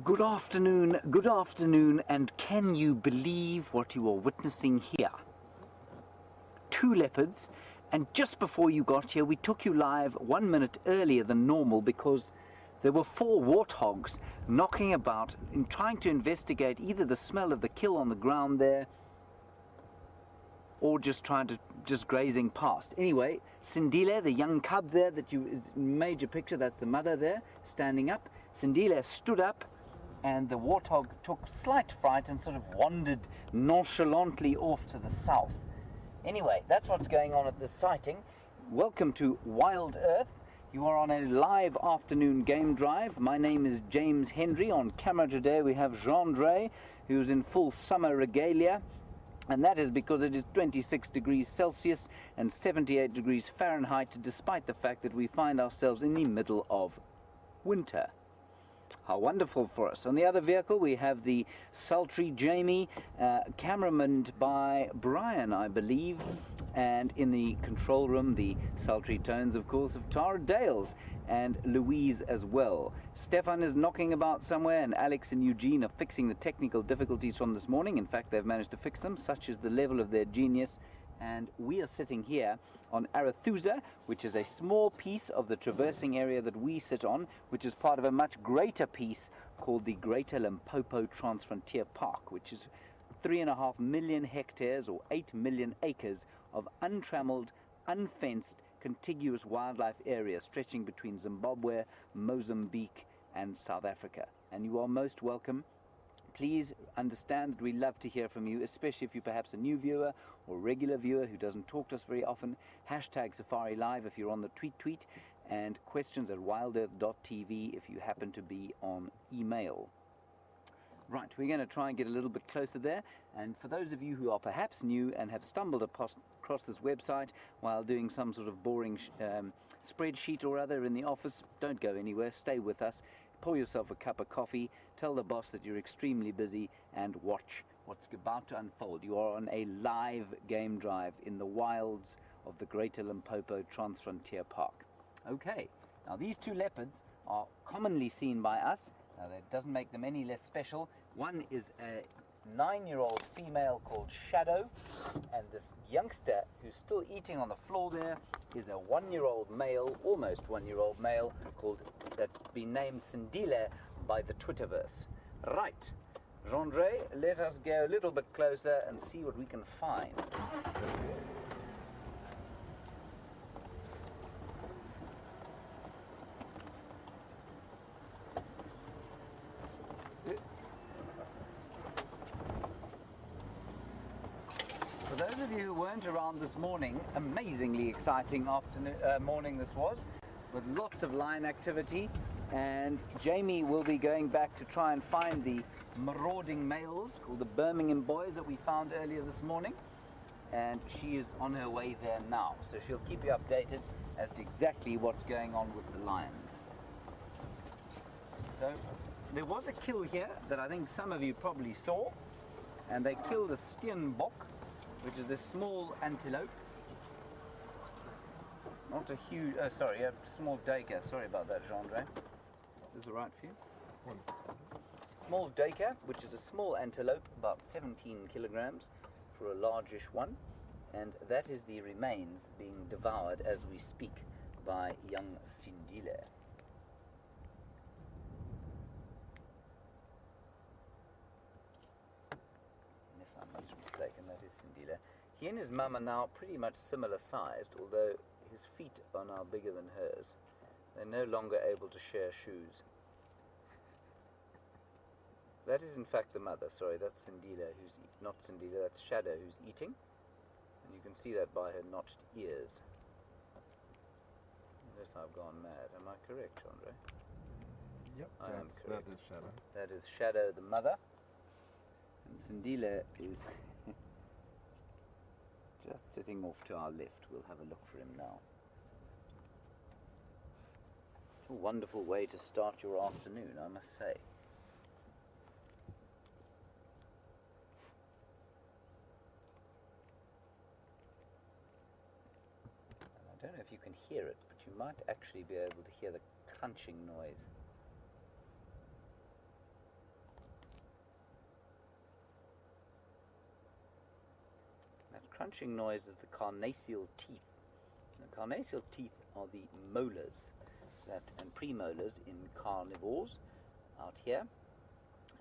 Good afternoon, and can you believe what you are witnessing here? 2 leopards, and just before you got here, we took you live 1 minute earlier than normal because there were 4 warthogs knocking about and trying to investigate either the smell of the kill on the ground there or just grazing past. Anyway, Sindile, the young cub there that is major picture, that's the mother there, standing up. Sindile stood up, and the warthog took slight fright and sort of wandered nonchalantly off to the south. Anyway, that's what's going on at this sighting. Welcome to WildEarth. You are on a live afternoon game drive. My name is James Henry. On camera today we have Jean-Dre, who's in full summer regalia. And that is because it is 26 degrees Celsius and 78 degrees Fahrenheit, despite the fact that we find ourselves in the middle of winter. How wonderful for us. On the other vehicle we have the sultry Jamie, cameramaned by Brian, I believe, and in the control room the sultry tones, of course, of Tara Dales and Louise as well. Stefan is knocking about somewhere, and Alex and Eugene are fixing the technical difficulties from this morning. In fact, they've managed to fix them, such is the level of their genius. And we are sitting here on Arethusa, which is a small piece of the traversing area that we sit on, which is part of a much greater piece called the Greater Limpopo Transfrontier Park, which is 3.5 million hectares or 8 million acres of untrammeled, unfenced, contiguous wildlife area stretching between Zimbabwe, Mozambique and South Africa. And you are most welcome. Please understand that we love to hear from you, especially if you're perhaps a new viewer or regular viewer who doesn't talk to us very often. Hashtag Safari Live if you're on the tweet, and questions at wildearth.tv if you happen to be on email. Right, we're going to try and get a little bit closer there. And for those of you who are perhaps new and have stumbled across this website while doing some sort of boring spreadsheet or other in the office, don't go anywhere, stay with us. Pour yourself a cup of coffee, tell the boss that you're extremely busy, and watch what's about to unfold. You are on a live game drive in the wilds of the Greater Limpopo Transfrontier Park. Okay, now these 2 leopards are commonly seen by us. Now that doesn't make them any less special. One is a 9-year-old female called Shadow, and this youngster who's still eating on the floor there is a 1-year-old male, almost 1-year-old male, that's been named Sindile by the Twitterverse. Right, Jean-Dre, let us go a little bit closer and see what we can find. For those of you who weren't around this morning, amazingly exciting morning this was, with lots of lion activity, and Jamie will be going back to try and find the marauding males called the Birmingham Boys that we found earlier this morning, and she is on her way there now, so she'll keep you updated as to exactly what's going on with the lions. So there was a kill here that I think some of you probably saw, and they killed a steenbok, which is a small antelope. Not a huge, a small duiker. Sorry about that, Jean-Dre. Is this all right for you? Small duiker, which is a small antelope, about 17 kilograms for a largish one. And that is the remains being devoured as we speak by young Sindile. Unless I'm not mistaken, that is Sindile. He and his mum are now pretty much similar sized, although his feet are now bigger than hers. They're no longer able to share shoes. That is in fact the mother. Sorry, that's Sindile, not Sindile, that's Shadow who's eating. And you can see that by her notched ears. Unless I've gone mad. Am I correct, Andre? Yep, I am correct. That is Shadow. That is Shadow, the mother. And Sindile is just sitting off to our left. We'll have a look for him now. A wonderful way to start your afternoon, I must say. And I don't know if you can hear it, but you might actually be able to hear the crunching noise. crunching noise is the carnassial teeth. The carnassial teeth are the molars and premolars in carnivores out here.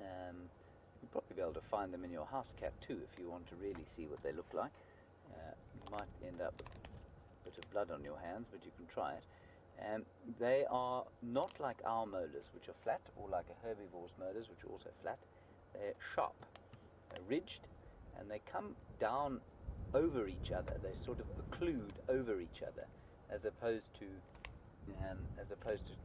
You'll probably be able to find them in your house cat too if you want to really see what they look like. You might end up with a bit of blood on your hands, but you can try it. They are not like our molars, which are flat, or like a herbivore's molars, which are also flat. They're sharp, they're ridged, and they come down over each other. They sort of occlude over each other, as opposed to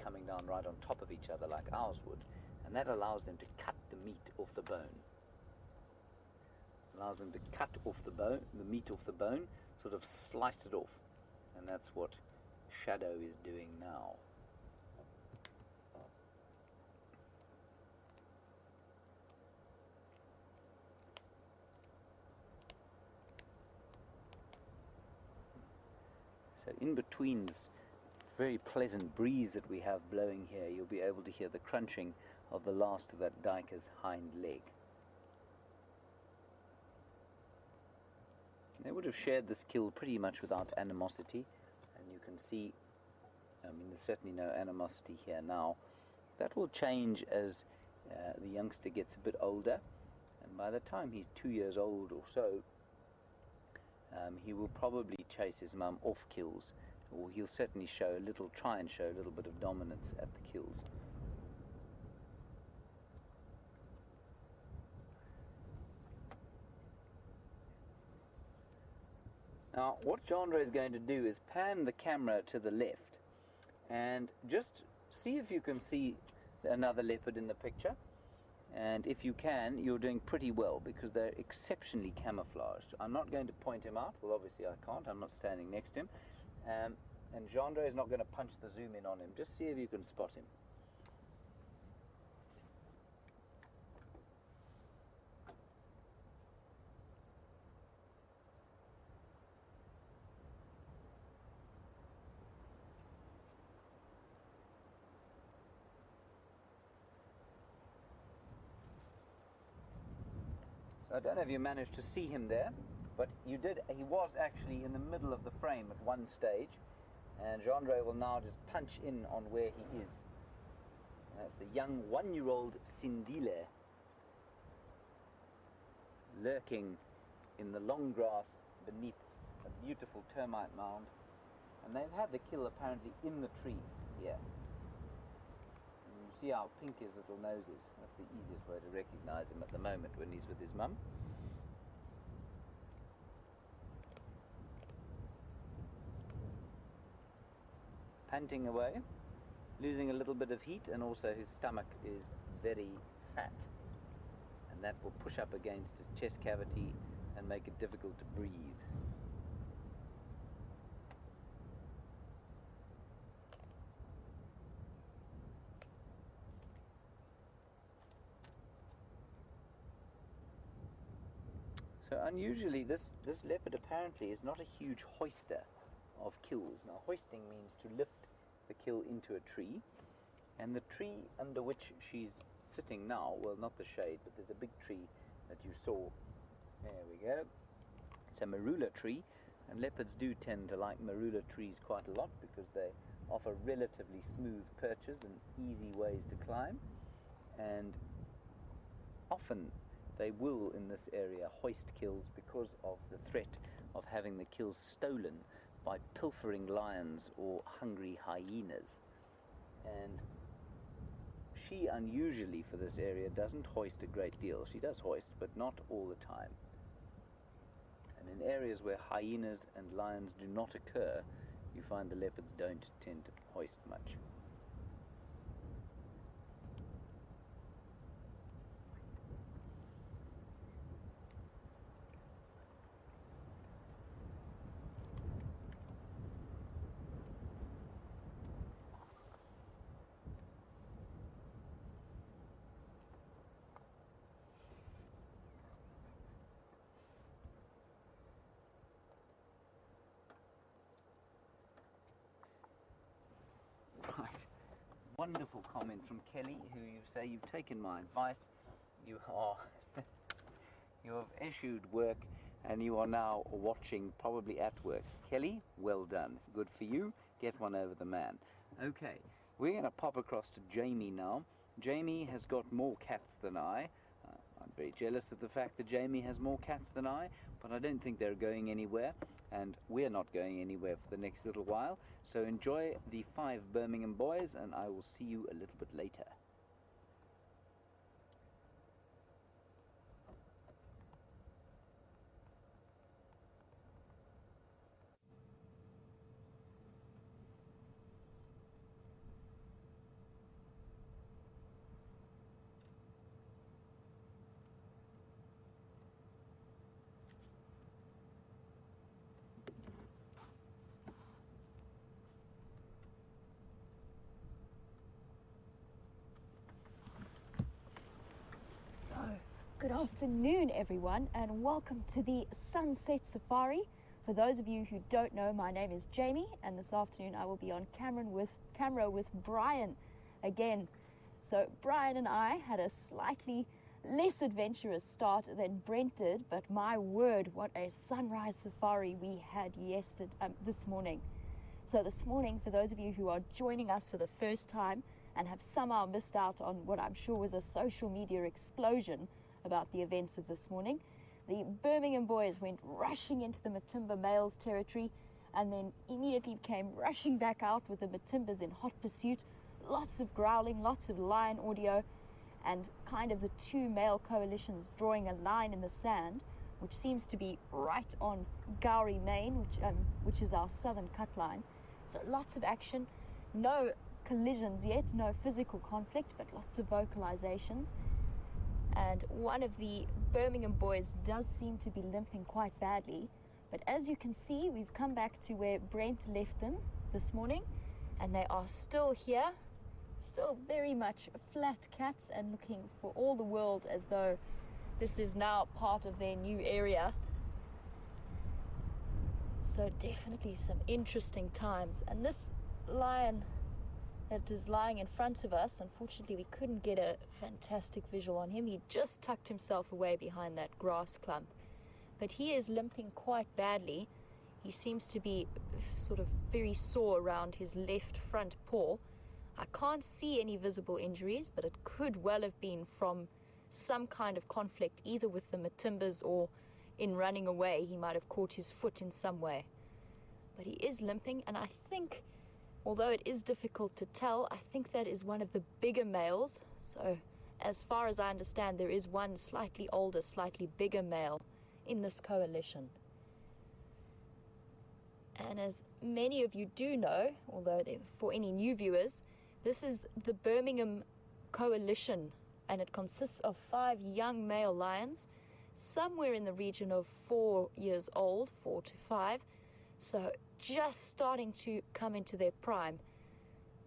coming down right on top of each other like ours would. And that allows them to cut the meat off the bone. Allows them to cut off the meat off the bone, sort of slice it off. And that's what Shadow is doing now. So in between this very pleasant breeze that we have blowing here, you'll be able to hear the crunching of the last of that duiker's hind leg. They would have shared this kill pretty much without animosity, and you can see, there's certainly no animosity here now. That will change as the youngster gets a bit older, and by the time he's 2 years old or so, he will probably chase his mum off kills, or he'll certainly try and show a little bit of dominance at the kills. Now, what Jandre is going to do is pan the camera to the left and just see if you can see another leopard in the picture. And if you can, you're doing pretty well, because they're exceptionally camouflaged. I'm not going to point him out. Well, obviously I can't. I'm not standing next to him. And Jandre is not going to punch the zoom in on him. Just see if you can spot him. I don't know if you managed to see him there, but you did. He was actually in the middle of the frame at one stage, and Jandre will now just punch in on where he is. And that's the young 1-year-old Sindile, lurking in the long grass beneath a beautiful termite mound. And they've had the kill apparently in the tree here. See how pink his little nose is. That's the easiest way to recognize him at the moment when he's with his mum. Panting away, losing a little bit of heat, and also his stomach is very fat, and that will push up against his chest cavity and make it difficult to breathe. So unusually, this leopard apparently is not a huge hoister of kills. Now, hoisting means to lift the kill into a tree, and the tree under which she's sitting now, well, not the shade, but there's a big tree that you saw. There we go. It's a marula tree, and leopards do tend to like marula trees quite a lot because they offer relatively smooth perches and easy ways to climb, and often they will, in this area, hoist kills because of the threat of having the kills stolen by pilfering lions or hungry hyenas. And she, unusually for this area, doesn't hoist a great deal. She does hoist, but not all the time. And in areas where hyenas and lions do not occur, you find the leopards don't tend to hoist much. Right. Wonderful comment from Kelly, who you say, you've taken my advice. You have issued work and you are now watching, probably at work. Kelly, well done. Good for you. Get one over the man. Okay, we're going to pop across to Jamie now. Jamie has got more cats than I. I'm very jealous of the fact that Jamie has more cats than I, but I don't think they're going anywhere, and we're not going anywhere for the next little while. So enjoy the 5 Birmingham Boys, and I will see you a little bit later. So, good afternoon everyone, and welcome to the Sunset Safari. For those of you who don't know, my name is Jamie, and this afternoon I will be on camera with Brian again. So Brian and I had a slightly less adventurous start than Brent did, but my word, what a sunrise safari we had this morning. So this morning, for those of you who are joining us for the first time and have somehow missed out on what I'm sure was a social media explosion about the events of this morning, the Birmingham Boys went rushing into the Matimba males territory and then immediately came rushing back out with the Matimbas in hot pursuit. Lots of growling, lots of lion audio, and kind of the 2 male coalitions drawing a line in the sand, which seems to be right on Gowrie Main, which is our southern cut line. So lots of action, no collisions yet, no physical conflict, but lots of vocalizations. And one of the Birmingham Boys does seem to be limping quite badly, but as you can see, we've come back to where Brent left them this morning, and they are still here, still very much flat cats and looking for all the world as though this is now part of their new area. So definitely some interesting times. And this lion that is lying in front of us, unfortunately we couldn't get a fantastic visual on him. He just tucked himself away behind that grass clump, but he is limping quite badly. He seems to be sort of very sore around his left front paw. I can't see any visible injuries, but it could well have been from some kind of conflict, either with the Matimbas or in running away. He might have caught his foot in some way, but he is limping, and I think, although it is difficult to tell, I think that is one of the bigger males. So as far as I understand, there is one slightly older, slightly bigger male in this coalition. And as many of you do know, although for any new viewers, this is the Birmingham coalition, and it consists of 5 young male lions, somewhere in the region of 4 years old, 4 to 5. So just starting to come into their prime,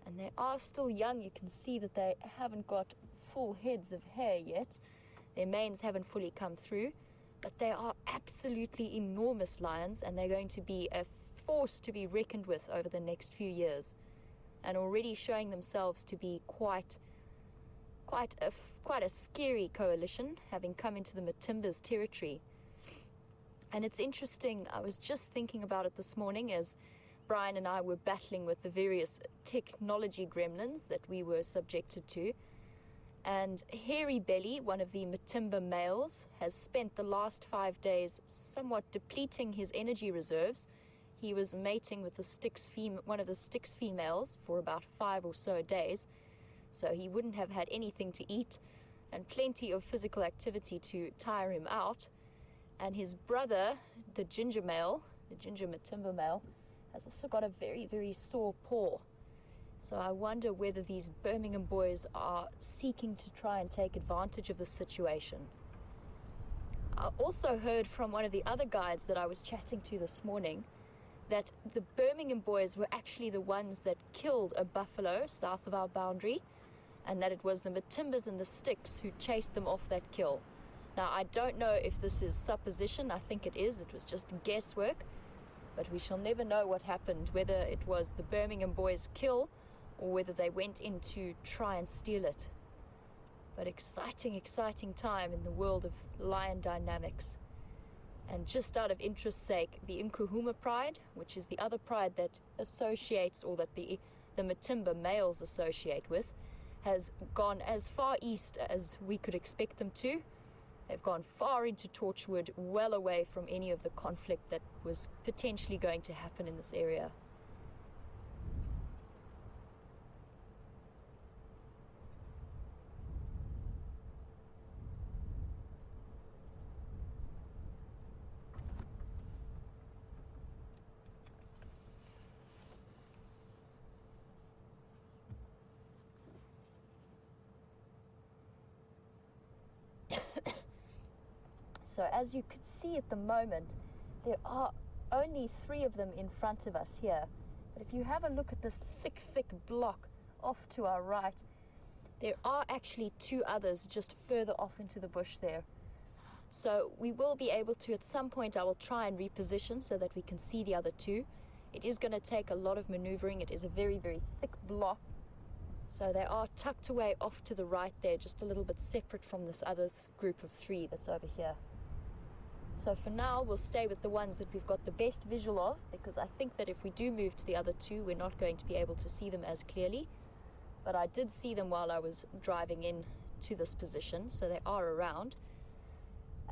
and they are still young. You can see that they haven't got full heads of hair yet. Their manes haven't fully come through, but they are absolutely enormous lions, and they're going to be a force to be reckoned with over the next few years, and already showing themselves to be quite a scary coalition, having come into the Matimbas territory. And it's interesting, I was just thinking about it this morning as Brian and I were battling with the various technology gremlins that we were subjected to. And Hairy Belly, one of the Matimba males, has spent the last 5 days somewhat depleting his energy reserves. He was mating with one of the Styx females for about 5 or so days, so he wouldn't have had anything to eat and plenty of physical activity to tire him out. And his brother, the ginger Matimba male, has also got a very, very sore paw. So I wonder whether these Birmingham Boys are seeking to try and take advantage of the situation. I also heard from one of the other guides that I was chatting to this morning that the Birmingham Boys were actually the ones that killed a buffalo south of our boundary, and that it was the Matimbas and the Styx who chased them off that kill. Now, I don't know if this is supposition. I think it is. It was just guesswork. But we shall never know what happened, whether it was the Birmingham Boys' kill or whether they went in to try and steal it. But exciting, exciting time in the world of lion dynamics. And just out of interest's sake, the Nkuhuma pride, which is the other pride that associates, or that the Matimba males associate with, has gone as far east as we could expect them to. They've gone far into Torchwood, well away from any of the conflict that was potentially going to happen in this area. So as you could see at the moment, there are only 3 of them in front of us here. But if you have a look at this thick block off to our right, there are actually 2 others just further off into the bush there. So we will be able to, at some point, I will try and reposition so that we can see the other 2. It is going to take a lot of maneuvering. It is a very thick block. So they are tucked away off to the right there, just a little bit separate from this other group of 3 that's over here. So for now, we'll stay with the ones that we've got the best visual of, because I think that if we do move to the other 2, we're not going to be able to see them as clearly. But I did see them while I was driving in to this position, so they are around.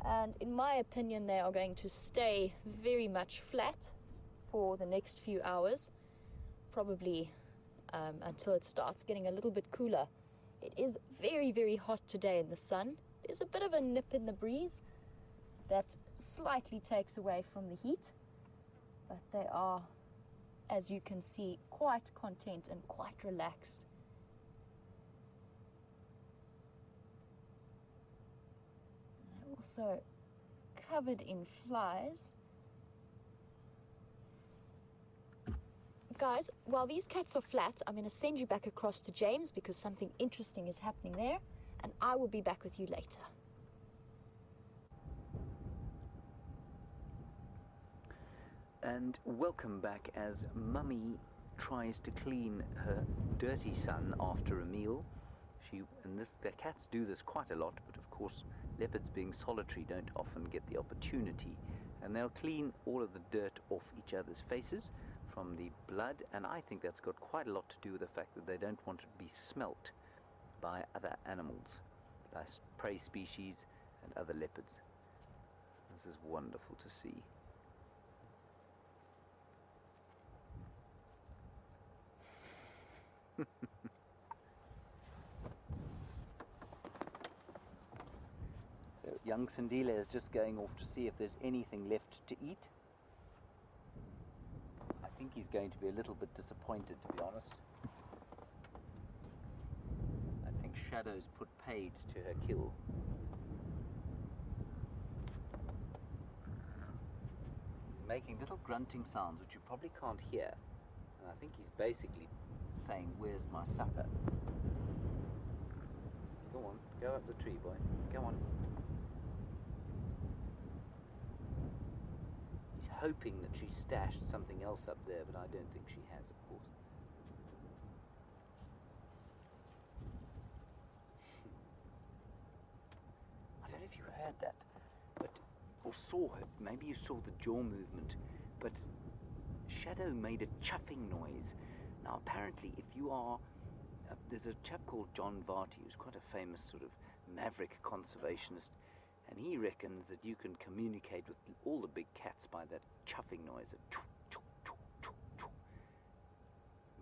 And in my opinion, they are going to stay very much flat for the next few hours, probably until it starts getting a little bit cooler. It is very hot today in the sun. There's a bit of a nip in the breeze that slightly takes away from the heat, but they are, as you can see, quite content and quite relaxed. They're also covered in flies. Guys, while these cats are flat, I'm going to send you back across to James because something interesting is happening there, and I will be back with you later. And welcome back as Mummy tries to clean her dirty son after a meal. The cats do this quite a lot, but of course leopards, being solitary, don't often get the opportunity. And they'll clean all of the dirt off each other's faces from the blood, and I think that's got quite a lot to do with the fact that they don't want to be smelt by other animals, by prey species and other leopards. This is wonderful to see. So young Sindile is just going off to see if there's anything left to eat. I think he's going to be a little bit disappointed, to be honest. I think Shadow's put paid to her kill. He's making little grunting sounds which you probably can't hear. And I think he's basically saying, "Where's my supper?" Go on, go up the tree, boy. Go on. He's hoping that she stashed something else up there, but I don't think she has, of course. I don't know if you heard that, or saw it. Maybe you saw the jaw movement, but Shadow made a chuffing noise. Now, apparently, if you are... there's a chap called John Varty, who's quite a famous sort of maverick conservationist, and he reckons that you can communicate with all the big cats by that chuffing noise of choo, choo, choo, choo, choo.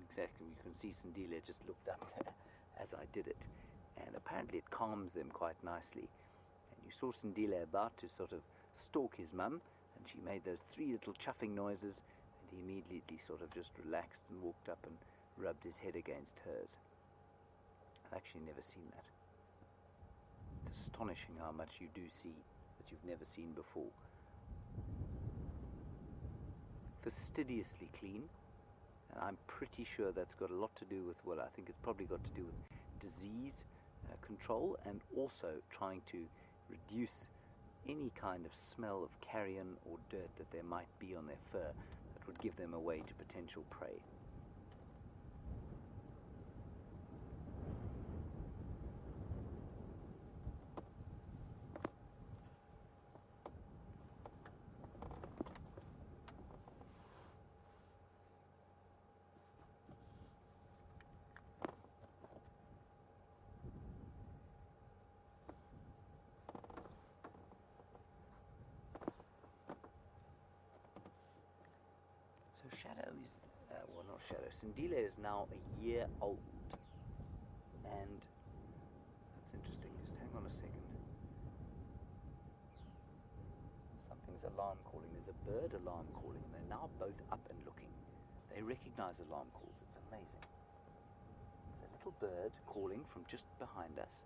Exactly, you can see Sindile just looked up as I did it, and apparently it calms them quite nicely. And you saw Sindile about to sort of stalk his mum, and she made those 3 little chuffing noises, and he immediately sort of just relaxed and walked up and rubbed his head against hers. I've actually never seen that. It's astonishing how much you do see that you've never seen before. Fastidiously clean, and I'm pretty sure that's got a lot to do with, well, I think it's probably got to do with disease control, and also trying to reduce any kind of smell of carrion or dirt that there might be on their fur that would give them away to potential prey. her shadow is, well, not shadow, Sindile is now a year old. And that's interesting, just hang on a second. Something's alarm calling, there's a bird alarm calling, and they're now both up and looking. They recognize alarm calls, it's amazing. There's a little bird calling from just behind us.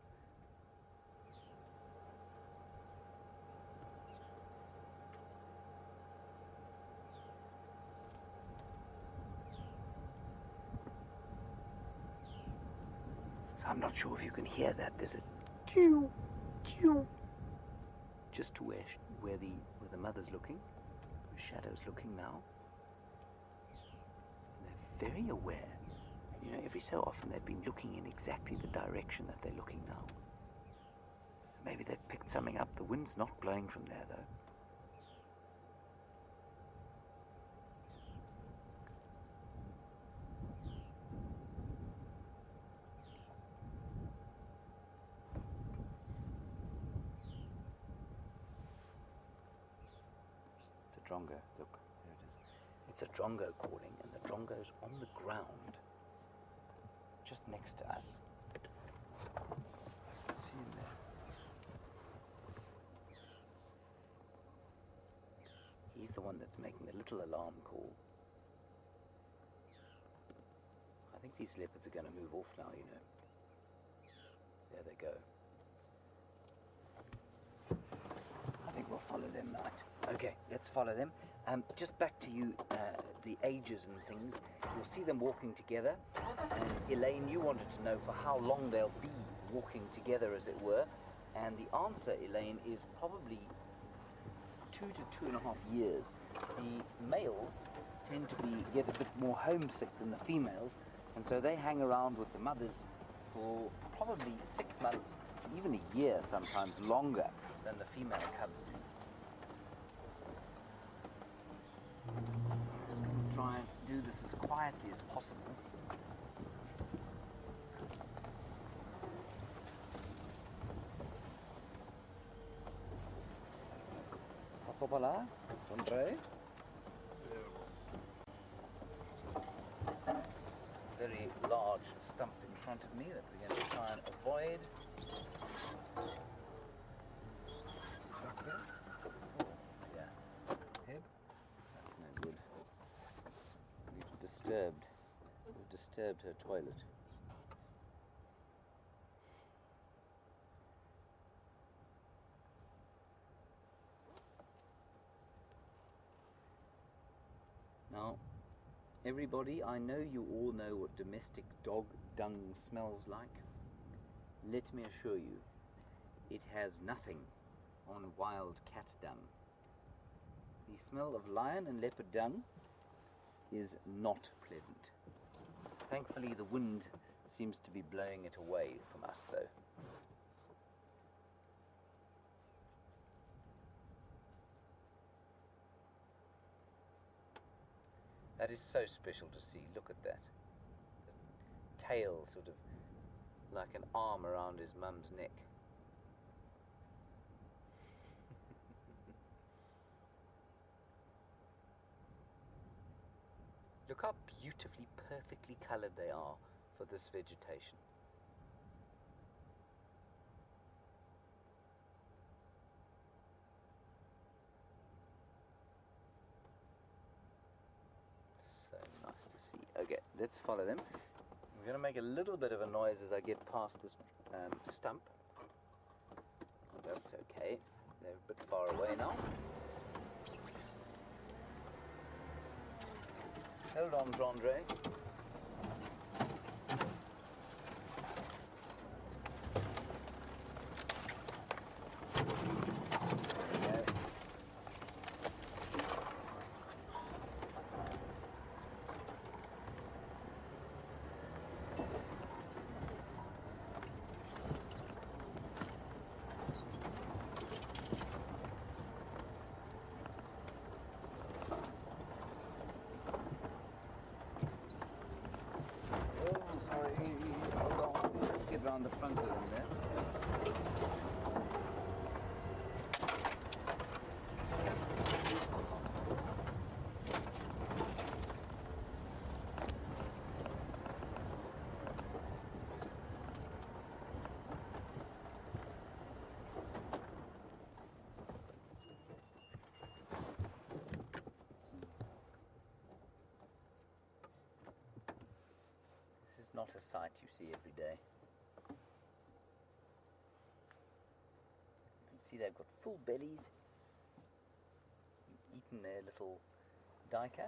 So I'm not sure if you can hear that. There's a chew, chew, just to where the mother's looking, the shadow's looking now. And they're very aware. You know, every so often they've been looking in exactly the direction that they're looking now. Maybe they've picked something up. The wind's not blowing from there, though. It's a drongo. Look, there it is. It's a drongo calling, and the drongo's on the ground, just next to us. See him there? He's the one that's making the little alarm call. I think these leopards are going to move off now, you know. There they go. I think we'll follow them, right? Okay, let's follow them. Just back to you, the ages and things. You'll see them walking together. And Elaine, you wanted to know for how long they'll be walking together, as it were. And the answer, Elaine, is probably 2 to 2.5 years. The males tend to get a bit more homesick than the females, and so they hang around with the mothers for probably 6 months, even a year, sometimes longer than the female cubs do. I'm just going to try and do this as quietly as possible. Passo para lá, André. Very large stump in front of me that we're going to try and avoid. Yeah. Hip. That's no good. We've disturbed her toilet. Now, everybody, I know you all know what domestic dog dung smells like. Let me assure you, it has nothing on wild cat dung. The smell of lion and leopard dung is not pleasant. Thankfully, the wind seems to be blowing it away from us, though. That is so special to see. Look at that. The tail sort of like an arm around his mum's neck. Look how beautifully, perfectly coloured they are for this vegetation. So nice to see. Okay, let's follow them. I'm going to make a little bit of a noise as I get past this stump. That's okay. They're a bit far away now. Hold on, Jandre. Around the front of them there. It's not a sight you see every day. You can see they've got full bellies, eaten their little duiker.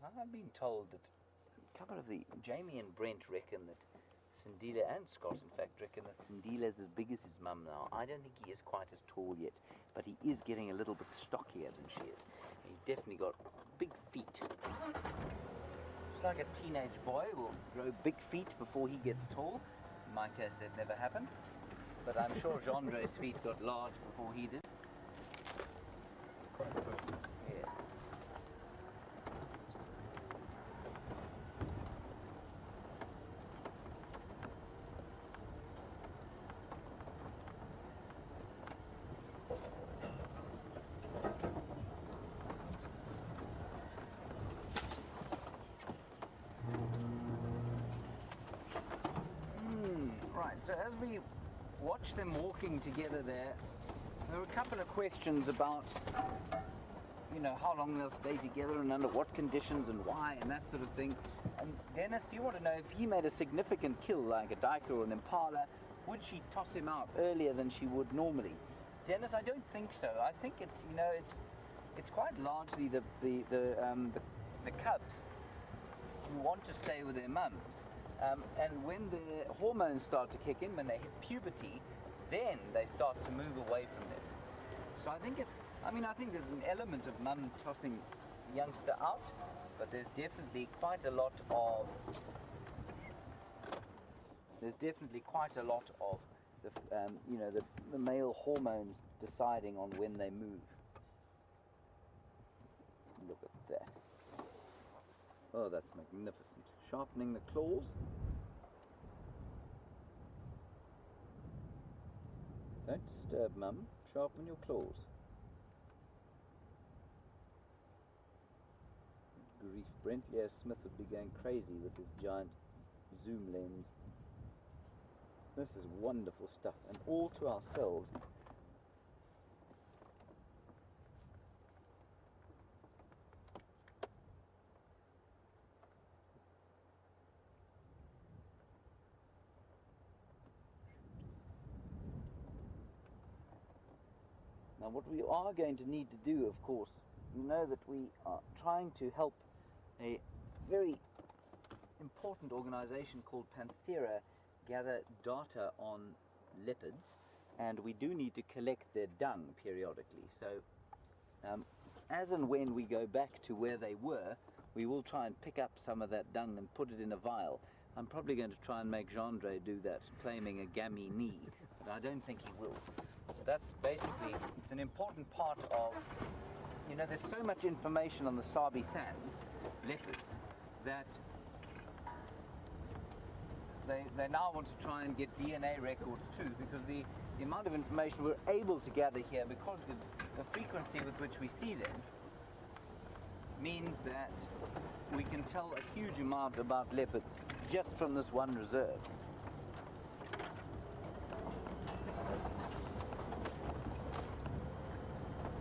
I've been told that a couple of Jamie and Brent reckon that Sindile, and Scott in fact, reckon that Sindile is as big as his mum now. I don't think he is quite as tall yet, but he is getting a little bit stockier than she is. He's definitely got big feet. Just like a teenage boy will grow big feet before he gets tall. In my case, that never happened. But I'm sure Gendre's feet got large before he did. Quite so. Yes. Right, so as we watch them walking together there were a couple of questions about, you know, how long they'll stay together and under what conditions and why and that sort of thing. And Dennis, you want to know if he made a significant kill, like a duiker or an impala, would she toss him out earlier than she would normally? Dennis, I don't think so. I think it's, you know, it's quite largely the cubs who want to stay with their mums. And when the hormones start to kick in, when they hit puberty, then they start to move away from them. So I think I think there's an element of mum tossing youngster out, but there's definitely quite a lot of the male hormones deciding on when they move. Look at that. Oh, that's magnificent. Sharpening the claws. Don't disturb, Mum. Sharpen your claws. Grief, Brent Leo Smith would be going crazy with his giant zoom lens. This is wonderful stuff, and all to ourselves. Now what we are going to need to do, of course, you know that we are trying to help a very important organization called Panthera gather data on leopards, and we do need to collect their dung periodically. So as and when we go back to where they were, we will try and pick up some of that dung and put it in a vial. I'm probably going to try and make Gendre do that, claiming a gammy knee, but I don't think he will. So that's basically, it's an important part of, you know, there's so much information on the Sabi Sands, leopards, that they now want to try and get DNA records too, because the amount of information we're able to gather here, because the frequency with which we see them, means that we can tell a huge amount about leopards just from this one reserve.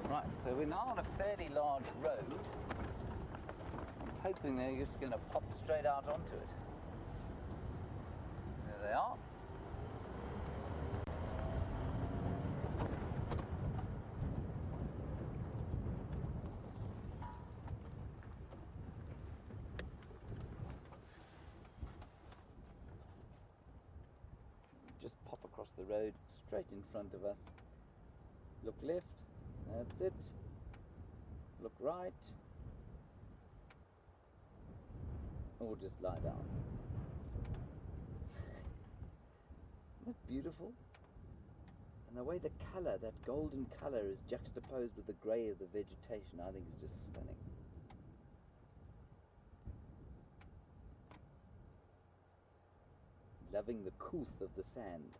Right, so we're now on a fairly large road. I'm hoping they're just going to pop straight out onto it. There they are. Just pop across the road straight in front of us. Look left. That's it. Look right. Or just lie down. Isn't that beautiful? And the way the colour, that golden colour, is juxtaposed with the grey of the vegetation, I think is just stunning. Loving the couth of the sand.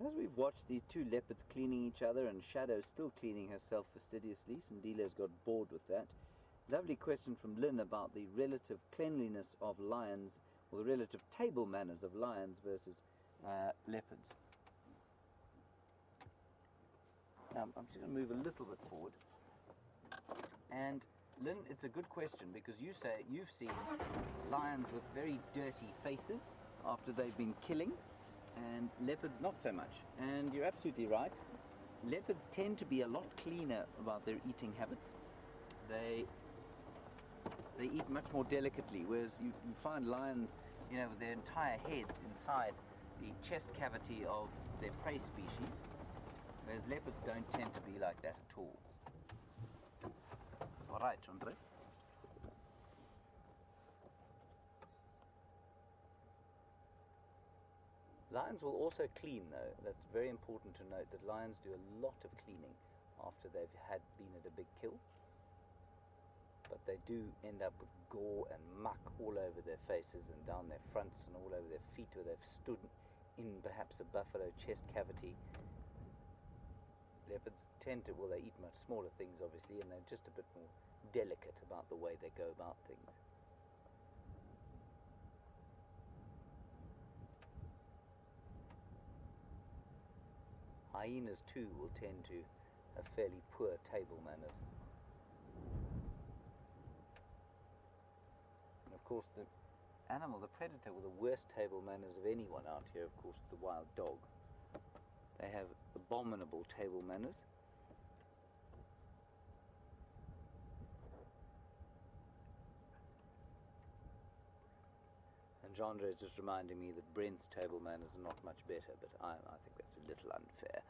As we've watched these two leopards cleaning each other and Shadow still cleaning herself fastidiously, Sindile's got bored with that. Lovely question from Lynn about the relative cleanliness of lions, or the relative table manners of lions versus leopards. Now, I'm just going to move a little bit forward. And Lynn, it's a good question because you say you've seen lions with very dirty faces after they've been killing, and leopards not so much. And you're absolutely right. Leopards tend to be a lot cleaner about their eating habits. They eat much more delicately, whereas you find lions, you know, with their entire heads inside the chest cavity of their prey species, whereas leopards don't tend to be like that at all. It's all right, Andre. Lions will also clean, though. That's very important to note, that lions do a lot of cleaning after they've been at a big kill. But they do end up with gore and muck all over their faces and down their fronts and all over their feet, where they've stood in perhaps a buffalo chest cavity. Leopards tend to, well, they eat much smaller things, obviously, and they're just a bit more delicate about the way they go about things. Hyenas, too, will tend to have fairly poor table manners. And of course, the animal, the predator with the worst table manners of anyone out here, of course, the wild dog. They have abominable table manners. And Jandre is just reminding me that Brent's table manners are not much better, but I think that's a little unfair.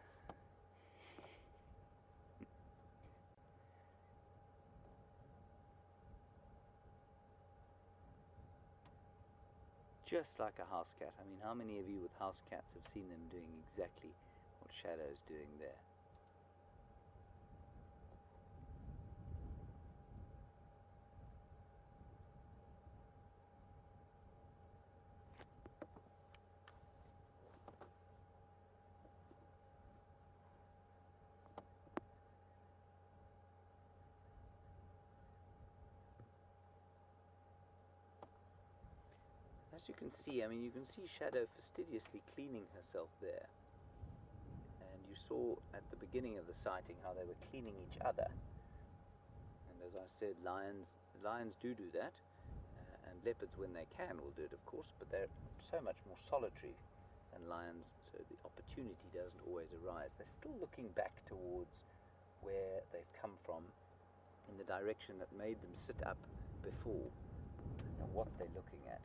Just like a house cat. I mean, how many of you with house cats have seen them doing exactly what Shadow's doing there? As you can see, I mean, you can see Shadow fastidiously cleaning herself there. And you saw at the beginning of the sighting how they were cleaning each other. And as I said, lions do that. And leopards, when they can, will do it, of course. But they're so much more solitary than lions, so the opportunity doesn't always arise. They're still looking back towards where they've come from, in the direction that made them sit up before, and what they're looking at.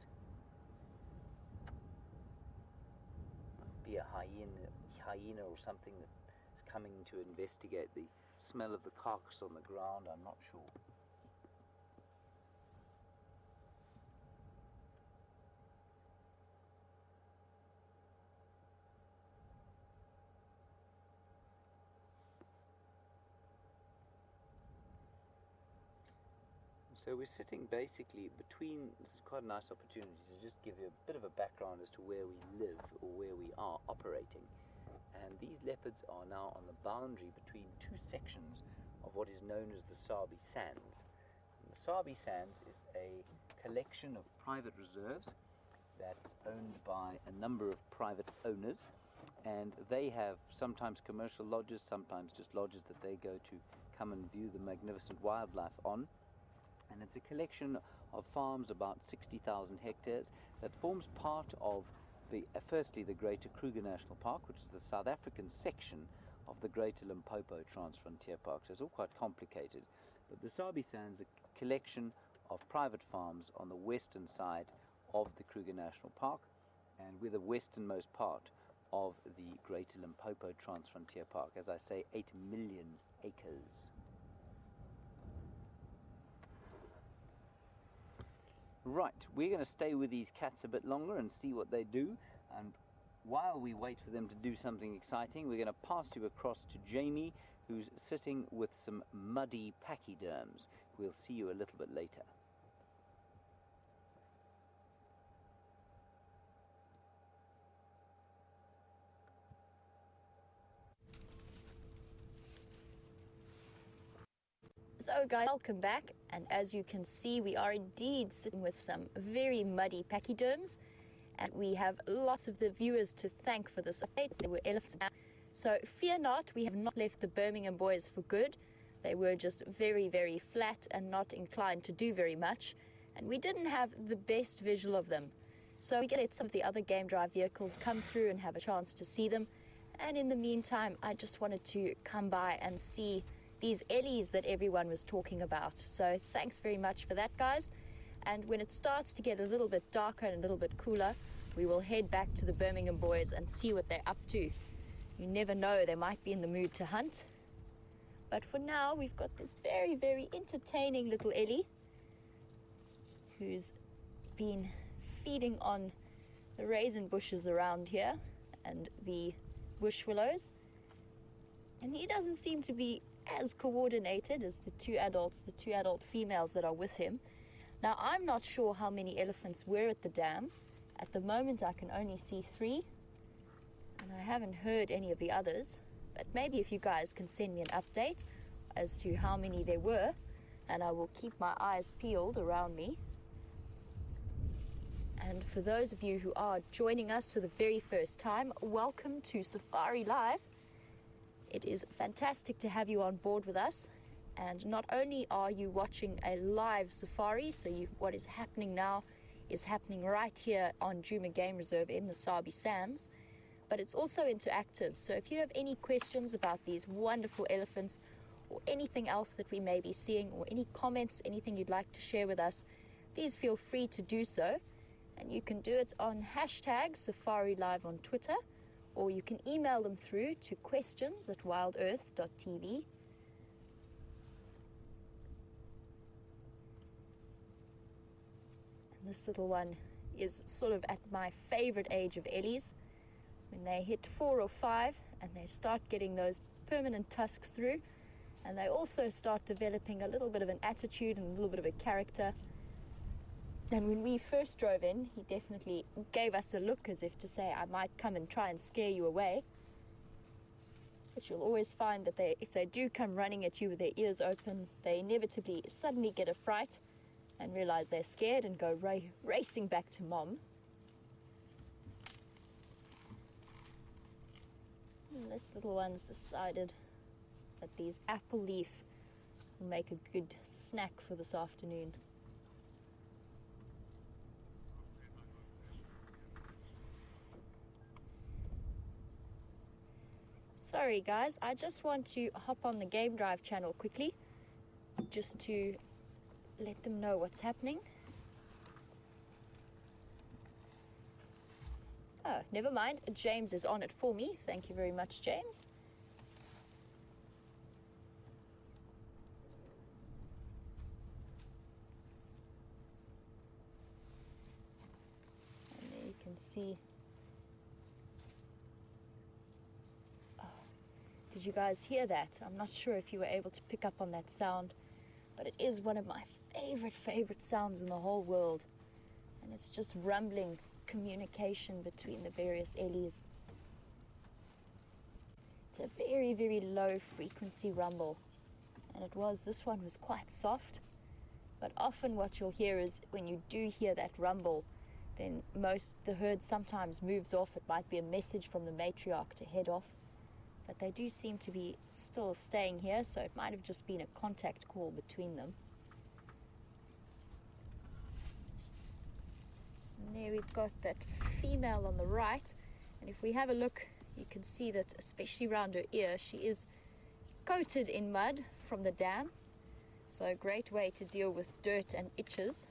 Be a hyena or something that is coming to investigate the smell of the carcass on the ground, I'm not sure. So we're sitting basically between, this is quite a nice opportunity to just give you a bit of a background as to where we live or where we are operating. And these leopards are now on the boundary between two sections of what is known as the Sabi Sands. And the Sabi Sands is a collection of private reserves that's owned by a number of private owners, and they have sometimes commercial lodges, sometimes just lodges that they go to come and view the magnificent wildlife on. And it's a collection of farms, about 60,000 hectares, that forms part of firstly the Greater Kruger National Park, which is the South African section of the Greater Limpopo Transfrontier Park. So it's all quite complicated. But the Sabi Sands is a collection of private farms on the western side of the Kruger National Park, and we're the westernmost part of the Greater Limpopo Transfrontier Park. As I say, 8 million acres. Right, we're going to stay with these cats a bit longer and see what they do, and while we wait for them to do something exciting, we're going to pass you across to Jamie, who's sitting with some muddy pachyderms. We'll see you a little bit later. So guys, welcome back, and as you can see, we are indeed sitting with some very muddy pachyderms, and we have lots of the viewers to thank for this update. There were elephants now. So fear not, we have not left the Birmingham Boys for good. They were just very, very flat and not inclined to do very much, and we didn't have the best visual of them. So we get let some of the other game drive vehicles come through and have a chance to see them, and in the meantime, I just wanted to come by and see these Ellies that everyone was talking about. So thanks very much for that, guys. And when it starts to get a little bit darker and a little bit cooler, we will head back to the Birmingham Boys and see what they're up to. You never know, they might be in the mood to hunt. But for now, we've got this very, very entertaining little Ellie who's been feeding on the raisin bushes around here and the bush willows. And he doesn't seem to be as coordinated as the two adult females that are with him. Now, I'm not sure how many elephants were at the dam. At the moment, I can only see 3, and I haven't heard any of the others. But maybe if you guys can send me an update as to how many there were, and I will keep my eyes peeled around me. And for those of you who are joining us for the very first time, welcome to Safari Live. It is fantastic to have you on board with us, and not only are you watching a live safari, so what is happening now is happening right here on Djuma Game Reserve in the Sabi Sands, but it's also interactive. So if you have any questions about these wonderful elephants or anything else that we may be seeing, or any comments, anything you'd like to share with us, please feel free to do so, and you can do it on hashtag Safari Live on Twitter, or you can email them through to questions@wildearth.tv. And this little one is sort of at my favorite age of Ellies, when they hit 4 or 5 and they start getting those permanent tusks through, and they also start developing a little bit of an attitude and a little bit of a character. And when we first drove in, he definitely gave us a look as if to say, I might come and try and scare you away. But you'll always find that if they do come running at you with their ears open, they inevitably suddenly get a fright and realize they're scared and go racing back to mom. And this little one's decided that these apple leaf will make a good snack for this afternoon. Sorry guys, I just want to hop on the Game Drive channel quickly, just to let them know what's happening. Oh, never mind, James is on it for me. Thank you very much, James. And there you can see. Did you guys hear that? I'm not sure if you were able to pick up on that sound, but it is one of my favorite sounds in the whole world. And it's just rumbling communication between the various Ellies. It's a very, very low frequency rumble. And this one was quite soft. But often what you'll hear is when you do hear that rumble, then the herd sometimes moves off. It might be a message from the matriarch to head off. But they do seem to be still staying here, so it might have just been a contact call between them. And there we've got that female on the right, and if we have a look, you can see that especially around her ear, she is coated in mud from the dam, so a great way to deal with dirt and itches.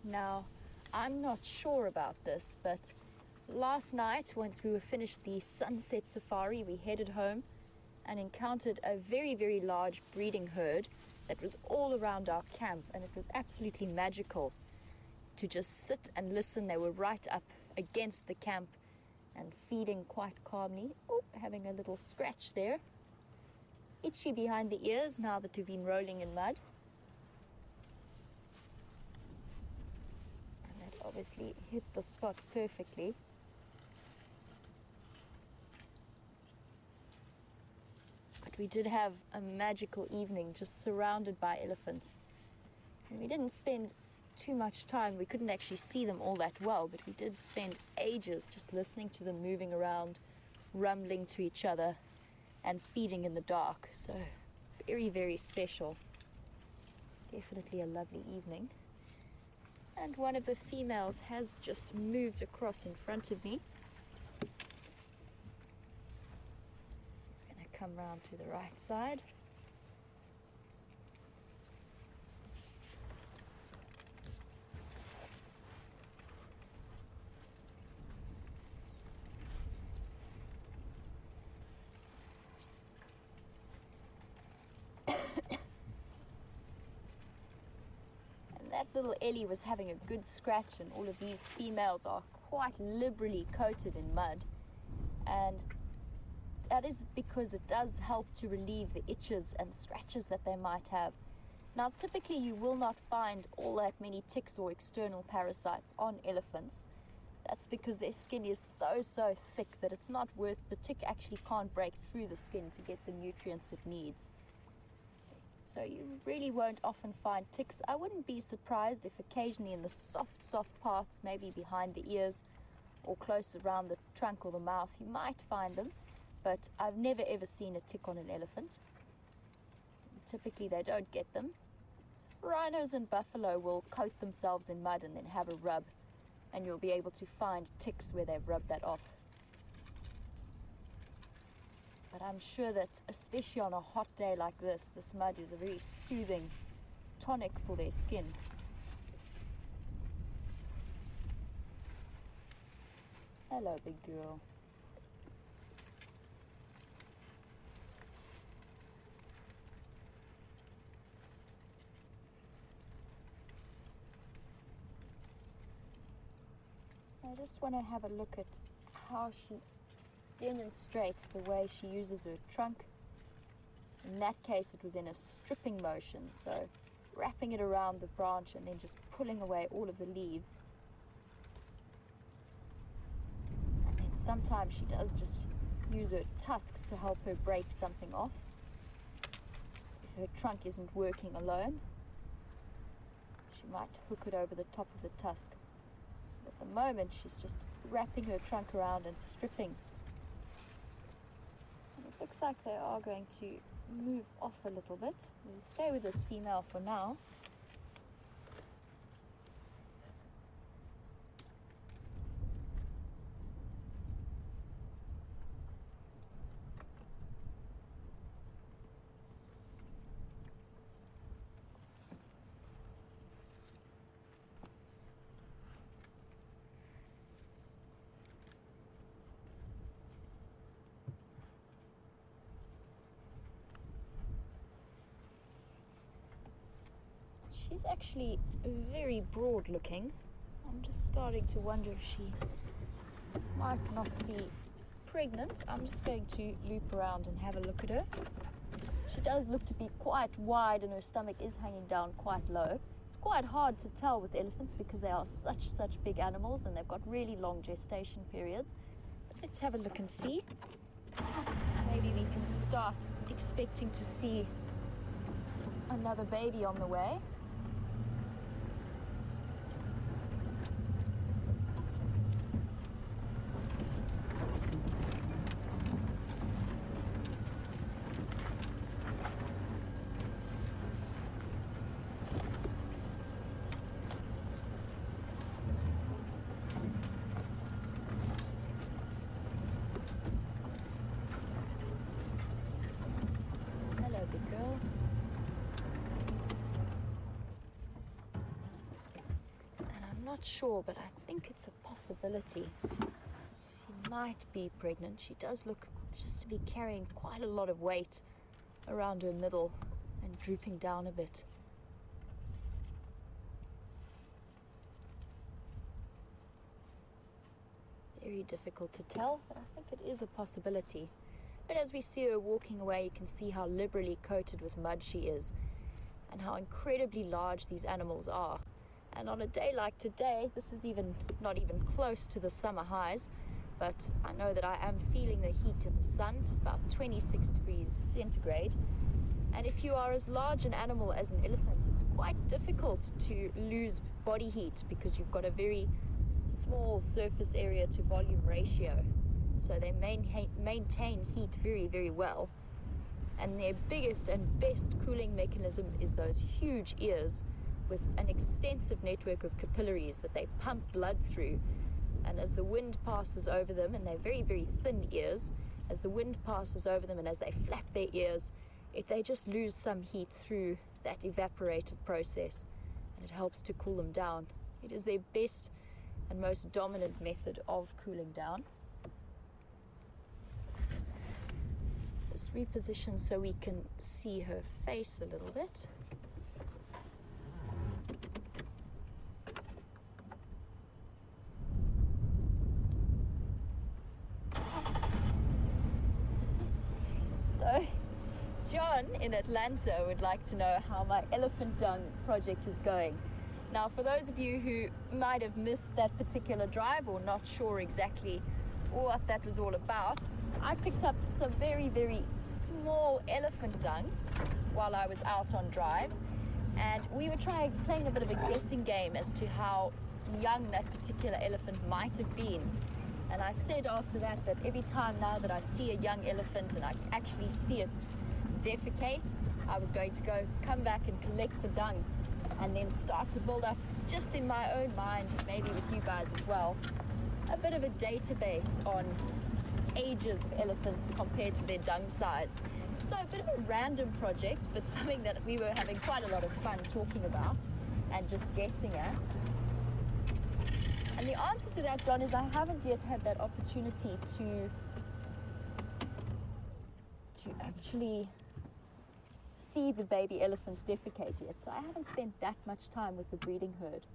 Now, I'm not sure about this, but last night, once we were finished the sunset safari, we headed home and encountered a very, very large breeding herd that was all around our camp, and it was absolutely magical to just sit and listen. They were right up against the camp and feeding quite calmly. Oh, having a little scratch there. itchy behind the ears now that we've been rolling in mud. And that obviously hit the spot perfectly. But we did have a magical evening just surrounded by elephants. And we didn't spend too much time. We couldn't actually see them all that well, but we did spend ages just listening to them moving around, rumbling to each other and feeding in the dark. So very, very special. Definitely a lovely evening. And one of the females has just moved across in front of me. It's going to come round to the right side. That little Ellie was having a good scratch, and all of these females are quite liberally coated in mud, and that is because it does help to relieve the itches and scratches that they might have. Now typically you will not find all that many ticks or external parasites on elephants. That's because their skin is so thick that it's not worth, the tick actually can't break through the skin to get the nutrients it needs. So you really won't often find ticks. I wouldn't be surprised if occasionally in the soft parts, maybe behind the ears or close around the trunk or the mouth, you might find them, but I've never ever seen a tick on an elephant. Typically they don't get them. Rhinos and buffalo will coat themselves in mud and then have a rub, and you'll be able to find ticks where they've rubbed that off. But I'm sure that, especially on a hot day like this mud is a very soothing tonic for their skin. Hello, big girl. I just want to have a look at how she demonstrates the way she uses her trunk. In that case it was in a stripping motion, so wrapping it around the branch and then just pulling away all of the leaves. And then sometimes she does just use her tusks to help her break something off if her trunk isn't working alone. She might hook it over the top of the tusk. At the moment she's just wrapping her trunk around and stripping. Looks like they are going to move off a little bit. We'll stay with this female for now. She's actually very broad looking. I'm just starting to wonder if she might not be pregnant. I'm just going to loop around and have a look at her. She does look to be quite wide and her stomach is hanging down quite low. It's quite hard to tell with elephants because they are such big animals and they've got really long gestation periods. But let's have a look and see. Maybe we can start expecting to see another baby on the way. Not sure, but I think it's a possibility. She might be pregnant. She does look just to be carrying quite a lot of weight around her middle and drooping down a bit. Very difficult to tell, but I think it is a possibility. But as we see her walking away, you can see how liberally coated with mud she is, and how incredibly large these animals are. And on a day like today, this is not even close to the summer highs, but I know that I am feeling the heat in the sun. It's about 26 degrees centigrade. And if you are as large an animal as an elephant, it's quite difficult to lose body heat because you've got a very small surface area to volume ratio. So they maintain heat very, very well. And their biggest and best cooling mechanism is those huge ears with an extensive network of capillaries that they pump blood through. And as the wind passes over them, and they're very, very thin ears, as the wind passes over them and as they flap their ears, if they just lose some heat through that evaporative process, and it helps to cool them down. It is their best and most dominant method of cooling down. Just reposition so we can see her face a little bit. So, John in Atlanta would like to know how my elephant dung project is going. Now, for those of you who might have missed that particular drive or not sure exactly what that was all about, I picked up some very, very small elephant dung while I was out on drive, and we were playing a bit of a guessing game as to how young that particular elephant might have been. And I said after that every time now that I see a young elephant and I actually see it defecate, I was going to come back and collect the dung and then start to build up, just in my own mind, maybe with you guys as well, a bit of a database on ages of elephants compared to their dung size. So a bit of a random project, but something that we were having quite a lot of fun talking about and just guessing at. And the answer to that, John, is I haven't yet had that opportunity to actually see the baby elephants defecate yet. So I haven't spent that much time with the breeding herd.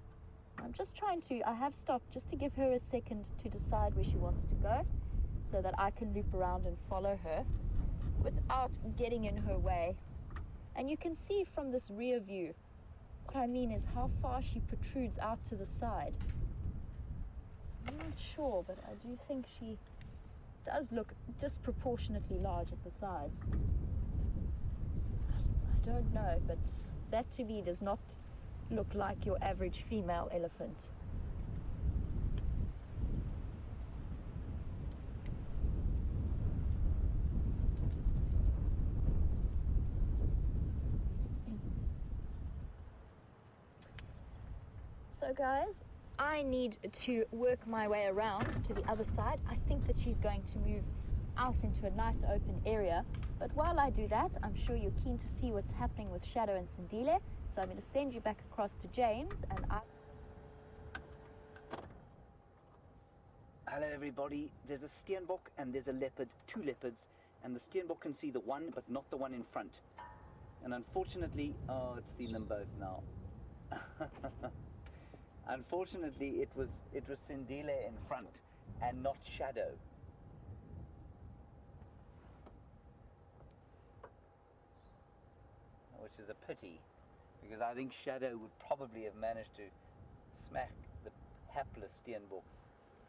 I'm just I have stopped just to give her a second to decide where she wants to go so that I can loop around and follow her without getting in her way. And you can see from this rear view, what I mean is how far she protrudes out to the side. I'm not sure, but I do think she does look disproportionately large at the sides. I don't know, but that to me does not look like your average female elephant. So guys, I need to work my way around to the other side. I think that she's going to move out into a nice open area. But while I do that, I'm sure you're keen to see what's happening with Shadow and Sindile. So I'm going to send you back across to James and Hello everybody, there's a steenbok and there's a leopard, two leopards, and the steenbok can see the one but not the one in front. And unfortunately, it's seen them both now. Unfortunately, it was Sindile in front and not Shadow. Which is a pity, because I think Shadow would probably have managed to smack the hapless steenbok.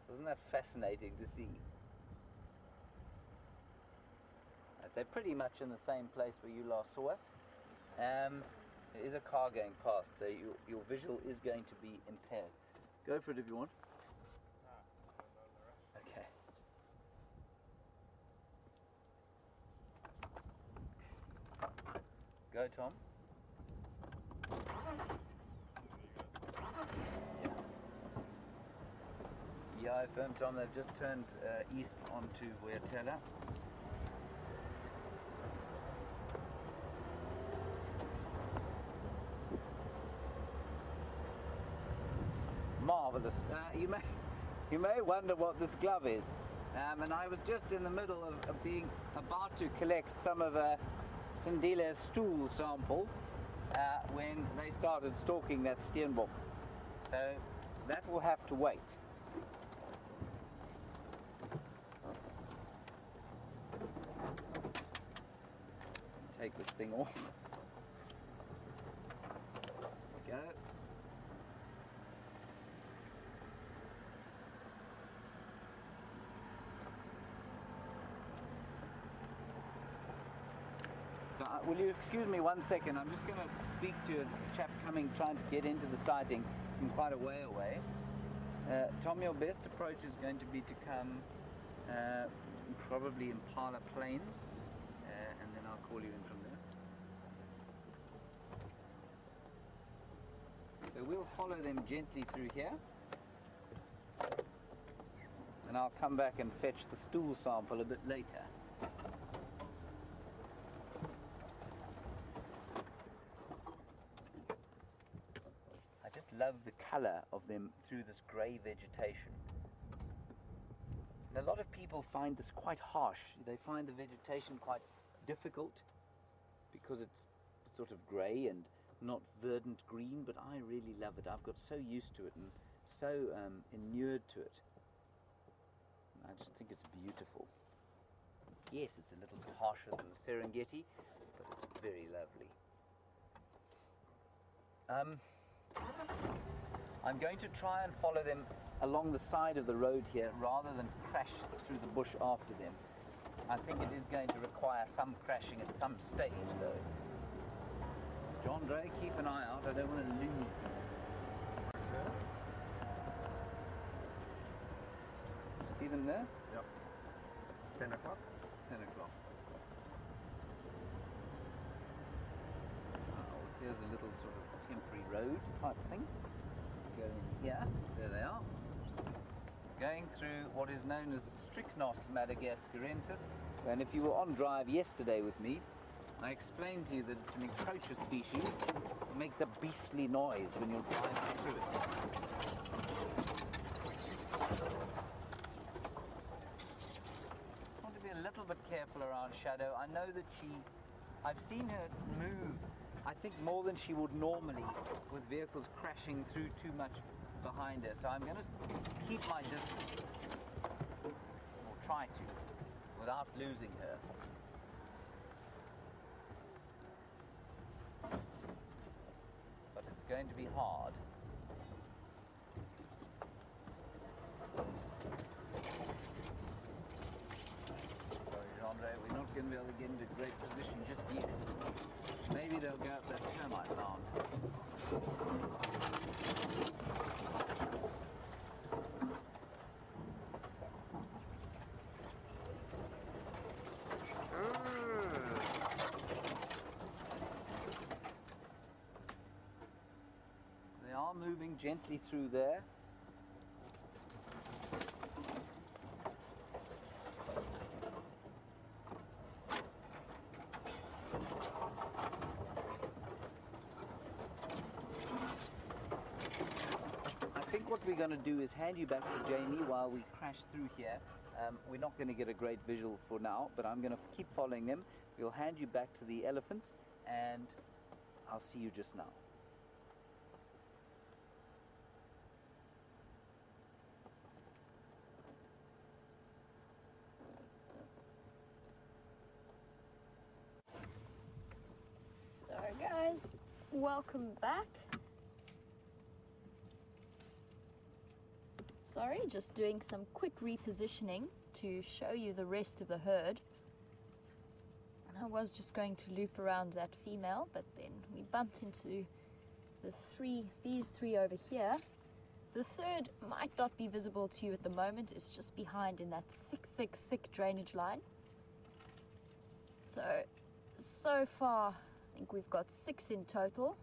Wasn't that fascinating to see? They're pretty much in the same place where you last saw us. There is a car going past, so your visual is going to be impaired. Go for it if you want. Okay. Go, Tom. Yeah, I affirm, Tom, they've just turned east onto Weatela. Marvelous. You may wonder what this glove is, and I was just in the middle of being about to collect some of Sindile's stool sample when they started stalking that steenbok. So that will have to wait. take this thing off. There we go. So, will you excuse me 1 second? I'm just going to speak to a chap trying to get into the sighting from quite a way away. Tom, your best approach is going to be to come probably Impala Plains, and then I'll call you in from there. So we'll follow them gently through here, and I'll come back and fetch the stool sample a bit later. I just love the colour of them through this grey vegetation. And a lot of people find this quite harsh. They find the vegetation quite difficult because it's sort of grey and not verdant green, but I really love it. I've got so used to it and so inured to it. I just think it's beautiful. Yes, it's a little bit harsher than the Serengeti, but it's very lovely. I'm going to try and follow them along the side of the road here rather than crash through the bush after them. I think it is going to require some crashing at some stage though. John Dre, keep an eye out, I don't want to lose them. See them there? Yep. 10 o'clock? 10 o'clock. Here's a little sort of temporary road type thing. Going here, there they are. Going through what is known as Strychnos madagascarensis. And if you were on drive yesterday with me, I explained to you that it's an encroacher species. It makes a beastly noise when you're driving through it. Just want to be a little bit careful around Shadow. I know that I've seen her move, I think, more than she would normally with vehicles crashing through too much behind her. So I'm going to keep my distance, or try to, without losing her. But it's going to be hard. Sorry, Andre, we're not going to be able to get into great position just yet. Maybe they'll go up that termite mound. They are moving gently through there. What we're going to do is hand you back to Jamie while we crash through here. We're not going to get a great visual for now, but I'm going to keep following them. We'll hand you back to the elephants, and I'll see you just now. So guys, welcome back. Sorry, just doing some quick repositioning to show you the rest of the herd. And I was just going to loop around that female, but then we bumped into these three over here. The third might not be visible to you at the moment. It's just behind in that thick drainage line. So far, I think we've got 6 in total,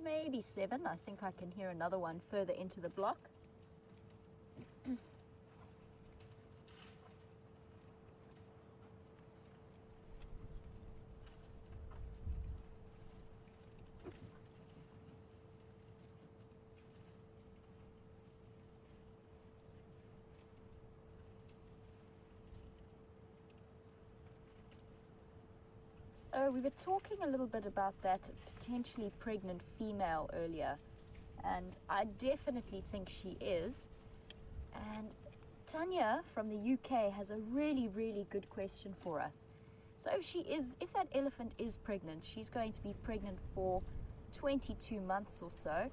maybe 7. I think I can hear another one further into the block. So we were talking a little bit about that potentially pregnant female earlier, and I definitely think she is. And Tanya from the UK has a really good question for us. So if that elephant is pregnant, she's going to be pregnant for 22 months or so.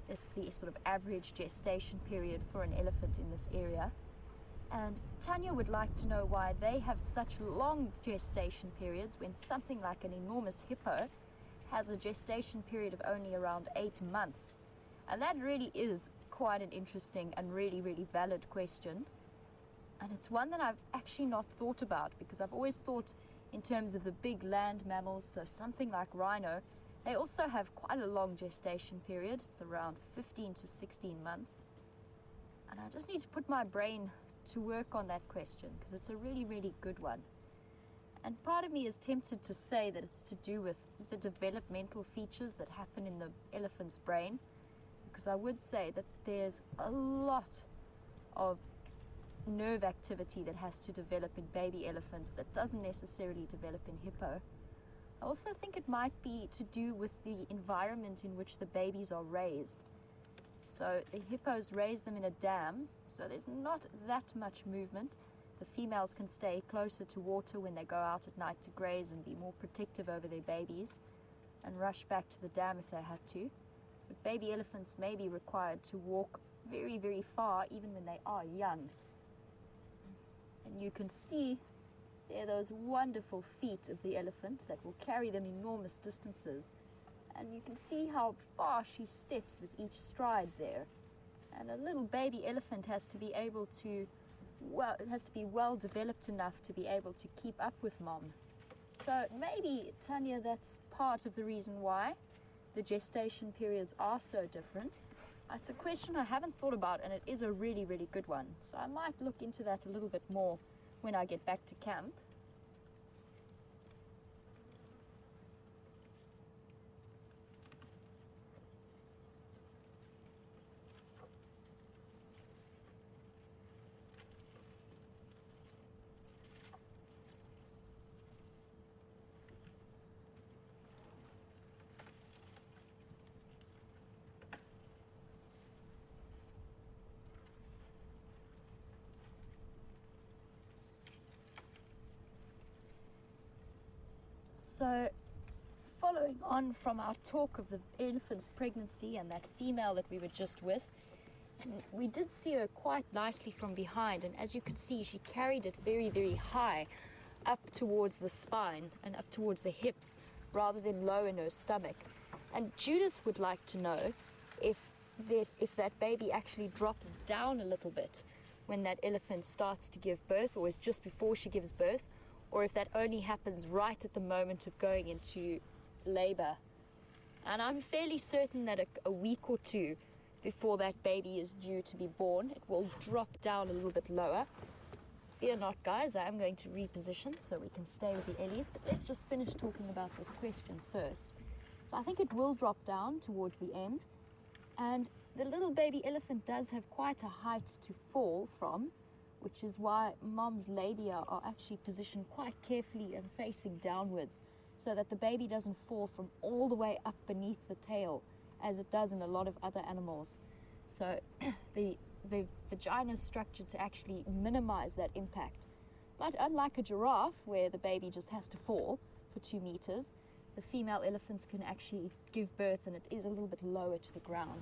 It's the sort of average gestation period for an elephant in this area. And Tanya would like to know why they have such long gestation periods when something like an enormous hippo has a gestation period of only around 8 months. And that really is quite an interesting and really, really valid question. And it's one that I've actually not thought about, because I've always thought in terms of the big land mammals, so something like rhino, they also have quite a long gestation period. It's around 15 to 16 months. And I just need to put my brain to work on that question, because it's a really, really good one. And part of me is tempted to say that it's to do with the developmental features that happen in the elephant's brain, because I would say that there's a lot of nerve activity that has to develop in baby elephants that doesn't necessarily develop in hippo. I also think it might be to do with the environment in which the babies are raised. So the hippos raise them in a dam, so there's not that much movement. The females can stay closer to water when they go out at night to graze and be more protective over their babies and rush back to the dam if they had to. But baby elephants may be required to walk very, very far even when they are young. And you can see there those wonderful feet of the elephant that will carry them enormous distances. And you can see how far she steps with each stride there. And a little baby elephant has to be able to, well, it has to be well developed enough to be able to keep up with mom. So maybe, Tanya, that's part of the reason why the gestation periods are so different. It's a question I haven't thought about, and it is a really, really good one. So I might look into that a little bit more when I get back to camp. So, following on from our talk of the elephant's pregnancy and that female that we were just with, and we did see her quite nicely from behind, and as you could see, she carried it very, very high up towards the spine and up towards the hips rather than low in her stomach. And Judith would like to know if that baby actually drops down a little bit when that elephant starts to give birth, or is just before she gives birth, or if that only happens right at the moment of going into labor. And I'm fairly certain that a week or two before that baby is due to be born, it will drop down a little bit lower. Fear not, guys, I am going to reposition so we can stay with the Ellies, but let's just finish talking about this question first. So I think it will drop down towards the end, and the little baby elephant does have quite a height to fall from, which is why mom's labia are actually positioned quite carefully and facing downwards, so that the baby doesn't fall from all the way up beneath the tail, as it does in a lot of other animals. So the vagina is structured to actually minimize that impact. But unlike a giraffe, where the baby just has to fall for 2 meters, the female elephants can actually give birth, and it is a little bit lower to the ground.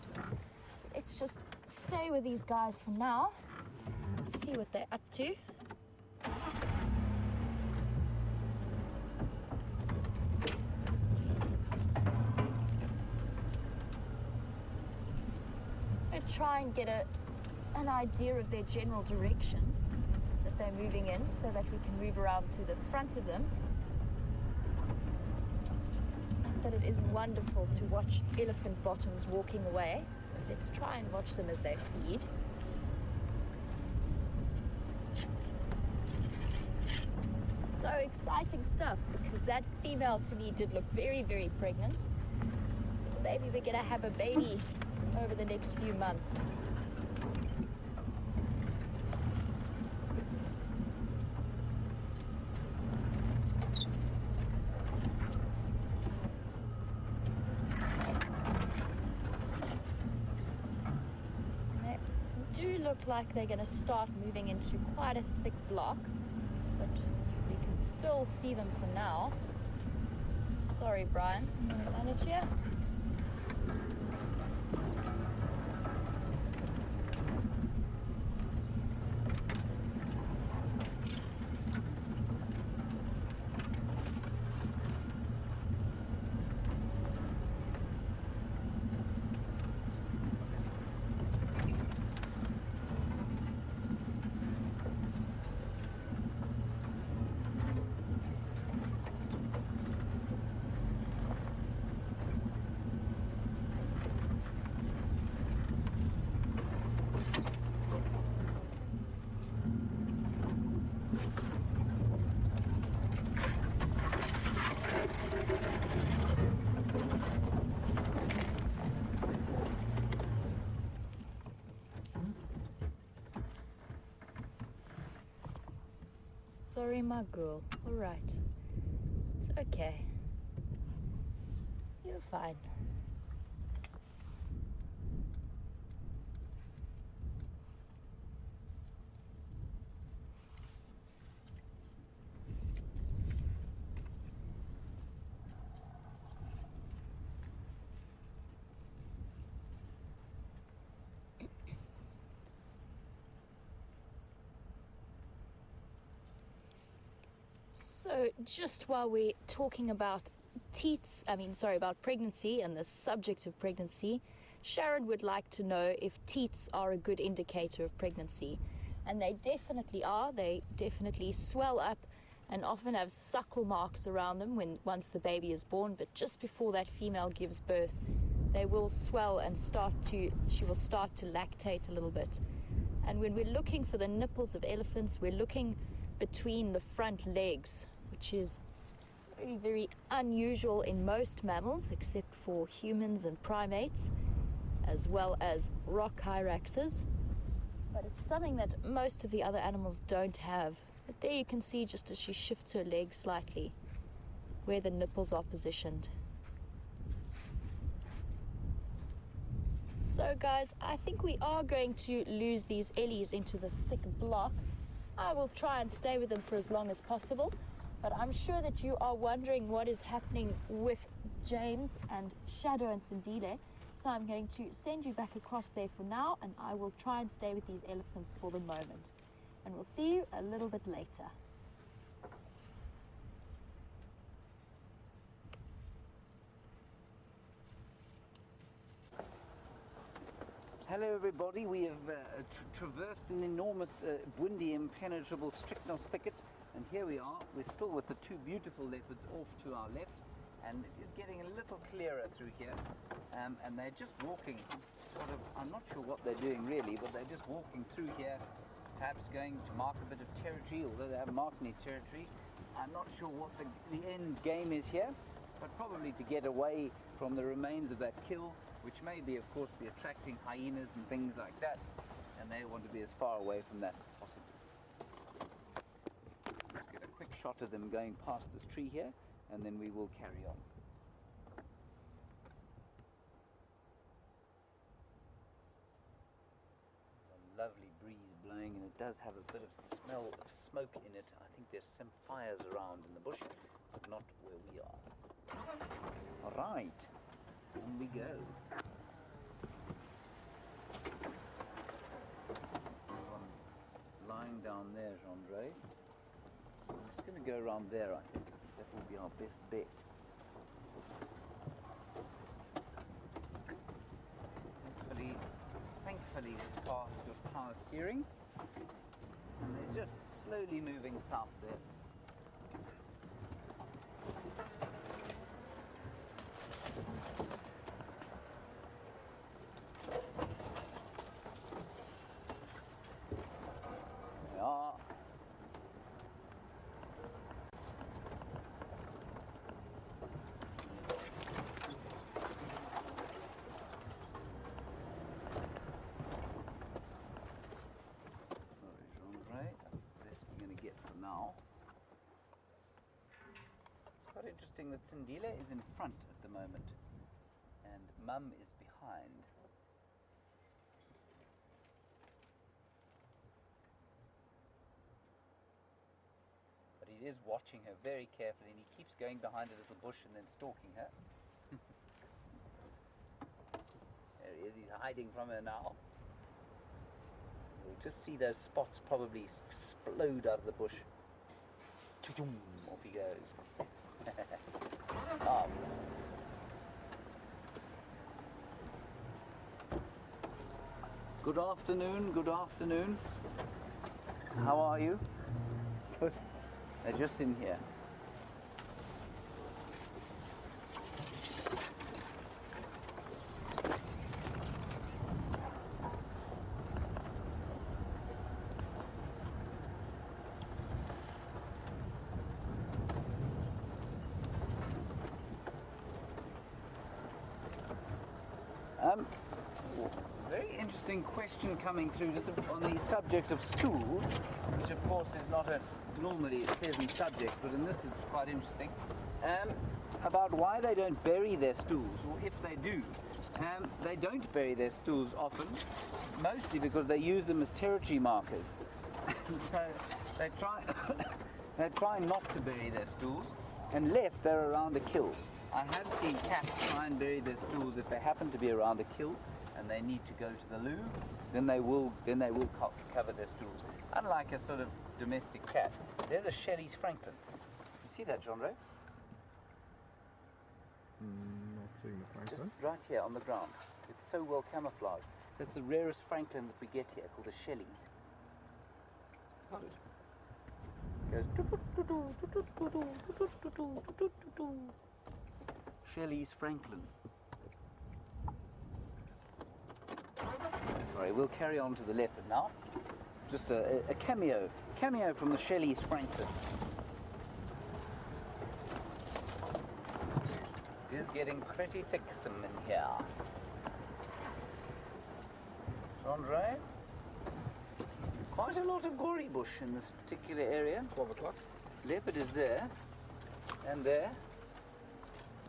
So let's just stay with these guys for now, see what they're up to. And try and get an idea of their general direction that they're moving in, so that we can move around to the front of them. But it is wonderful to watch elephant bottoms walking away. But let's try and watch them as they feed. So exciting stuff, because that female to me did look very, very pregnant. So maybe we're gonna have a baby over the next few months. They do look like they're going to start moving into quite a thick block, but you can still see them for now. Sorry, Brian. I'm going to manage here. Sorry, my girl. All right. It's okay. You're fine. So just while we're talking about about pregnancy and the subject of pregnancy, Sharon would like to know if teats are a good indicator of pregnancy. And they definitely are. They definitely swell up and often have suckle marks around them once the baby is born, but just before that female gives birth, they will swell and she will start to lactate a little bit. And when we're looking for the nipples of elephants, we're looking between the front legs, which is very, very unusual in most mammals, except for humans and primates, as well as rock hyraxes. But it's something that most of the other animals don't have. But there you can see, just as she shifts her legs slightly, where the nipples are positioned. So guys, I think we are going to lose these ellies into this thick block. I will try and stay with them for as long as possible, but I'm sure that you are wondering what is happening with James and Shadow and Sindile. So I'm going to send you back across there for now, and I will try and stay with these elephants for the moment. And we'll see you a little bit later. Hello everybody, we have traversed an enormous windy impenetrable strychnos thicket, and here we are. We're still with the two beautiful leopards off to our left, and it is getting a little clearer through here, and they're just walking sort of, I'm not sure what they're doing really, but they're just walking through here, perhaps going to mark a bit of territory, although they haven't marked any territory. I'm not sure what the end game is here, but probably to get away from the remains of that kill, which may be, of course, be attracting hyenas and things like that, and they want to be as far away from that as possible. Let's get a quick shot of them going past this tree here, and then we will carry on. There's a lovely breeze blowing, and it does have a bit of smell of smoke in it. I think there's some fires around in the bush, but not where we are. All right. On we go. There's one lying down there, Andre. I'm just going to go around there, I think. That will be our best bet. Thankfully this car has got power steering, and they're just slowly moving south there. Interesting that Sindile is in front at the moment and Mum is behind. But he It is watching her very carefully, and he keeps going behind a little bush and then stalking her. There he is, he's hiding from her now. You'll just see those spots probably explode out of the bush. Off he goes. Marvelous. Good afternoon, good afternoon. How are you? Good. They're just in here. Very interesting question coming through just on the subject of stools, which of course is not a normally a pleasant subject, but in this it's quite interesting, about why they don't bury their stools, or if they do. They don't bury their stools often, mostly because they use them as territory markers. So they try not to bury their stools unless they're around a kill. I have seen cats try and bury their stools if they happen to be around a kill and they need to go to the loo, then they will cover their stools. Unlike a sort of domestic cat. There's a Shelley's Franklin. You see that, John Ray? Not seeing the Franklin. Just right here on the ground. It's so well camouflaged. That's the rarest Franklin that we get here, called a Shelley's. Goes Shelley's Franklin. Alright, we'll carry on to the leopard now. Just a cameo from the Shelley's Franklin. It is getting pretty thicksome in here. Andre? Quite a lot of gory bush in this particular area. 12 o'clock. Leopard is there and there.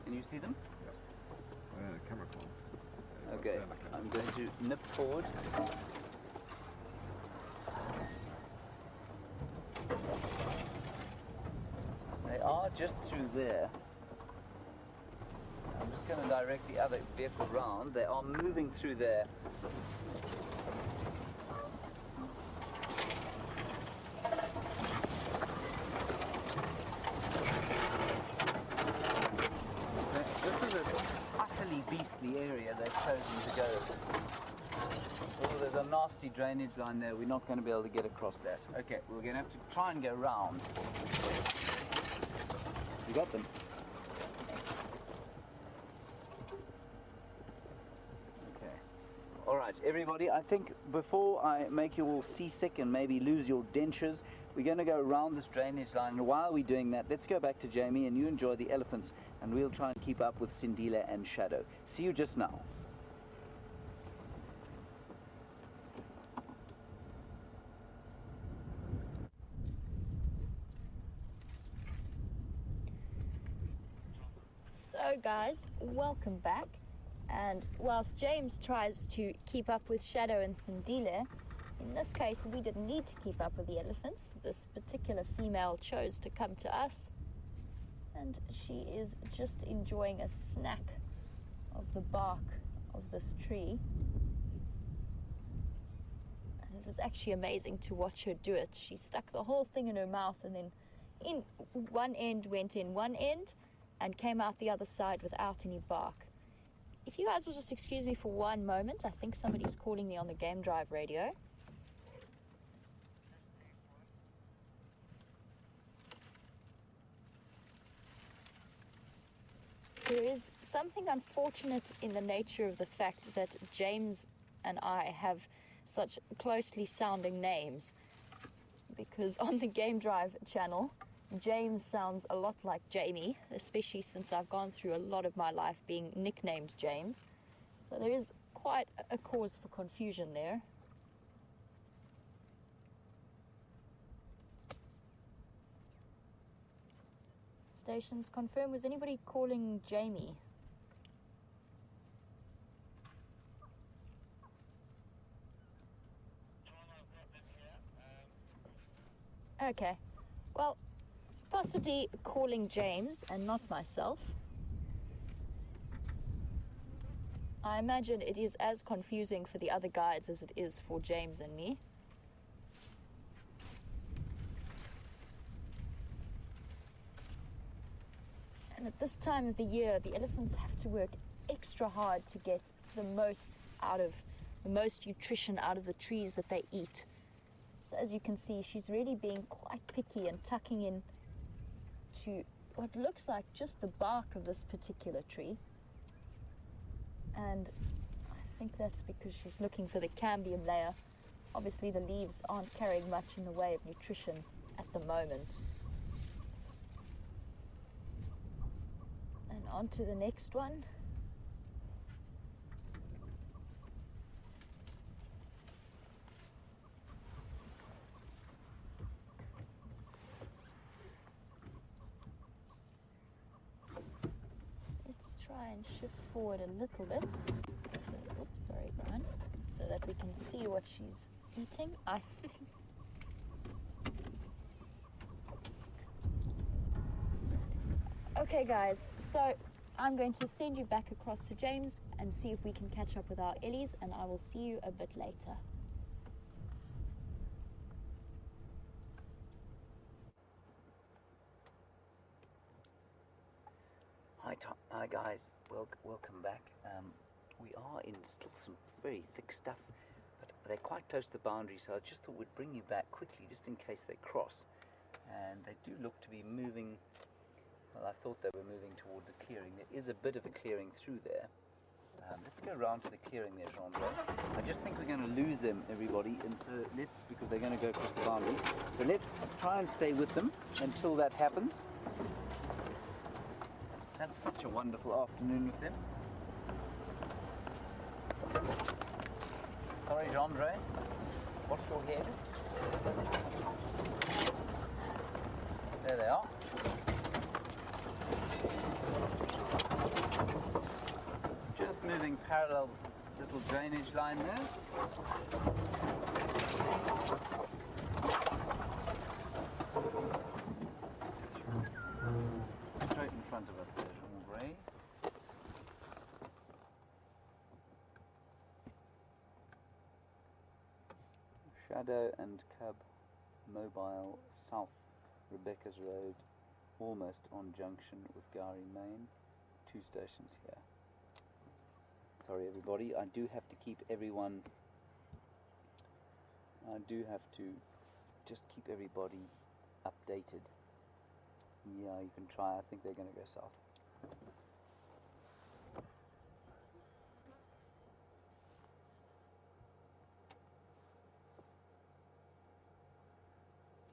Can you see them? Yep. Camera call. Okay, I'm going to nip forward. They are just through there. I'm just going to direct the other vehicle round. They are moving through there. Beastly area they've chosen to go. Oh, there's a nasty drainage line there. We're not going to be able to get across that. Okay, we're going to have to try and go round. You got them? Okay. All right, everybody, I think before I make you all seasick and maybe lose your dentures, we're going to go around this drainage line. And while we're doing that, let's go back to Jamie and you enjoy the elephants, and we'll try and keep up with Sindile and Shadow. See you just now. So guys, welcome back. And whilst James tries to keep up with Shadow and Sindile, in this case we didn't need to keep up with the elephants. This particular female chose to come to us, and she is just enjoying a snack of the bark of this tree. And it was actually amazing to watch her do it. She stuck the whole thing in her mouth, and then in one end went in one end and came out the other side without any bark. If you guys will just excuse me for one moment, I think somebody's calling me on the Game Drive radio. There is something unfortunate in the nature of the fact that James and I have such closely sounding names, because on the Game Drive channel, James sounds a lot like Jamie, especially since I've gone through a lot of my life being nicknamed James. So there is quite a cause for confusion there. Stations confirm. Was anybody calling Jamie? Okay. Well, possibly calling James and not myself. I imagine it is as confusing for the other guides as it is for James and me. And at this time of the year, the elephants have to work extra hard to get the most nutrition out of the trees that they eat. So as you can see, she's really being quite picky and tucking in to what looks like just the bark of this particular tree. And I think that's because she's looking for the cambium layer. Obviously the leaves aren't carrying much in the way of nutrition at the moment. And on to the next one. And shift forward a little bit. So, oops, sorry, Brian. So that we can see what she's eating, I think. Okay, guys, so I'm going to send you back across to James and see if we can catch up with our Ellies, and I will see you a bit later. Hi guys, welcome back. We are in still some very thick stuff, but they're quite close to the boundary, so I just thought we'd bring you back quickly just in case they cross. And they do look to be moving, well, I thought they were moving towards a clearing. There is a bit of a clearing through there. Let's go around to the clearing there, Jean. I just think we're going to lose them, everybody, and so because they're going to go across the boundary. So let's try and stay with them until that happens. That's such a wonderful afternoon with them. Sorry, Jean-Andre. What's your head? There they are. Just moving parallel little drainage line there. Straight in front of us there, Jean-Bray. Shadow and Cub Mobile South Rebecca's Road, almost on junction with Gari Main. 2 stations here. Sorry everybody, I do have to keep everyone, just keep everybody updated. Yeah, you can try. I think they're going to go south.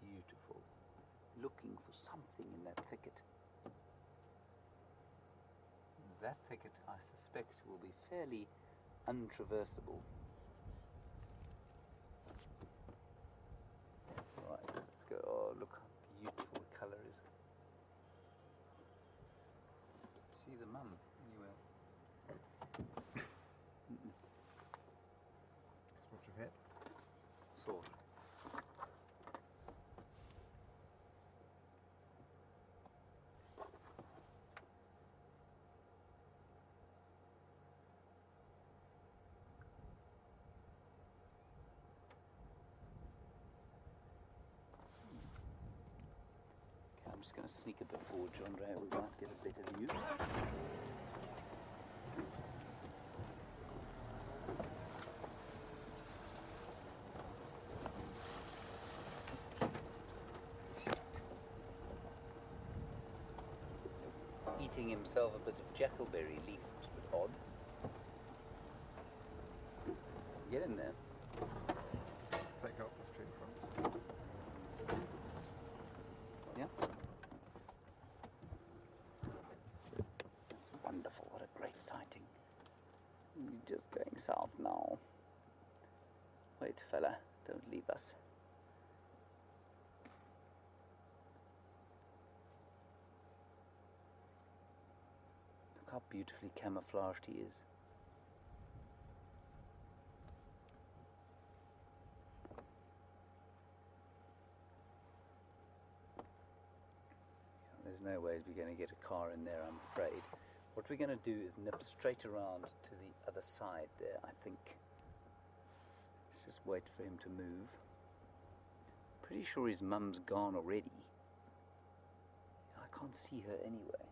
Beautiful. Looking for something in that thicket. That thicket, I suspect, will be fairly untraversable. Right, let's go. Oh, look how beautiful the colour is. See the mum anywhere? That's what you've hit. Sort. I'm just going to sneak a bit forward, John Ray. We might get a better view. He's eating himself a bit of jackalberry leaf, which is a bit odd. Get in there. Take out this tree in front. Yeah. That's wonderful. What a great sighting. You're just going south now. Wait, fella, don't leave us. Look how beautifully camouflaged he is. ways we're going to get a car in there, I'm afraid. What we're going to do is nip straight around to the other side there, I think. Let's just wait for him to move. Pretty sure his mum's gone already. I can't see her anyway.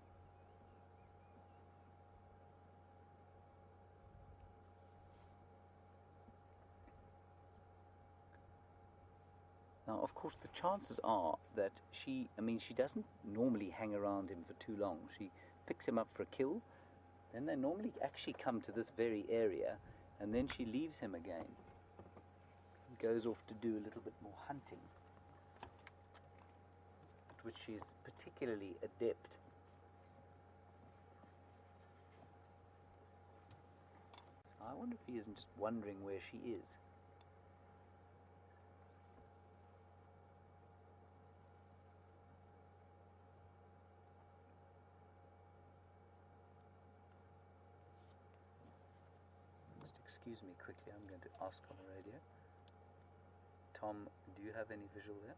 Now, of course, the chances are that she doesn't normally hang around him for too long. She picks him up for a kill, then they normally actually come to this very area, and then she leaves him again and goes off to do a little bit more hunting, at which she is particularly adept. So I wonder if he isn't just wondering where she is. Excuse me quickly, I'm going to ask on the radio. Tom, do you have any visual there?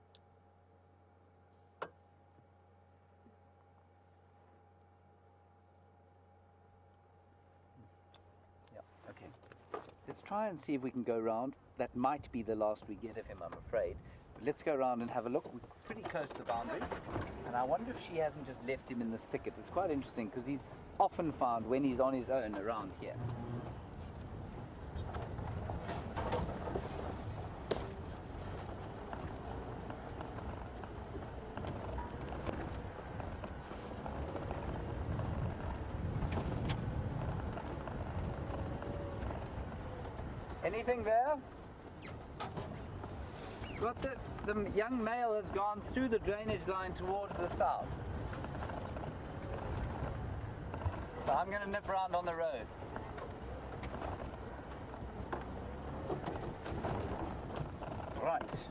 Yeah, okay. Let's try and see if we can go round. That might be the last we get of him, I'm afraid. But let's go around and have a look. We're pretty close to the boundary. And I wonder if she hasn't just left him in this thicket. It's quite interesting because he's often found when he's on his own around here. Anything there? Got the young male has gone through the drainage line towards the south. So I'm going to nip around on the road. Right.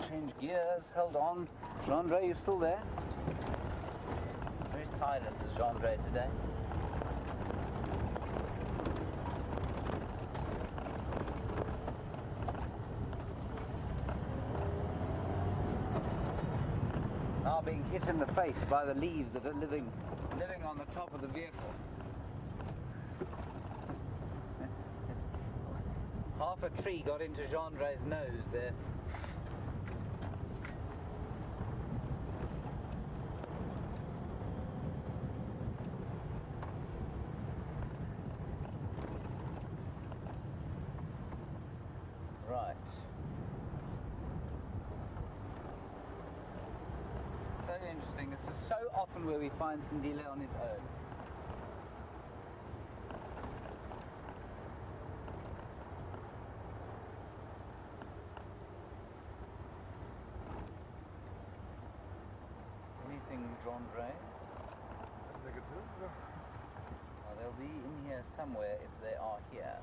Change gears, held on. Jean-Andre, you still there? Very silent is Jean-Andre today. Being hit in the face by the leaves that are living on the top of the vehicle. Half a tree got into Jean-Andre's nose there. Right. So interesting. This is so often where we find Sindile on his own. Anything, Jean-Andre? Negative? No. Well, they'll be in here somewhere if they are here.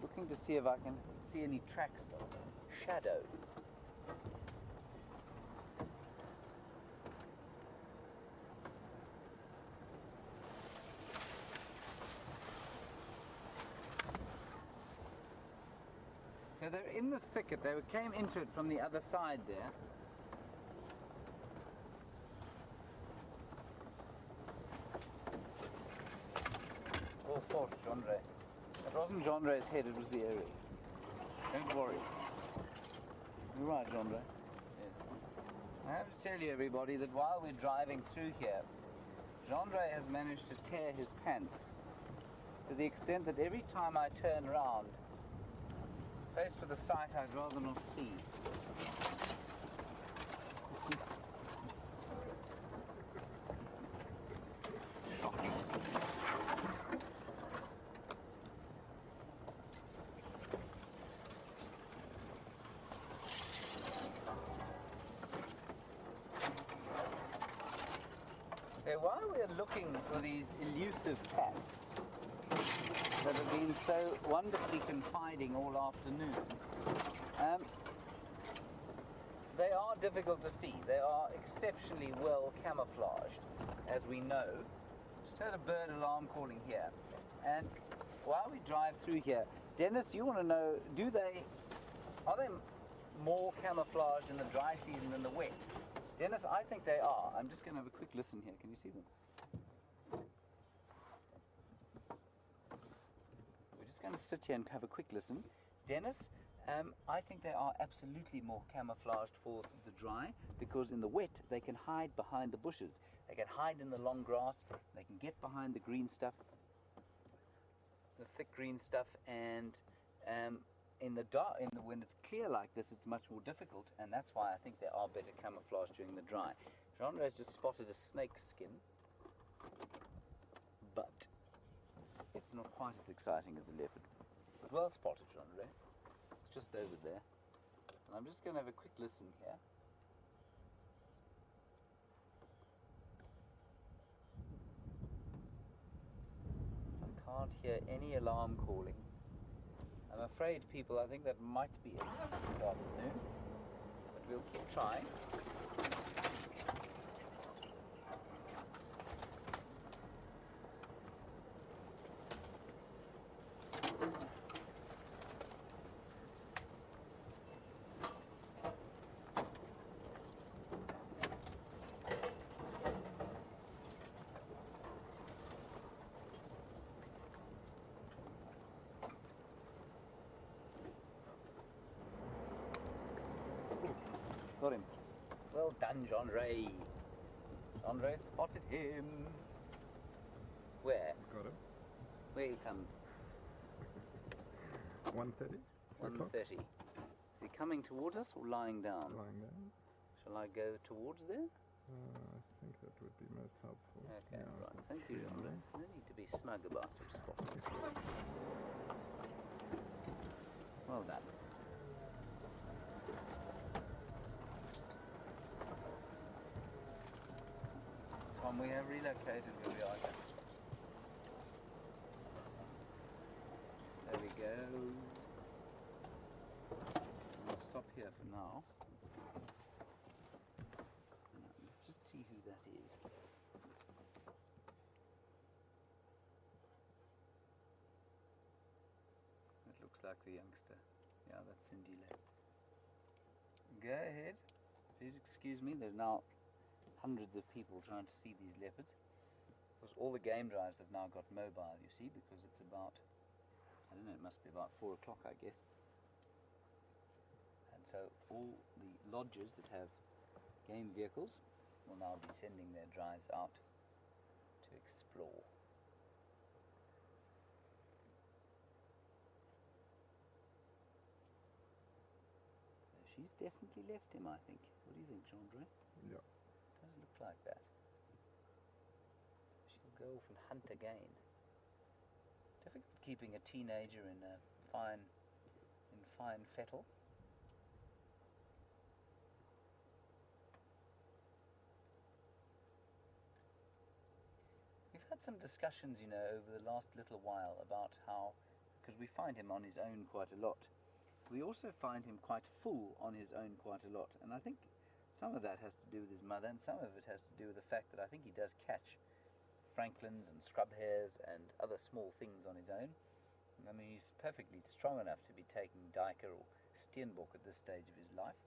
Looking to see if I can see any tracks of shadow. So they're in this thicket. They came into it from the other side there. All sorts, Jean-Andre. It wasn't Jean-Andre's head, it was the area. Don't worry. You're right, Jean-Andre. Yes. I have to tell you, everybody, that while we're driving through here, Jean-Andre has managed to tear his pants to the extent that every time I turn around, faced with a sight I'd rather not see. Shocking. So while we're looking for these elusive cats that have been so wonderfully confiding all afternoon, they are difficult to see. They are exceptionally well camouflaged, as we know. Just heard a bird alarm calling here. And while we drive through here, Dennis, you want to know, do they Are they more camouflaged in the dry season than the wet? Dennis, I think they are. I'm just going to have a quick listen here. Can you see them? We're just going to sit here and have a quick listen. Dennis, I think they are absolutely more camouflaged for the dry, because in the wet they can hide behind the bushes. They can hide in the long grass. They can get behind the green stuff, the thick green stuff, and in the dark, when it's clear like this, it's much more difficult, and that's why I think they are better camouflaged during the dry. Jean-Ray has just spotted a snake skin, but it's not quite as exciting as a leopard. But well spotted, Jean-Ray. It's just over there. And I'm just going to have a quick listen here. I can't hear any alarm calling. I'm afraid, people, I think that might be it this afternoon, but we'll keep trying. Got him. Well done, Jean-Ray. Jean-Ray spotted him. Where? Got him. Where he comes? 1:30. 1:30. Is he coming towards us or lying down? Lying down. Shall I go towards there? I think that would be most helpful. Okay, Yeah, right. Thank you, Jean-Ray. There's no need to be smug about your spottings. Well done. Tom, we have relocated where we are here. There we go. We'll stop here for now. Let's just see who that is. That looks like the youngster. Yeah, that's Sindile. Go ahead. Please excuse me. There's now hundreds of people trying to see these leopards. Because all the game drives have now got mobile, you see, because it's about, I don't know, it must be about 4 o'clock, I guess. And so all the lodges that have game vehicles will now be sending their drives out to explore. So she's definitely left him, I think. What do you think, Jean-Ray? Yeah. Does look like that. She'll go off and hunt again. Difficult keeping a teenager in fine fettle. We've had some discussions, you know, over the last little while about how, because we find him on his own quite a lot. We also find him quite full on his own quite a lot, and I think some of that has to do with his mother, and some of it has to do with the fact that I think he does catch francolins and scrub hares and other small things on his own. I mean, he's perfectly strong enough to be taking duiker or steenbok at this stage of his life,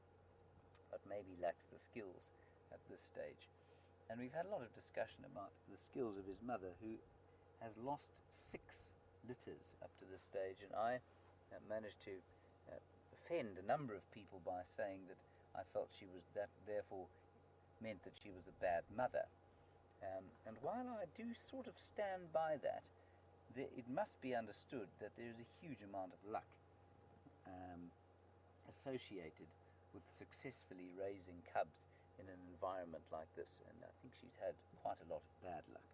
but maybe lacks the skills at this stage. And we've had a lot of discussion about the skills of his mother, who has lost 6 litters up to this stage, and I managed to offend a number of people by saying that I felt she was that, therefore meant that she was a bad mother. And while I do sort of stand by that, it must be understood that there is a huge amount of luck associated with successfully raising cubs in an environment like this, and I think she's had quite a lot of bad luck.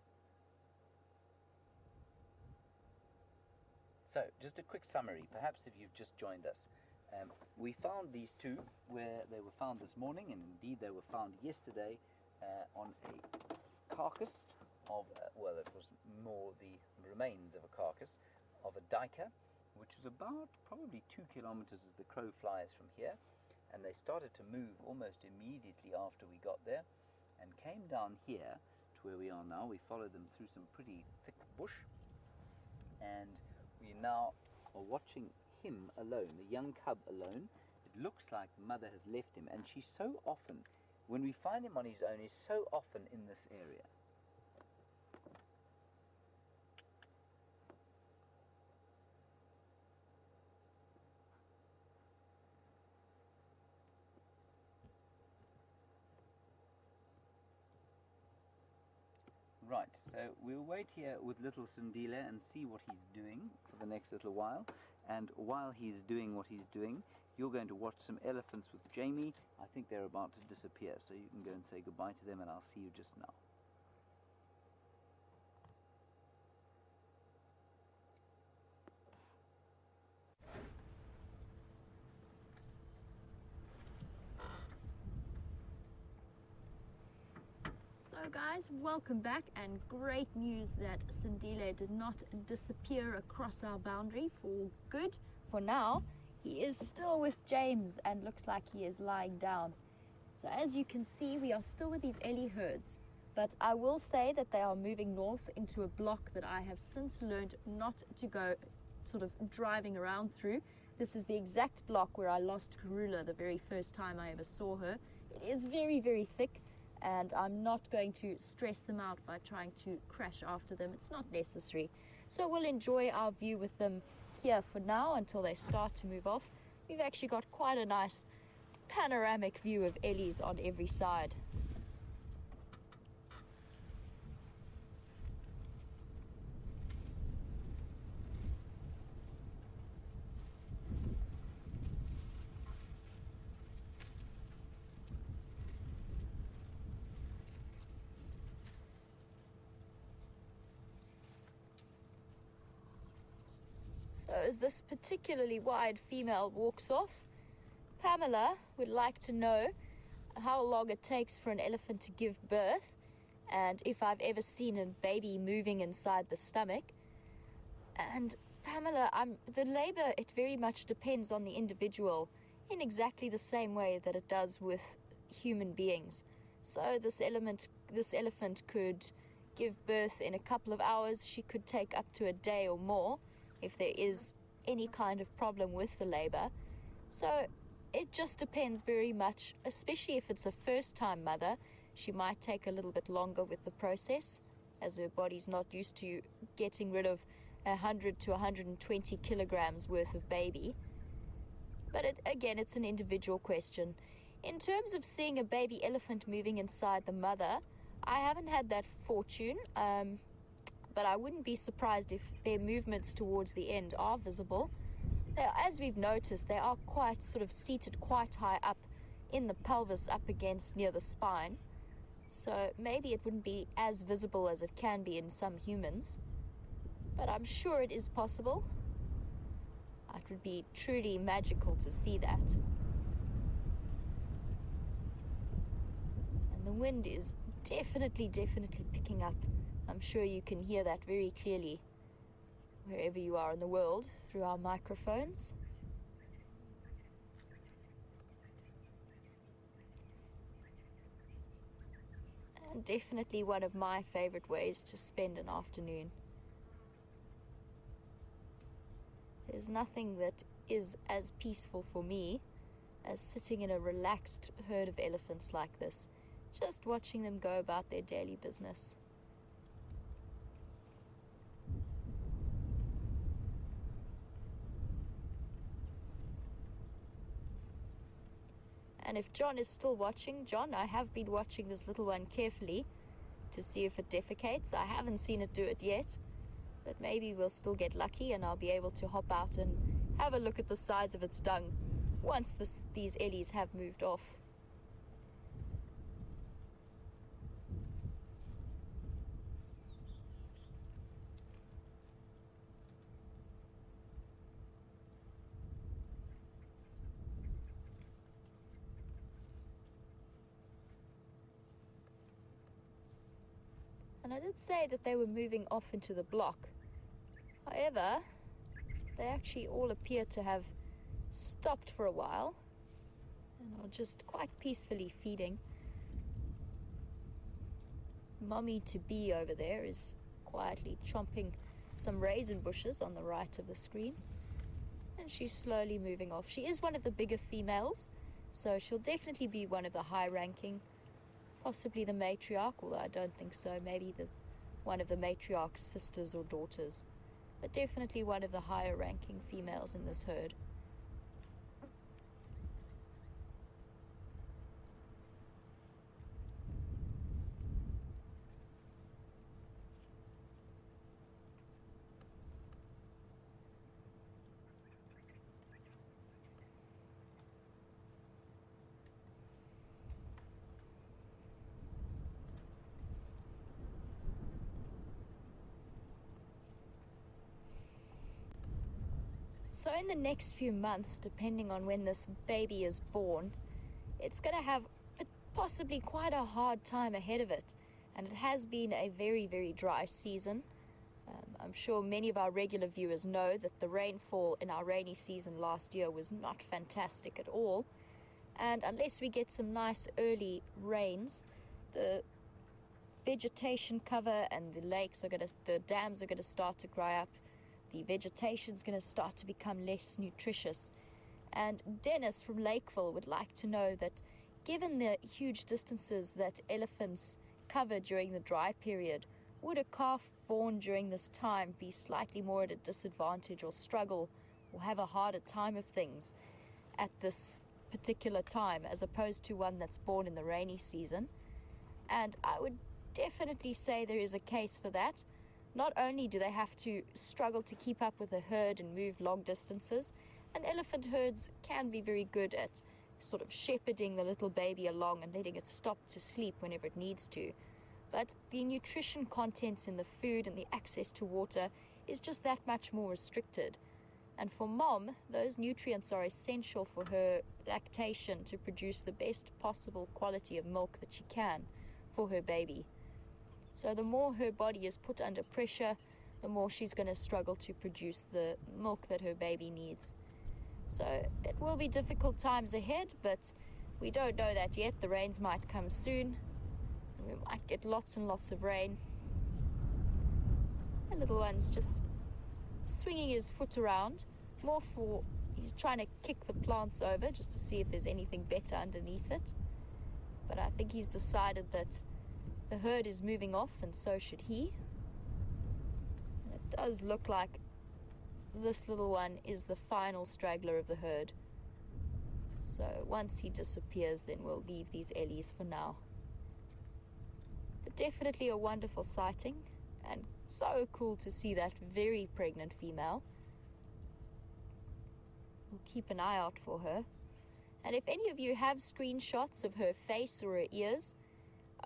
So, just a quick summary, perhaps if you've just joined us. We found these two where they were found this morning, and indeed they were found yesterday on a carcass of, well, it was more the remains of a carcass of a duiker, which is about probably 2 kilometers as the crow flies from here. And they started to move almost immediately after we got there and came down here to where we are now. We followed them through some pretty thick bush, and we now are watching him alone, the young cub alone, It looks like the mother has left him, and she's so often, when we find him on his own, he's so often in this area. Right, so we'll wait here with little Sindile and see what he's doing for the next little while. And while he's doing what he's doing, you're going to watch some elephants with Jamie. I think they're about to disappear, so you can go and say goodbye to them, and I'll see you just now. So guys, welcome back, and great news that Sindile did not disappear across our boundary for good. For now, he is still with James and looks like he is lying down. So as you can see, we are still with these Ellie herds, but I will say that they are moving north into a block that I have since learned not to go sort of driving around through. This is the exact block where I lost Karula the very first time I ever saw her. It is very, very thick, and I'm not going to stress them out by trying to crash after them. It's not necessary. So we'll enjoy our view with them here for now until they start to move off. We've actually got quite a nice panoramic view of Ellies on every side. So as this particularly wide female walks off, Pamela would like to know how long it takes for an elephant to give birth, and if I've ever seen a baby moving inside the stomach. And Pamela, the labor, it very much depends on the individual in exactly the same way that it does with human beings. So this elephant could give birth in a couple of hours. She could take up to a day or more if there is any kind of problem with the labor. So it just depends very much, especially if it's a first-time mother. She might take a little bit longer with the process, as her body's not used to getting rid of 100 to 120 kilograms worth of baby. But again, it's an individual question. In terms of seeing a baby elephant moving inside the mother, I haven't had that fortune, but I wouldn't be surprised if their movements towards the end are visible. As we've noticed, they are quite sort of seated quite high up in the pelvis, up against near the spine. So maybe it wouldn't be as visible as it can be in some humans, but I'm sure it is possible. It would be truly magical to see that. And the wind is definitely picking up. I'm sure you can hear that very clearly wherever you are in the world through our microphones. And definitely one of my favorite ways to spend an afternoon. There's nothing that is as peaceful for me as sitting in a relaxed herd of elephants like this, just watching them go about their daily business. And if John is still watching, John, I have been watching this little one carefully to see if it defecates. I haven't seen it do it yet, but maybe we'll still get lucky and I'll be able to hop out and have a look at the size of its dung once these Ellies have moved off. And I did say that they were moving off into the block. However, they actually all appear to have stopped for a while and are just quite peacefully feeding. Mommy to be over there is quietly chomping some raisin bushes on the right of the screen. And she's slowly moving off. She is one of the bigger females, so she'll definitely be one of the high-ranking, possibly the matriarch, although I don't think so. Maybe one of the matriarch's sisters or daughters, but definitely one of the higher-ranking females in this herd. So in the next few months, depending on when this baby is born, it's going to have possibly quite a hard time ahead of it. And it has been a very, very dry season. I'm sure many of our regular viewers know that the rainfall in our rainy season last year was not fantastic at all. And unless we get some nice early rains, the vegetation cover and the dams are going to start to dry up. The vegetation's going to start to become less nutritious. And Dennis from Lakeville would like to know that given the huge distances that elephants cover during the dry period, would a calf born during this time be slightly more at a disadvantage or struggle or have a harder time of things at this particular time as opposed to one that's born in the rainy season? And I would definitely say there is a case for that. Not only do they have to struggle to keep up with a herd and move long distances, and elephant herds can be very good at sort of shepherding the little baby along and letting it stop to sleep whenever it needs to. But the nutrition contents in the food and the access to water is just that much more restricted. And for mom, those nutrients are essential for her lactation to produce the best possible quality of milk that she can for her baby. So the more her body is put under pressure, the more she's going to struggle to produce the milk that her baby needs. So it will be difficult times ahead, but we don't know that yet. The rains might come soon. We might get lots and lots of rain. The little one's just swinging his foot around, he's trying to kick the plants over just to see if there's anything better underneath it. But I think he's decided that the herd is moving off, and so should he. And it does look like this little one is the final straggler of the herd. So once he disappears, then we'll leave these Ellies for now. But definitely a wonderful sighting, and so cool to see that very pregnant female. We'll keep an eye out for her. And if any of you have screenshots of her face or her ears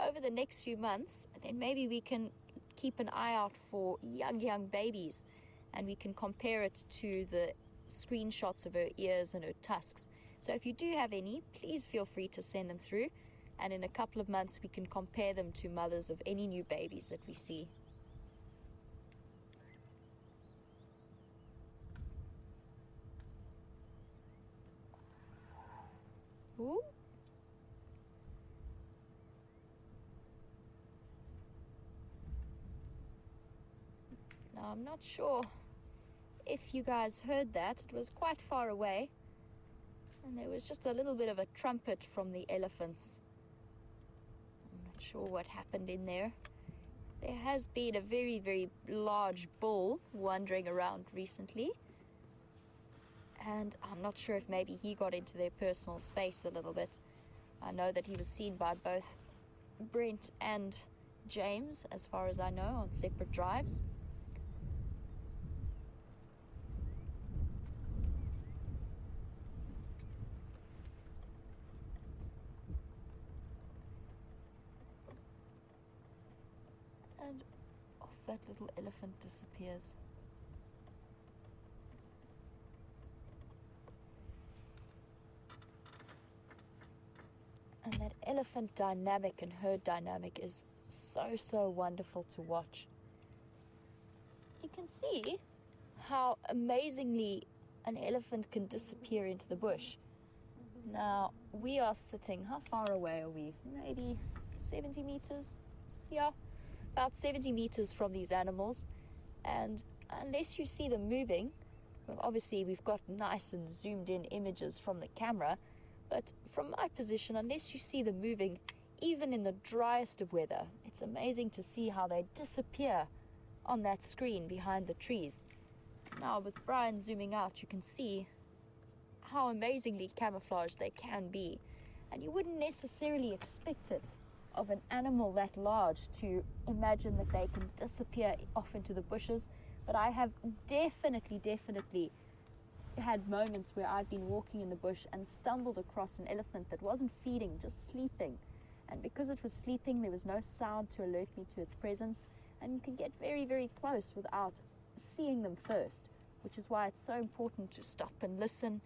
over the next few months, then maybe we can keep an eye out for young babies, and we can compare it to the screenshots of her ears and her tusks. So if you do have any, please feel free to send them through, and in a couple of months we can compare them to mothers of any new babies that we see. Ooh. Now I'm not sure if you guys heard that. It was quite far away, and there was just a little bit of a trumpet from the elephants. I'm not sure what happened in there. There has been a very, very large bull wandering around recently, and I'm not sure if maybe he got into their personal space a little bit. I know that he was seen by both Brent and James, as far as I know, on separate drives. And off that little elephant disappears. And that elephant dynamic and herd dynamic is so wonderful to watch. You can see how amazingly an elephant can disappear into the bush. Now, we are sitting, how far away are we? Maybe 70 meters? Yeah, about 70 meters from these animals. And unless you see them moving, Well, obviously we've got nice and zoomed in images from the camera, but from my position, unless you see them moving, even in the driest of weather, it's amazing to see how they disappear on that screen behind the trees. Now with Brian zooming out, you can see how amazingly camouflaged they can be, and you wouldn't necessarily expect it of an animal that large to imagine that they can disappear off into the bushes. But I have definitely had moments where I've been walking in the bush and stumbled across an elephant that wasn't feeding, just sleeping. And because it was sleeping, there was no sound to alert me to its presence, and you can get very close without seeing them first, which is why it's so important to stop and listen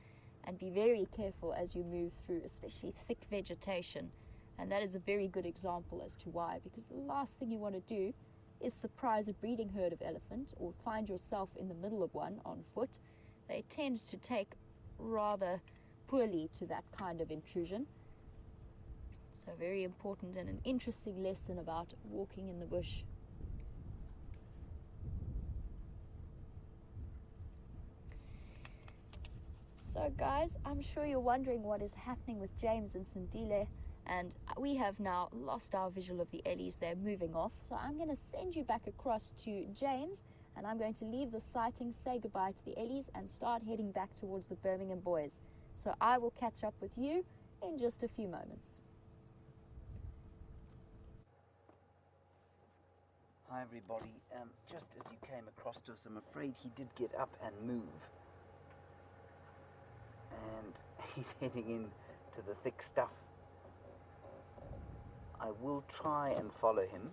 and be very careful as you move through, especially thick vegetation. And that is a very good example as to why, because the last thing you want to do is surprise a breeding herd of elephant or find yourself in the middle of one on foot. They tend to take rather poorly to that kind of intrusion. So very important and an interesting lesson about walking in the bush. So guys, I'm sure you're wondering what is happening with James and Sindile, and we have now lost our visual of the Ellies. They're moving off. So I'm going to send you back across to James, and I'm going to leave the sighting, say goodbye to the Ellies, and start heading back towards the Birmingham Boys. So I will catch up with you in just a few moments. Hi everybody, just as you came across to us, I'm afraid he did get up and move. And he's heading into the thick stuff. I will try and follow him,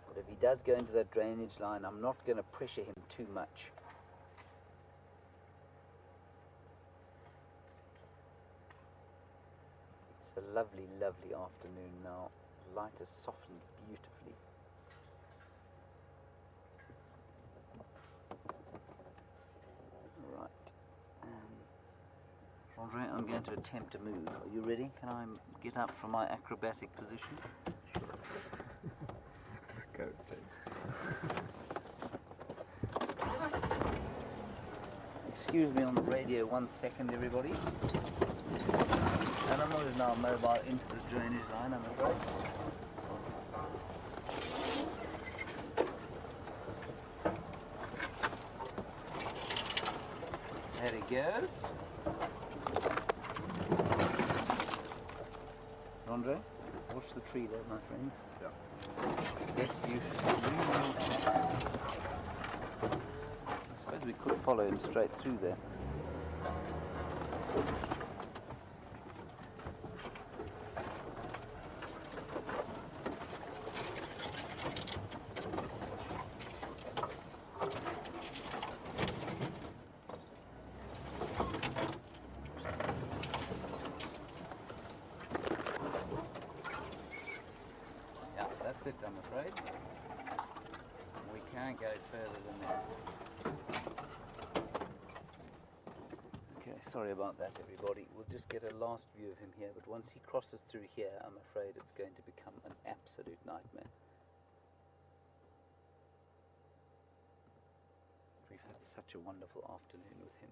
but if he does go into that drainage line, I'm not going to pressure him too much. It's a lovely afternoon now. The light has softened beautifully. Andre, I'm going to attempt to move. Are you ready? Can I get up from my acrobatic position? Go, James. Excuse me on the radio 1 second, everybody. Animal is now mobile into the drainage line, I'm afraid. There he goes. Andre, watch the tree there, my friend. Yeah. Yes, beautiful. I suppose we could follow him straight through there. That's it, I'm afraid. We can't go further than this. Okay, sorry about that, everybody. We'll just get a last view of him here, but once he crosses through here, I'm afraid it's going to become an absolute nightmare. We've had such a wonderful afternoon with him.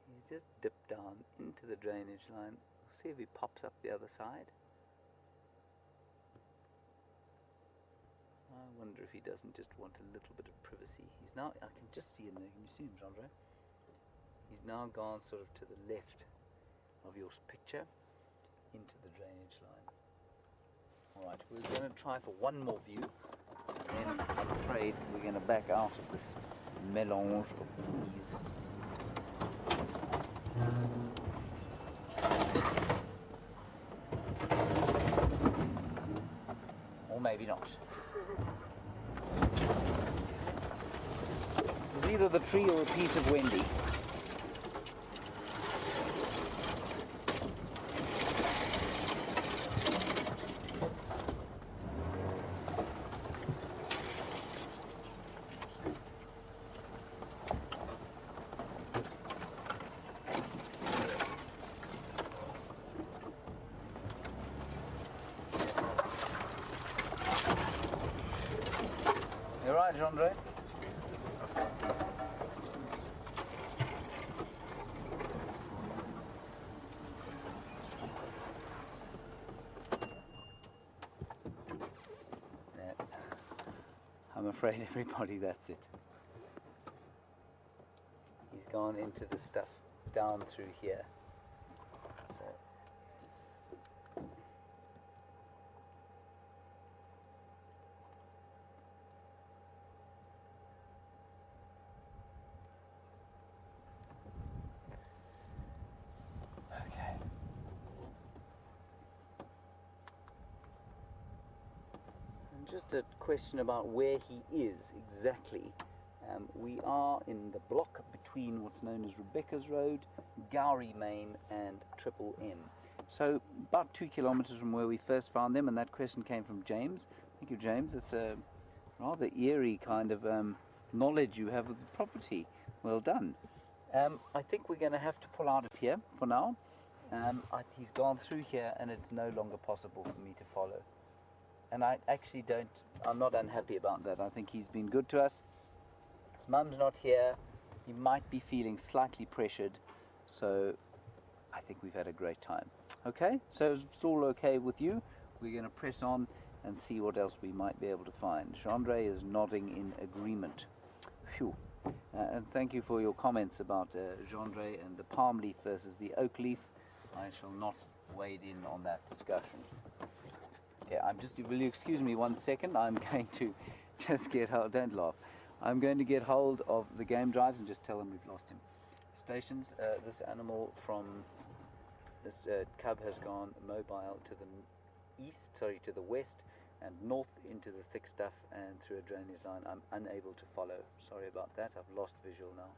He's just dipped down into the drainage line. We'll see if he pops up the other side. I wonder if he doesn't just want a little bit of privacy. He's now, I can just see him there. Can you see him, Andre? He's now gone sort of to the left of your picture into the drainage line. Alright, we're going to try for one more view, and then I'm afraid we're going to back out of this melange of trees. Or maybe not. It's either the tree or a piece of Wendy. Jean-Ray? I'm afraid everybody, that's it. He's gone into the stuff down through here. So. Okay. And just a question about where he is exactly. We are in the block between what's known as Rebecca's Road, Gowrie Main and Triple M. So about 2 kilometres from where we first found them, and that question came from James. Thank you, James. It's a rather eerie kind of knowledge you have of the property. Well done. I think we're going to have to pull out of here for now. He's gone through here and it's no longer possible for me to follow. And I'm not unhappy about that. I think he's been good to us. His mum's not here. He might be feeling slightly pressured. So I think we've had a great time. Okay, so if it's all okay with you, we're going to press on and see what else we might be able to find. Jean-Ray is nodding in agreement. Phew. And thank you for your comments about Jean-Ray and the palm leaf versus the oak leaf. I shall not wade in on that discussion. Okay, will you excuse me 1 second? I'm going to just get hold, don't laugh. I'm going to get hold of the game drives and just tell them we've lost him. Stations, this animal from this cub has gone mobile to the west and north into the thick stuff and through a drainage line. I'm unable to follow. Sorry about that. I've lost visual now.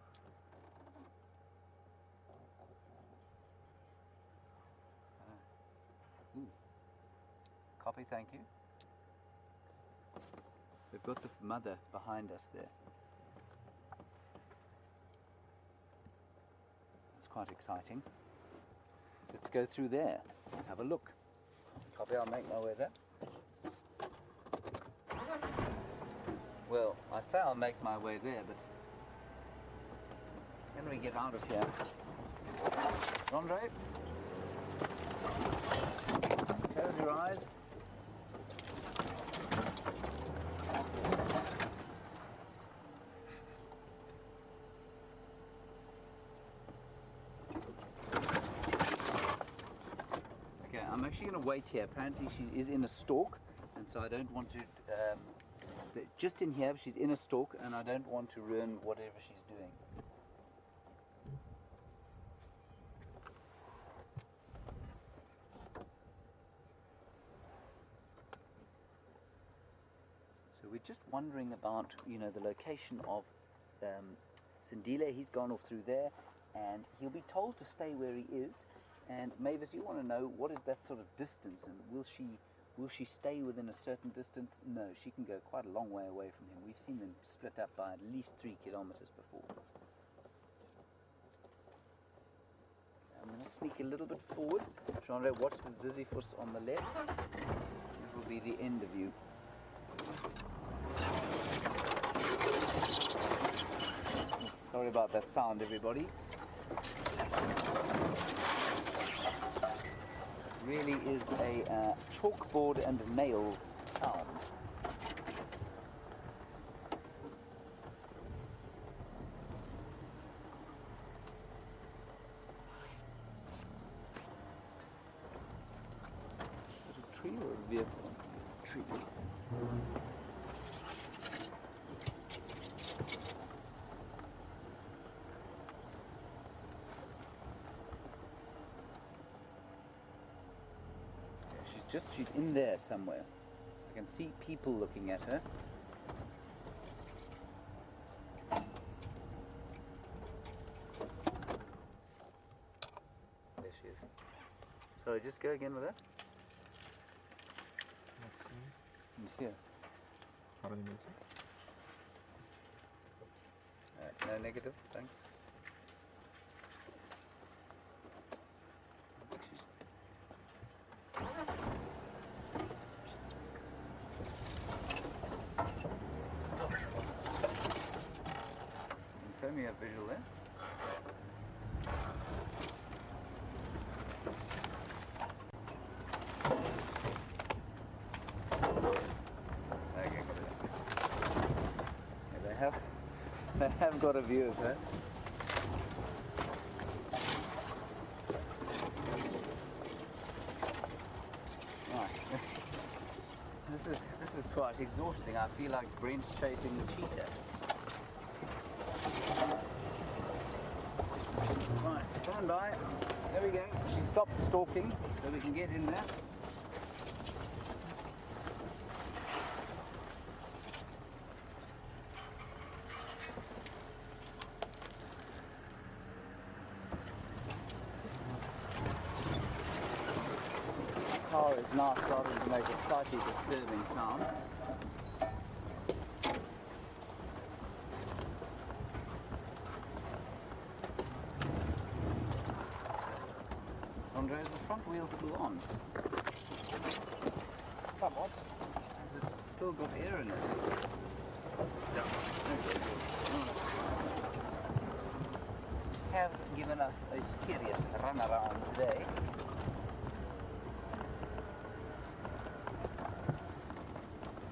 Copy, thank you. We've got the mother behind us there. It's quite exciting. Let's go through there and have a look. Copy, I'll make my way there. Well, I say I'll make my way there, but can we get out of here? Andre? Close your eyes. Okay, I'm actually going to wait here. Apparently she is in a stalk, and so I don't want to... just in here, she's in a stalk, and I don't want to ruin whatever she's doing. So we're just wondering about, the location of Sindile. He's gone off through there, and he'll be told to stay where he is. And Mavis, you want to know what is that sort of distance, and will she stay within a certain distance? No, she can go quite a long way away from him. We've seen them split up by at least 3 kilometers before. I'm going to sneak a little bit forward. Jean-Ray, watch the Ziziphus on the left. This will be the end of you. Sorry about that sound, everybody. Really is a chalkboard and nails sound. Is it a tree or a vehicle? It's a tree. She's in there somewhere. I can see people looking at her. There she is. Sorry, just go again with that. Let me see her. How many minutes? No negative, thanks. visual there. Okay, got it. Yeah, they have got a view of her. Right. This is quite exhausting. I feel like Brent's chasing the cheetah. Right, stand by. There we go. She stopped stalking, so we can get in there. The car is now starting to make a slightly disturbing sound. Andre, is the front wheel still on? Somewhat. It's still got air in it. Yeah. Have given us a serious run around today.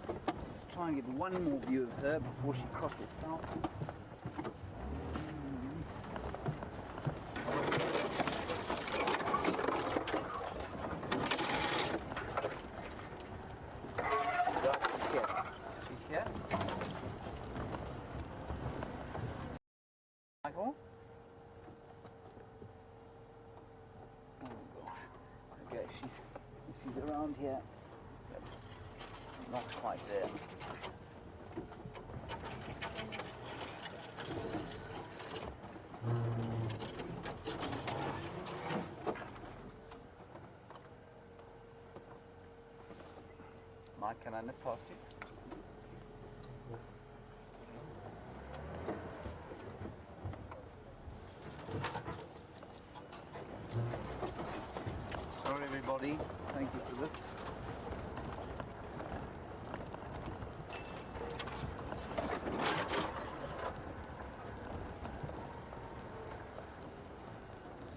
Let's try and get one more view of her before she crosses south. She's here. Michael? Oh gosh. Okay, she's around here. But not quite there. Mike, can I nip past you? Sorry everybody, thank you for this.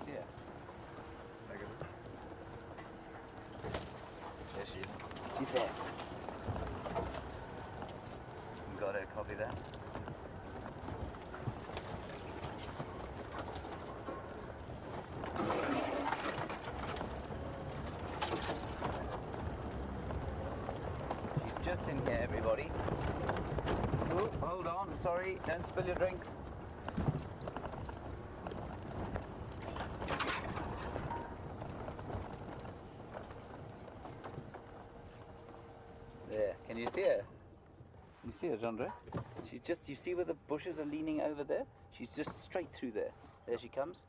See ya. There she is. She's there. Got her, copy that. She's just in here, everybody. Oh, hold on, sorry, don't spill your drinks. There, can you see her? You see her, Jandre? She's just, you see where the bushes are leaning over there? She's just straight through there. There she comes.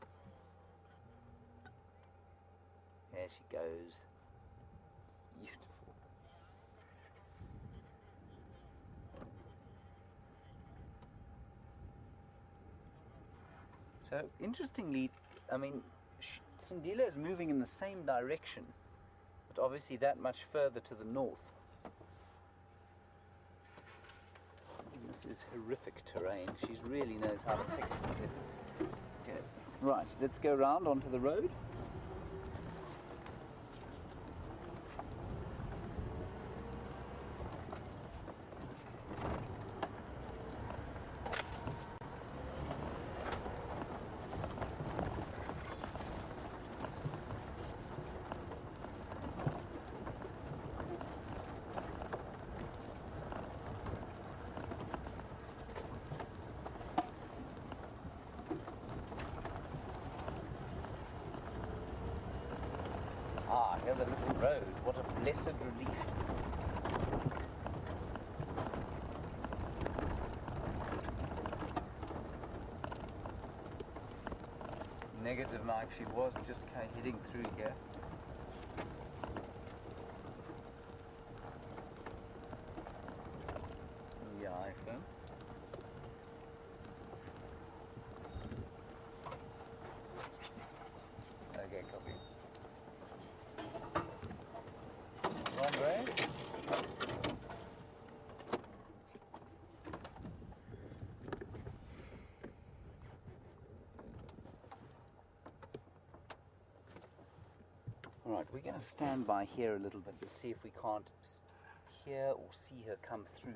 There she goes. Beautiful. So, interestingly, I mean, Sindile is moving in the same direction, but obviously that much further to the north. This is horrific terrain. She really knows how to pick it. Okay. Right, let's go round onto the road. Ah, here's a little road. What a blessed relief. Negative, Mike. She was just kind of heading through here. The iPhone. Okay, copy. Andre? Right, we're going to stand by here a little bit and see if we can't hear or see her come through.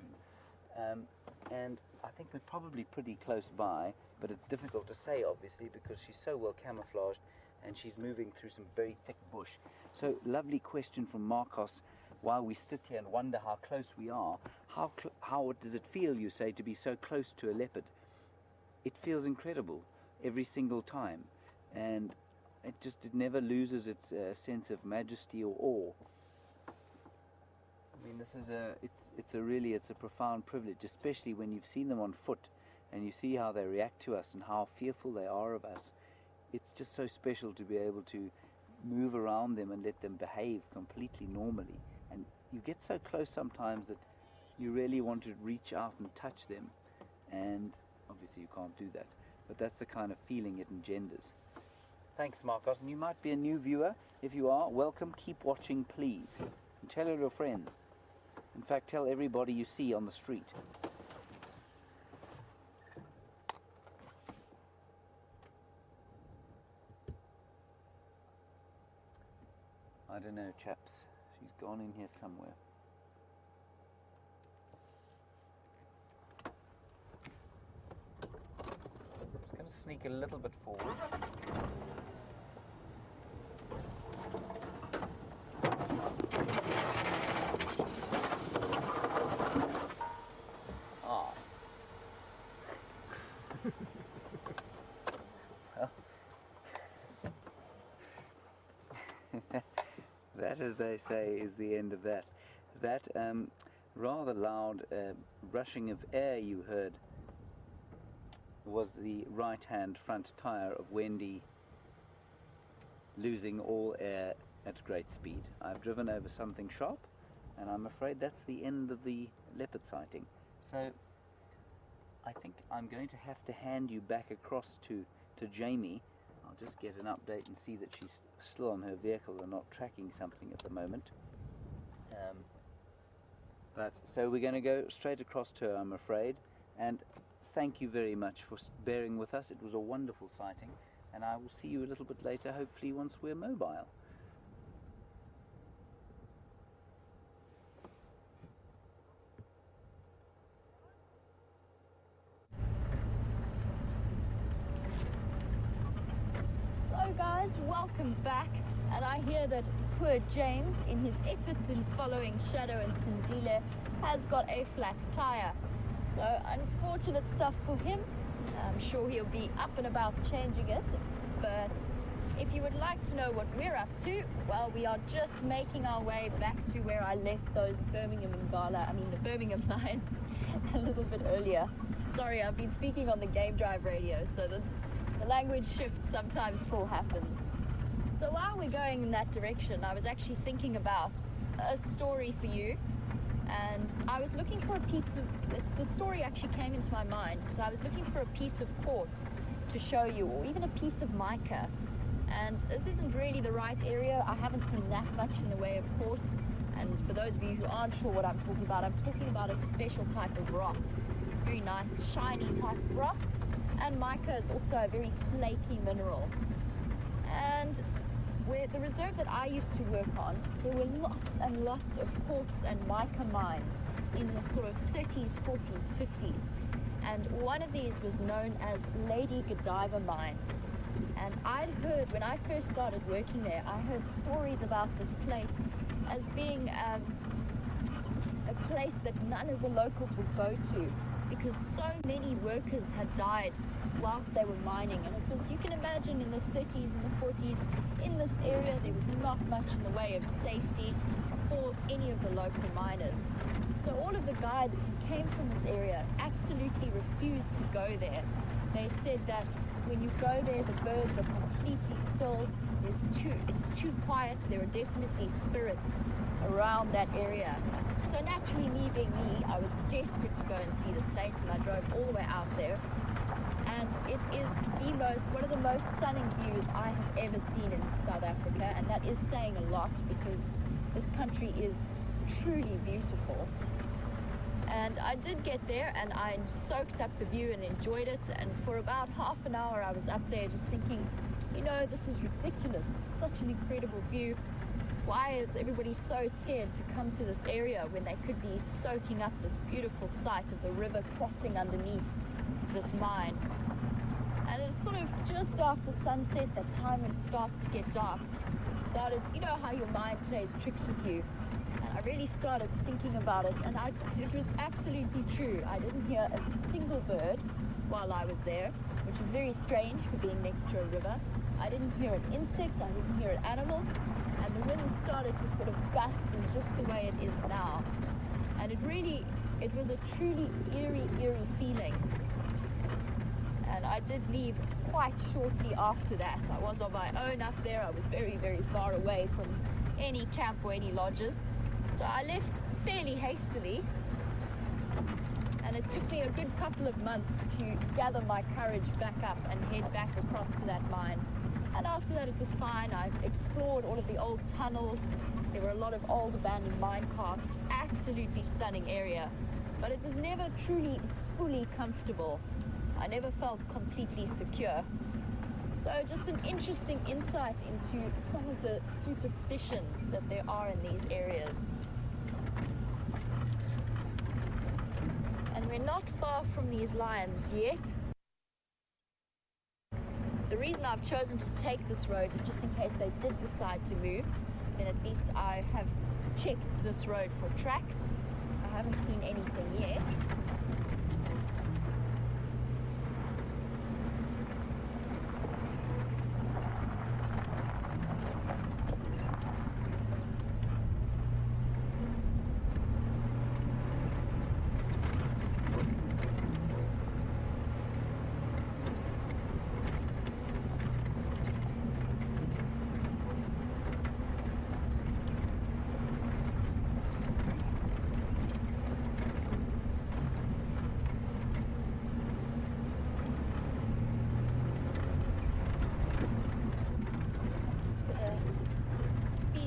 And I think we're probably pretty close by, but it's difficult to say, obviously, because she's so well camouflaged and she's moving through some very thick bush. So, lovely question from Marcos. While we sit here and wonder how close we are, how does it feel, you say, to be so close to a leopard? It feels incredible every single time, and it never loses its sense of majesty or awe. I mean, this is it's a profound privilege, especially when you've seen them on foot and you see how they react to us and how fearful they are of us. It's just so special to be able to move around them and let them behave completely normally. And you get so close sometimes that you really want to reach out and touch them, and obviously you can't do that, but that's the kind of feeling it engenders. Thanks, Marcos, and you might be a new viewer. If you are, welcome, keep watching, please, and tell all your friends. In fact, tell everybody you see on the street. I don't know, chaps. She's gone in here somewhere. Just going to sneak a little bit forward. That, as they say, is the end of that. That rather loud rushing of air you heard was the right-hand front tyre of Wendy losing all air at great speed. I've driven over something sharp, and I'm afraid that's the end of the leopard sighting. So I think I'm going to have to hand you back across to Jamie. I'll just get an update and see that she's still on her vehicle and not tracking something at the moment. So we're going to go straight across to her, I'm afraid. And thank you very much for bearing with us. It was a wonderful sighting, and I will see you a little bit later, hopefully once we're mobile. Guys, welcome back, and I hear that poor James, in his efforts in following Shadow and Sindile, has got a flat tire. So unfortunate stuff for him. I'm sure he'll be up and about changing it, but if you would like to know what we're up to, well, we are just making our way back to where I left those the Birmingham Lions a little bit earlier. Sorry, I've been speaking on the Game Drive radio, so the language shift sometimes still happens. So while we're going in that direction, I was actually thinking about a story for you, and I was looking for a piece of, the story actually came into my mind because I was looking for a piece of quartz to show you, or even a piece of mica, and this isn't really the right area. I haven't seen that much in the way of quartz, and for those of you who aren't sure what I'm talking about a special type of rock, very nice shiny type of rock. And mica is also a very flaky mineral. And where the reserve that I used to work on, there were lots and lots of quartz and mica mines in the sort of 30s, 40s, 50s. And one of these was known as Lady Godiva Mine. And I'd heard, when I first started working there, I heard stories about this place as being a place that none of the locals would go to, because so many workers had died whilst they were mining. And it was, you can imagine, in the 30s and the 40s, in this area there was not much in the way of safety for any of the local miners. So all of the guides who came from this area absolutely refused to go there. They said that when you go there, the birds are completely still, it's too quiet, there are definitely spirits around that area. So naturally, me being me, I was desperate to go and see this place, and I drove all the way out there. And it is one of the most stunning views I have ever seen in South Africa, and that is saying a lot because this country is truly beautiful. And I did get there and I soaked up the view and enjoyed it. And for about half an hour I was up there just thinking, you know, this is ridiculous. It's such an incredible view. Why is everybody so scared to come to this area when they could be soaking up this beautiful sight of the river crossing underneath this mine? And it's sort of just after sunset, that time when it starts to get dark, it started, you know how your mind plays tricks with you. And I really started thinking about it, and it was absolutely true. I didn't hear a single bird while I was there, which is very strange for being next to a river. I didn't hear an insect, I didn't hear an animal, and the wind started to sort of gust in just the way it is now. And it was a truly eerie feeling. And I did leave quite shortly after that. I was on my own up there. I was very far away from any camp or any lodges. So I left fairly hastily, and it took me a good couple of months to gather my courage back up and head back across to that mine. And after that it was fine. I explored all of the old tunnels. There were a lot of old abandoned mine carts. Absolutely stunning area, but it was never truly fully comfortable. I never felt completely secure. So just an interesting insight into some of the superstitions that there are in these areas. And we're not far from these lions yet. The reason I've chosen to take this road is just in case they did decide to move, then at least I have checked this road for tracks. I haven't seen anything yet.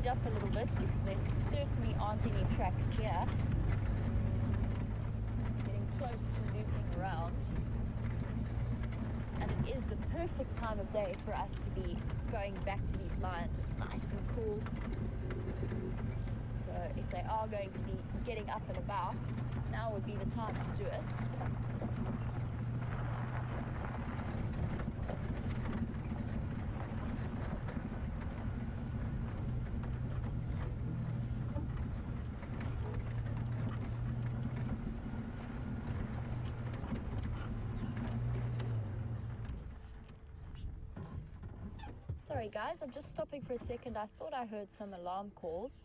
Up a little bit because there certainly aren't any tracks here. Getting close to looping around, and it is the perfect time of day for us to be going back to these lions. It's nice and cool, so if they are going to be getting up and about, now would be the time to do it. Sorry guys, I'm just stopping for a second. I thought I heard some alarm calls.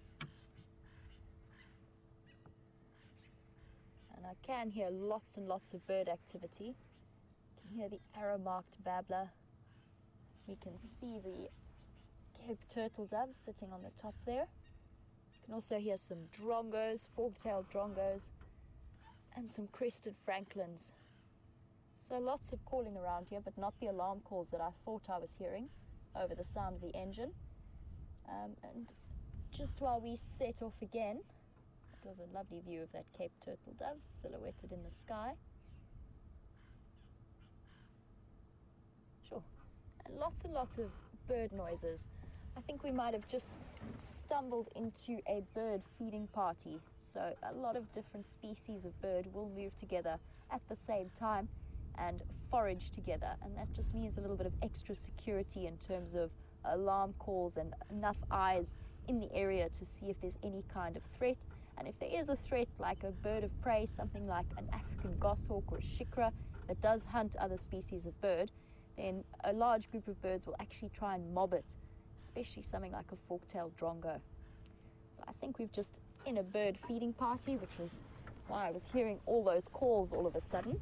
And I can hear lots and lots of bird activity. You can hear the arrow-marked babbler. We can see the Cape turtle doves sitting on the top there. You can also hear some drongos, fork-tailed drongos, and some crested francolins. So lots of calling around here, but not the alarm calls that I thought I was hearing over the sound of the engine. And just while we set off again, it was a lovely view of that Cape turtle dove silhouetted in the sky. Sure. And lots of bird noises. I think we might have just stumbled into a bird feeding party. So a lot of different species of bird will move together at the same time and forage together, and that just means a little bit of extra security in terms of alarm calls and enough eyes in the area to see if there's any kind of threat. And if there is a threat, like a bird of prey, something like an African goshawk or a shikra that does hunt other species of bird, then a large group of birds will actually try and mob it, especially something like a fork-tailed drongo. So I think we've just in a bird feeding party, which was why I was hearing all those calls all of a sudden.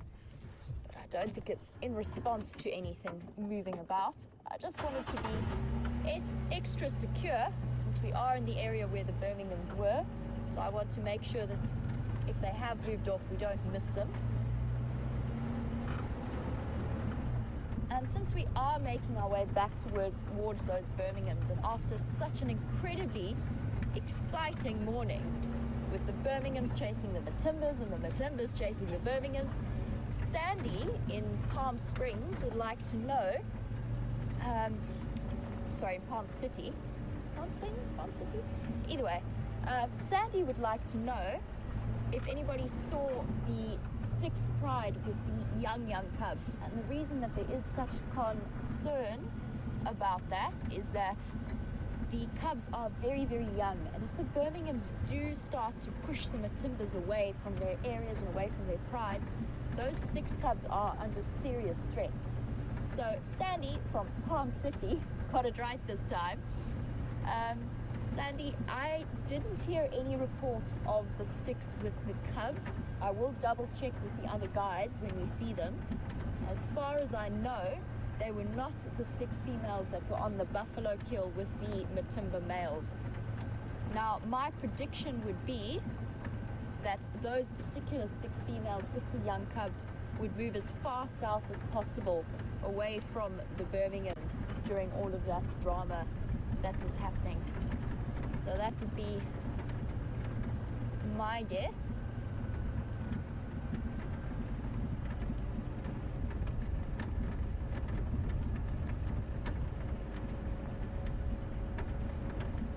I don't think it's in response to anything moving about. I just wanted to be extra secure since we are in the area where the Birminghams were. So I want to make sure that if they have moved off, we don't miss them. And since we are making our way back towards those Birminghams, and after such an incredibly exciting morning, with the Birminghams chasing the Matimbas and the Matimbas chasing the Birminghams. Sandy in Palm Springs would like to know, Palm City. Palm Springs? Palm City? Either way, Sandy would like to know if anybody saw the Styx Pride with the young cubs. And the reason that there is such concern about that is that the cubs are very, very young. And if the Birminghams do start to push the Matimbas away from their areas and away from their prides, those Styx cubs are under serious threat. So Sandy from Palm City got it right this time. Sandy, I didn't hear any report of the Styx with the cubs. I will double check with the other guides when we see them. As far as I know, they were not the Styx females that were on the buffalo kill with the Matimba males. Now, my prediction would be that those particular Styx females with the young cubs would move as far south as possible away from the Birminghams during all of that drama that was happening. So that would be my guess.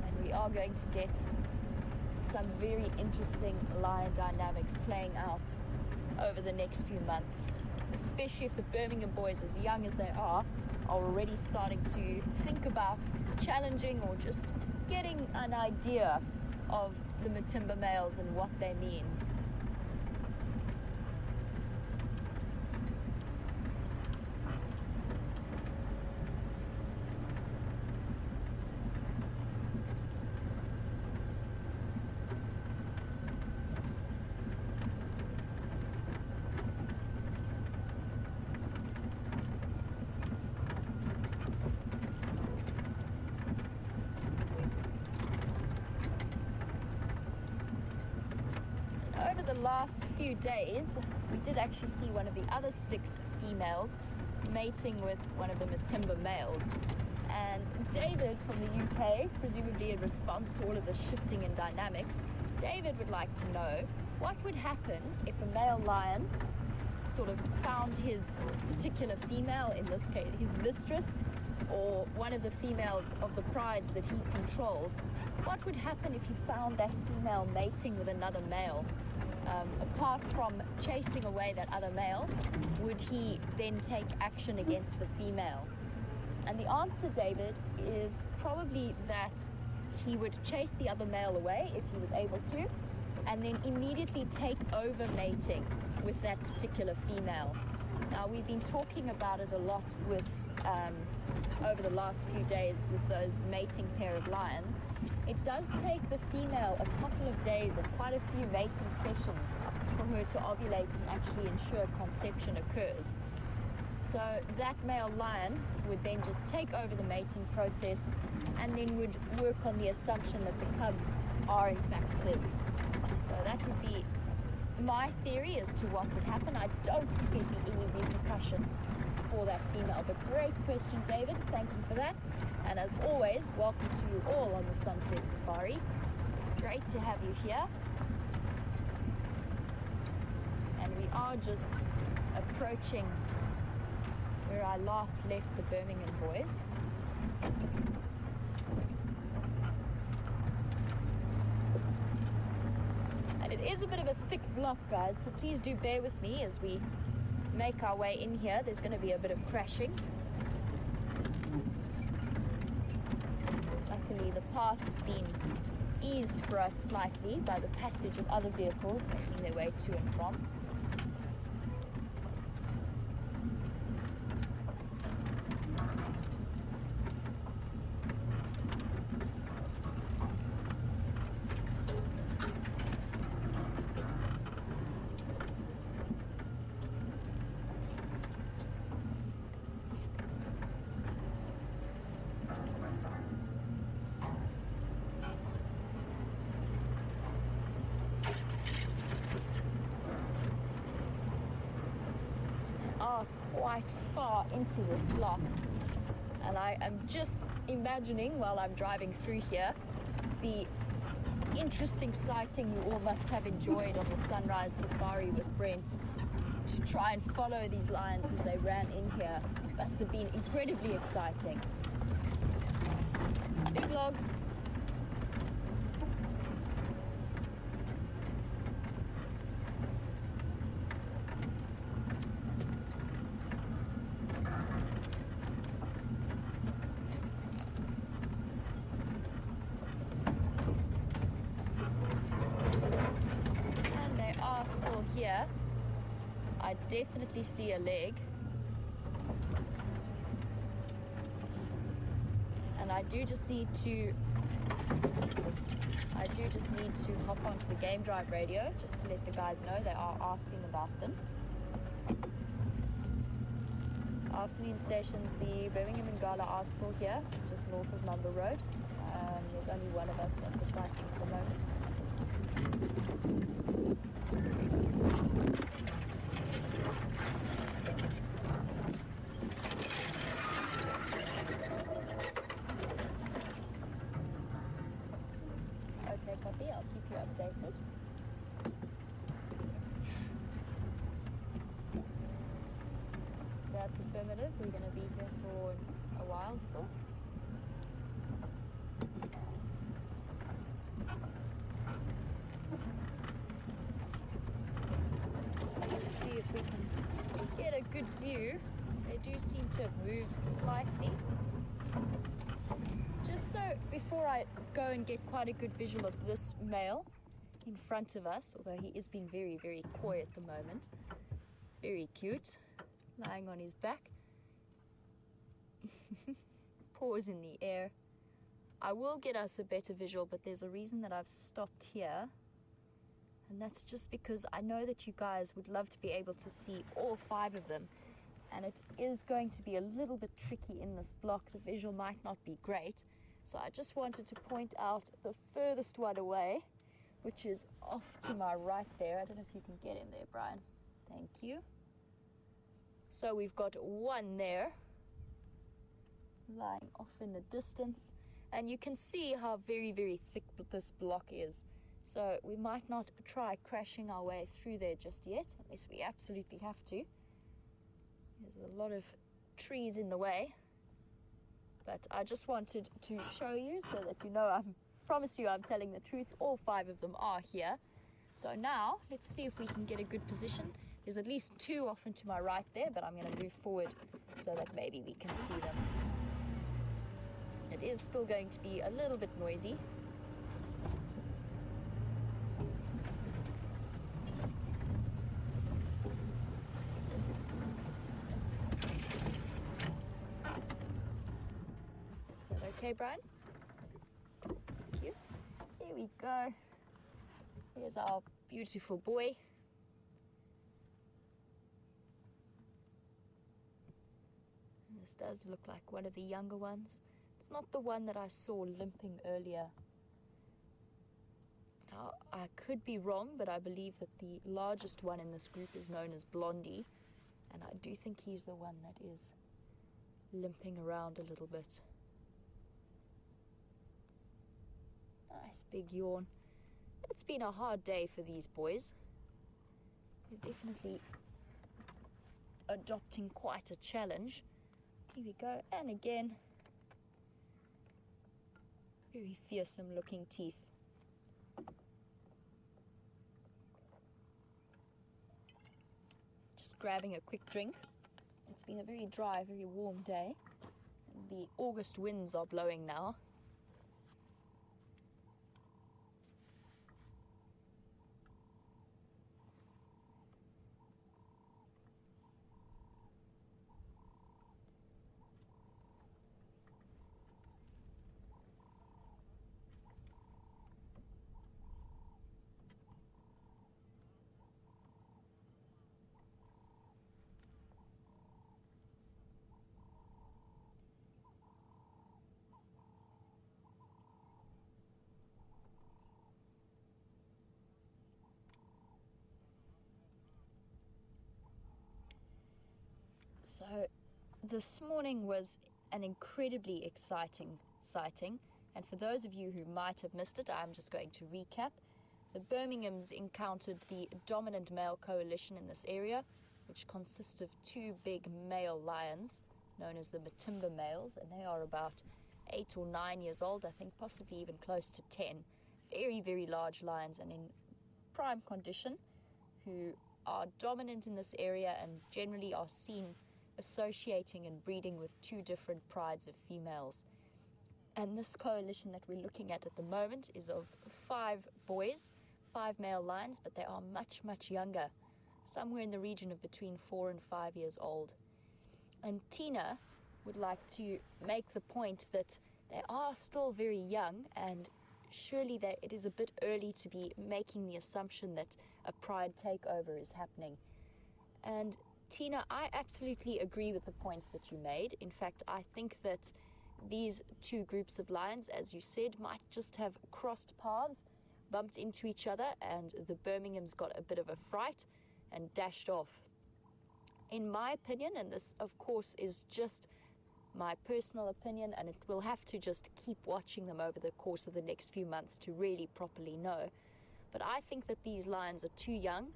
And we are going to get some very interesting lion dynamics playing out over the next few months, especially if the Birmingham Boys, as young as they are already starting to think about challenging or just getting an idea of the Matimba males and what they mean. Over the last few days, we did actually see one of the other Styx females mating with one of the Matimba males. And David from the UK, presumably in response to all of the shifting in dynamics, David would like to know what would happen if a male lion sort of found his particular female, in this case his mistress, or one of the females of the prides that he controls. What would happen if he found that female mating with another male? Apart from chasing away that other male, would he then take action against the female? And the answer, David, is probably that he would chase the other male away if he was able to, and then immediately take over mating with that particular female. Now, we've been talking about it a lot with over the last few days with those mating pair of lions. It does take the female a couple of days and quite a few mating sessions for her to ovulate and actually ensure conception occurs. So that male lion would then just take over the mating process and then would work on the assumption that the cubs are in fact his. So that would be my theory as to what would happen. I don't think there'd be any repercussions for that female, but great question, David. Thank you for that. And as always, welcome to you all on the Sunset Safari. It's great to have you here. And we are just approaching where I last left the Birmingham Boys. And it is a bit of a thick block, guys, so please do bear with me as we make our way in here. There's going to be a bit of crashing. Luckily, the path has been eased for us slightly by the passage of other vehicles making their way to and from. Quite far into this block, and I am just imagining while I'm driving through here the interesting sighting you all must have enjoyed on the sunrise safari with Brent. To try and follow these lions as they ran in here must have been incredibly exciting. Big log. And they are still here. I definitely see a leg. And I do just need to hop onto the game drive radio just to let the guys know they are asking about them. Afternoon stations, the Birmingham and Gala are still here, just north of Mumba Road. There's only one of us at the sighting at the moment. Okay, copy. I'll keep you updated. That's affirmative. We're going to be here for a while still. Let's see if we can get a good view. They do seem to have moved slightly. Just so before I go and get quite a good visual of this male in front of us, although he is being very, very coy at the moment. Very cute, lying on his back. Paws in the air. I will get us a better visual, but there's a reason that I've stopped here. And that's just because I know that you guys would love to be able to see all 5 of them. And it is going to be a little bit tricky in this block. The visual might not be great. So I just wanted to point out the furthest one away, which is off to my right there. I don't know if you can get him there, Brian. Thank you. So we've got one there, lying off in the distance. And you can see how very, very thick this block is. So we might not try crashing our way through there just yet, unless we absolutely have to. There's a lot of trees in the way. But I just wanted to show you so that you know, I promise you I'm telling the truth. All 5 of them are here. So now, let's see if we can get a good position. There's at least 2 off and to my right there, but I'm going to move forward so that maybe we can see them. It is still going to be a little bit noisy. Is that okay, Brian? Thank you. Here we go. Here's our beautiful boy. This does look like one of the younger ones. It's not the one that I saw limping earlier. Now, I could be wrong, but I believe that the largest one in this group is known as Blondie, and I do think he's the one that is limping around a little bit. Nice big yawn. It's been a hard day for these boys. They're definitely adopting quite a challenge. Here we go, and again, very fearsome looking teeth. Just grabbing a quick drink. It's been a very dry, very warm day. The August winds are blowing now. So this morning was an incredibly exciting sighting, And for those of you who might have missed it, I'm just going to recap. The Birminghams encountered the dominant male coalition in this area, which consists of two big male lions known as the Matimba males, and they are about 8 or 9 years old, I think possibly even close to 10. Very, very large lions and in prime condition, who are dominant in this area and generally are seen associating and breeding with two different prides of females. And this coalition that we're looking at the moment is of 5 boys, 5 male lions, but they are much, much younger, somewhere in the region of between 4 and 5 years old. And Tina would like to make the point that they are still very young, and surely it is a bit early to be making the assumption that a pride takeover is happening. And Tina, I absolutely agree with the points that you made. In fact, I think that these two groups of lions, as you said, might just have crossed paths, bumped into each other, and the Birminghams got a bit of a fright and dashed off. In my opinion, and this of course is just my personal opinion, and it will have to just keep watching them over the course of the next few months to really properly know, but I think that these lions are too young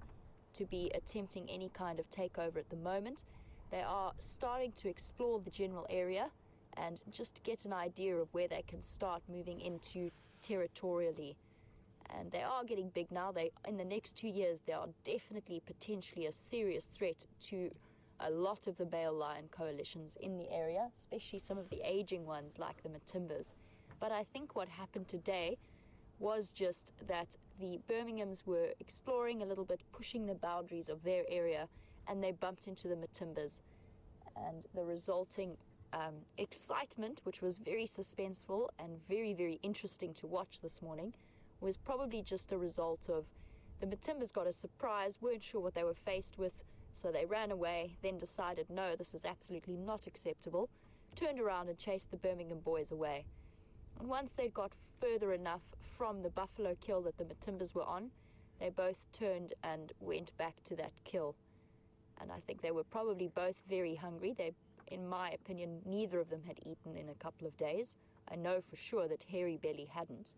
to be attempting any kind of takeover at the moment. They are starting to explore the general area and just get an idea of where they can start moving into territorially. And they are getting big now. In the next 2 years, they are definitely potentially a serious threat to a lot of the male lion coalitions in the area, especially some of the aging ones like the Matimbas. But I think what happened today was just that the Birminghams were exploring a little bit, pushing the boundaries of their area, and they bumped into the Matimbas. And the resulting excitement, which was very suspenseful and very, very interesting to watch this morning, was probably just a result of the Matimbas got a surprise, weren't sure what they were faced with, so they ran away, then decided, no, this is absolutely not acceptable, turned around and chased the Birmingham Boys away. And once they got further enough from the buffalo kill that the Matimbas were on, they both turned and went back to that kill. And I think they were probably both very hungry. In my opinion, neither of them had eaten in a couple of days. I know for sure that Hairy Belly hadn't,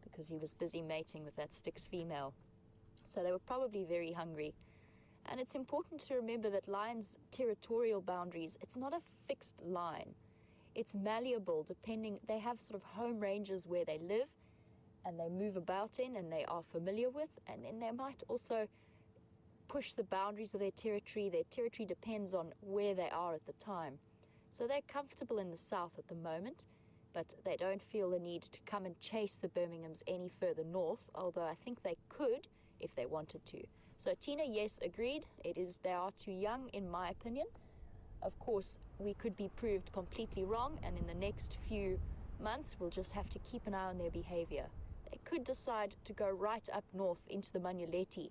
because he was busy mating with that Styx female. So they were probably very hungry. And it's important to remember that lions' territorial boundaries, it's not a fixed line. It's malleable, depending, they have sort of home ranges where they live and they move about in and they are familiar with, and then they might also push the boundaries of their territory. Their territory depends on where they are at the time. So they're comfortable in the south at the moment, but they don't feel the need to come and chase the Birminghams any further north, although I think they could if they wanted to. So Tina, yes, agreed. They are too young, in my opinion. Of course, we could be proved completely wrong, and in the next few months, we'll just have to keep an eye on their behavior. They could decide to go right up north into the Manyuleti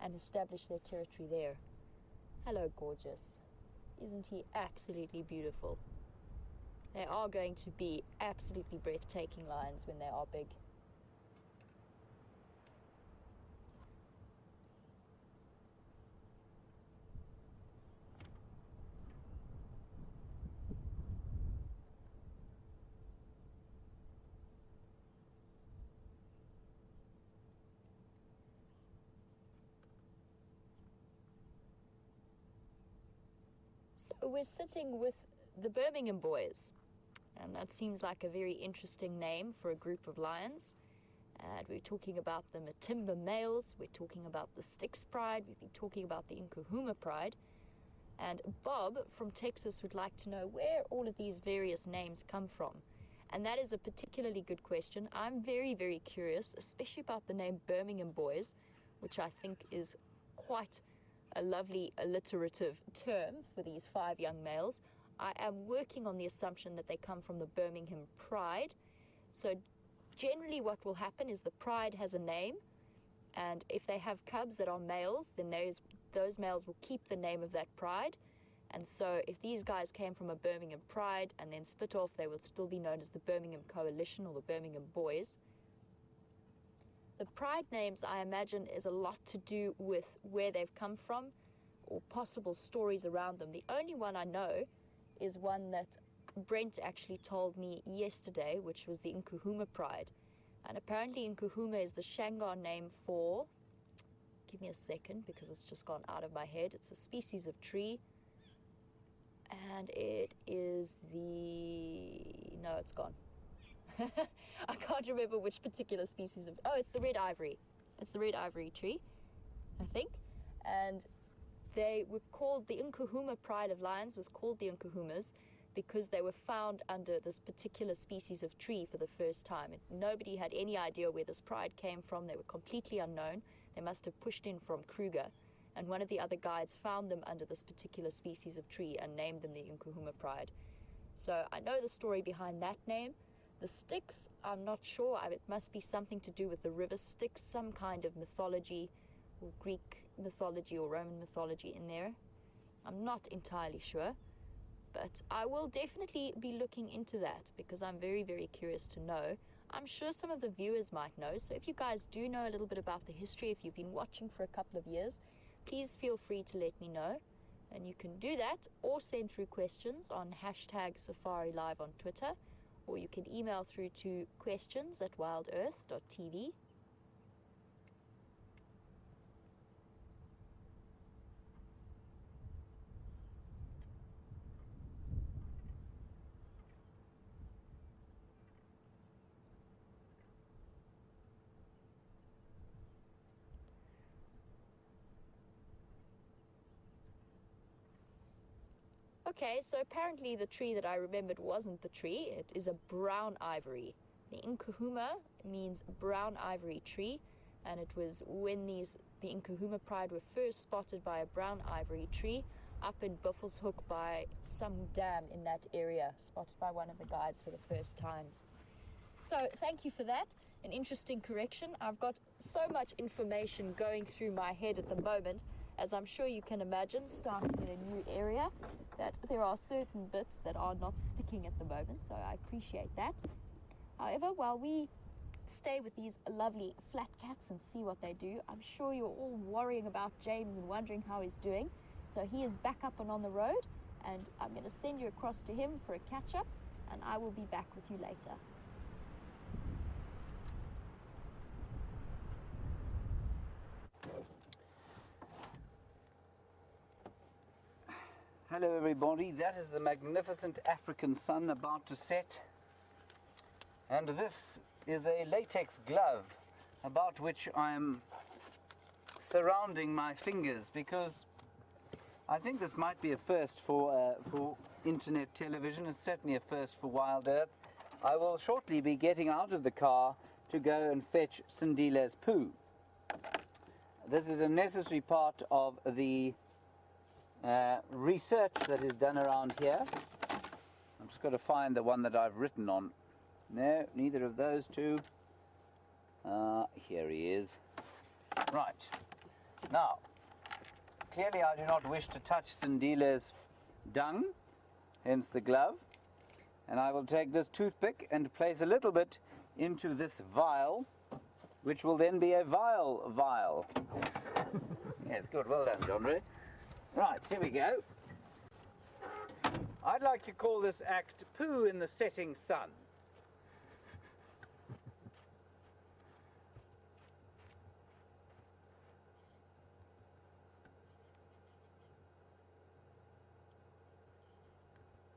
and establish their territory there. Hello, gorgeous. Isn't he absolutely beautiful? They are going to be absolutely breathtaking lions when they are big. So we're sitting with the Birmingham Boys, and that seems like a very interesting name for a group of lions. And we're talking about the Matimba males, we're talking about the Styx pride, we've been talking about the Nkuhuma pride. And Bob from Texas would like to know where all of these various names come from. And that is a particularly good question. I'm very, very curious, especially about the name Birmingham Boys, which I think is quite a lovely alliterative term for these 5 young males. I am working on the assumption that they come from the Birmingham Pride. So generally what will happen is the Pride has a name, and if they have cubs that are males, then those males will keep the name of that Pride. And so if these guys came from a Birmingham Pride and then split off, they will still be known as the Birmingham Coalition or the Birmingham Boys. The pride names, I imagine, is a lot to do with where they've come from or possible stories around them. The only one I know is one that Brent actually told me yesterday, which was the Nkuhuma Pride. And apparently Nkuhuma is the Shangaan name for, give me a second because it's just gone out of my head. It's a species of tree. And it is no, it's gone. I can't remember which particular species of, it's the red ivory. It's the red ivory tree, I think. And they were called, the Nkuhuma Pride of Lions was called the Nkuhumas because they were found under this particular species of tree for the first time. And nobody had any idea where this pride came from. They were completely unknown. They must have pushed in from Kruger. And one of the other guides found them under this particular species of tree and named them the Nkuhuma Pride. So I know the story behind that name. The Styx, I'm not sure. It must be something to do with the river Styx, some kind of mythology, or Greek mythology or Roman mythology in there. I'm not entirely sure. But I will definitely be looking into that because I'm very, very curious to know. I'm sure some of the viewers might know. So if you guys do know a little bit about the history, if you've been watching for a couple of years, please feel free to let me know. And you can do that or send through questions on #SafariLive on Twitter, or you can email through to questions@wildearth.tv. Okay, so apparently the tree that I remembered wasn't the tree. It is a brown ivory. The Nkuhuma means brown ivory tree, and it was when the Nkuhuma Pride were first spotted by a brown ivory tree up in Buffelshoek by some dam in that area, spotted by one of the guides for the first time. So thank you for that. An interesting correction. I've got so much information going through my head at the moment, as I'm sure you can imagine, starting in a new area, that there are certain bits that are not sticking at the moment, so I appreciate that. However, while we stay with these lovely flat cats and see what they do, I'm sure you're all worrying about James and wondering how he's doing. So he is back up and on the road, and I'm going to send you across to him for a catch-up, and I will be back with you later. Hello everybody, that is the magnificent African sun about to set, and this is a latex glove about which I'm surrounding my fingers because I think this might be a first for internet television. It's certainly a first for WildEarth. I will shortly be getting out of the car to go and fetch Sindile's poo. This is a necessary part of the research that is done around here. I'm just going to find the one that I've written on. No, neither of those two. Here he is. Right. Now, clearly I do not wish to touch Sindile's dung, hence the glove. And I will take this toothpick and place a little bit into this vial, which will then be a vial. Yes, good. Well done, John Ray. Right, here we go. I'd like to call this act Poo in the Setting Sun.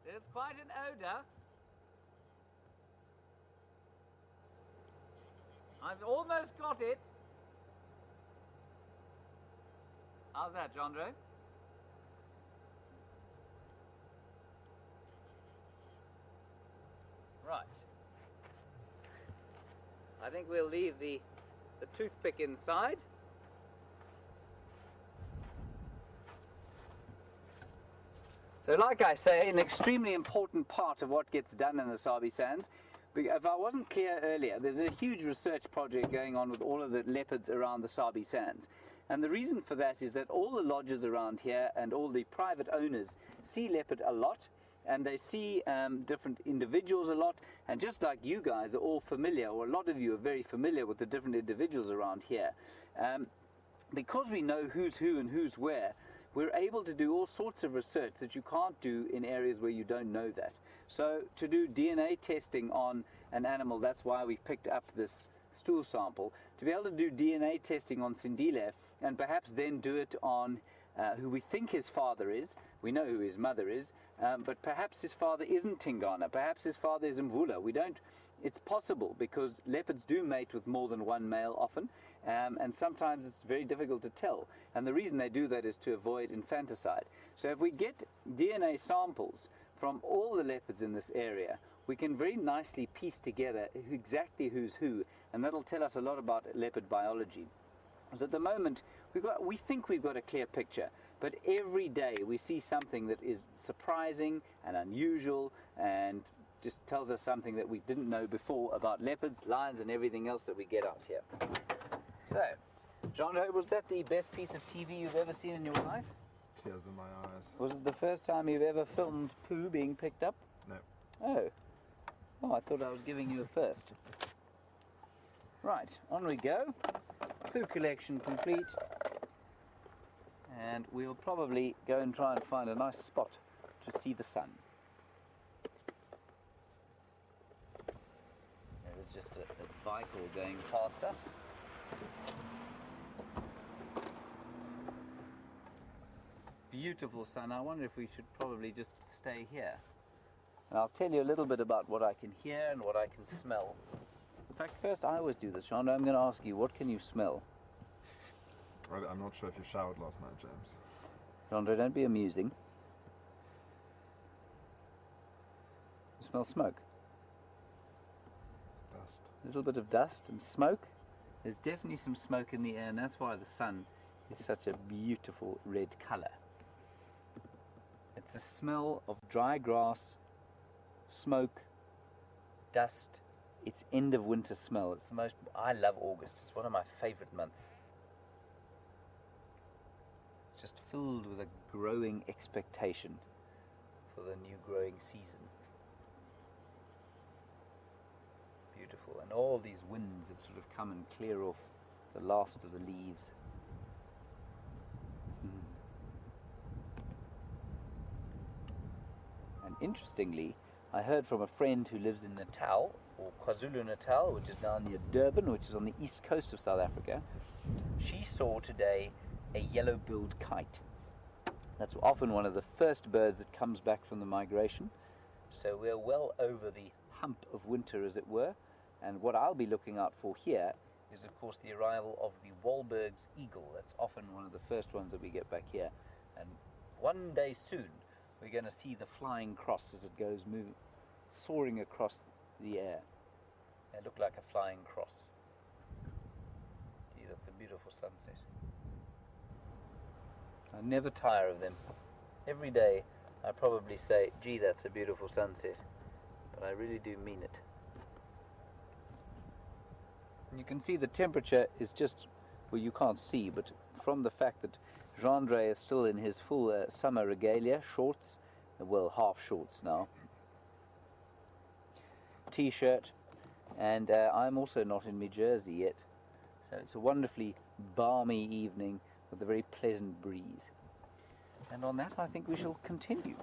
There's quite an odour. I've almost got it. How's that, John Ray? Right. I think we'll leave the toothpick inside. So like I say, an extremely important part of what gets done in the Sabi Sands. If I wasn't clear earlier, there's a huge research project going on with all of the leopards around the Sabi Sands. And the reason for that is that all the lodges around here and all the private owners see leopard a lot, and they see different individuals a lot, and just like you guys are all familiar, or a lot of you are very familiar with the different individuals around here, because we know who's who and who's where, we're able to do all sorts of research that you can't do in areas where you don't know that. So to do DNA testing on an animal, that's why we picked up this stool sample, to be able to do DNA testing on Sindile and perhaps then do it on who we think his father is. We know who his mother is, but perhaps his father isn't Tingana, perhaps his father is Mvula. We don't. It's possible because leopards do mate with more than one male often, and sometimes it's very difficult to tell. And the reason they do that is to avoid infanticide. So if we get DNA samples from all the leopards in this area, we can very nicely piece together exactly who's who, and that'll tell us a lot about leopard biology. Because at the moment, we think we've got a clear picture, but every day we see something that is surprising and unusual and just tells us something that we didn't know before about leopards, lions, and everything else that we get out here. So, Jean-Claude, was that the best piece of TV you've ever seen in your life? Tears in my eyes. Was it the first time you've ever filmed poo being picked up? No. Oh, I thought I was giving you a first. Right, on we go. Poo collection complete. And we'll probably go and try and find a nice spot to see the sun. There was just a vehicle going past us. Beautiful sun. I wonder if we should probably just stay here. And I'll tell you a little bit about what I can hear and what I can smell. In fact, first I always do this, Chandra. I'm going to ask you, what can you smell? I'm not sure if you showered last night, James. Chandra, don't be amusing. You smell smoke. Dust. A little bit of dust and smoke. There's definitely some smoke in the air, and that's why the sun is such a beautiful red colour. It's the smell of dry grass, smoke, dust. It's end of winter smell. It's the most. I love August. It's one of my favourite months. It's just filled with a growing expectation for the new growing season. Beautiful. And all these winds that sort of come and clear off the last of the leaves. And interestingly, I heard from a friend who lives in Natal, or KwaZulu-Natal, which is down near Durban, which is on the east coast of South Africa. She saw today a yellow-billed kite. That's often one of the first birds that comes back from the migration. So we're well over the hump of winter, as it were. And what I'll be looking out for here is, of course, the arrival of the WildEarth eagle. That's often one of the first ones that we get back here. And one day soon, we're going to see the flying cross as it goes soaring across the air. They look like a flying cross. Gee, that's a beautiful sunset. I never tire of them. Every day I probably say, gee, that's a beautiful sunset. But I really do mean it. And you can see the temperature is just, well, you can't see, but from the fact that Jean-Andre is still in his full summer regalia, shorts, well, half shorts now, t-shirt, and I'm also not in my jersey yet. So it's a wonderfully balmy evening with a very pleasant breeze. And on that, I think we shall continue.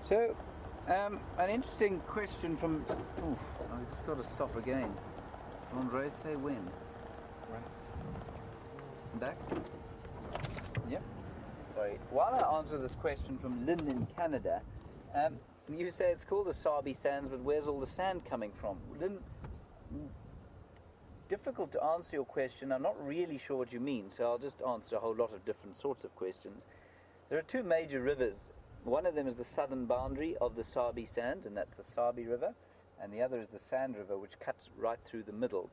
So, an interesting question from. Oh, I just got to stop again. Andre, say when? Back? Yep. Sorry. While I answer this question from Lynn in Canada, you say it's called the Sabi Sands, but where's all the sand coming from? Lynn, difficult to answer your question. I'm not really sure what you mean, so I'll just answer a whole lot of different sorts of questions. There are two major rivers. One of them is the southern boundary of the Sabi Sands, and that's the Sabi River, and the other is the Sand River, which cuts right through the middle.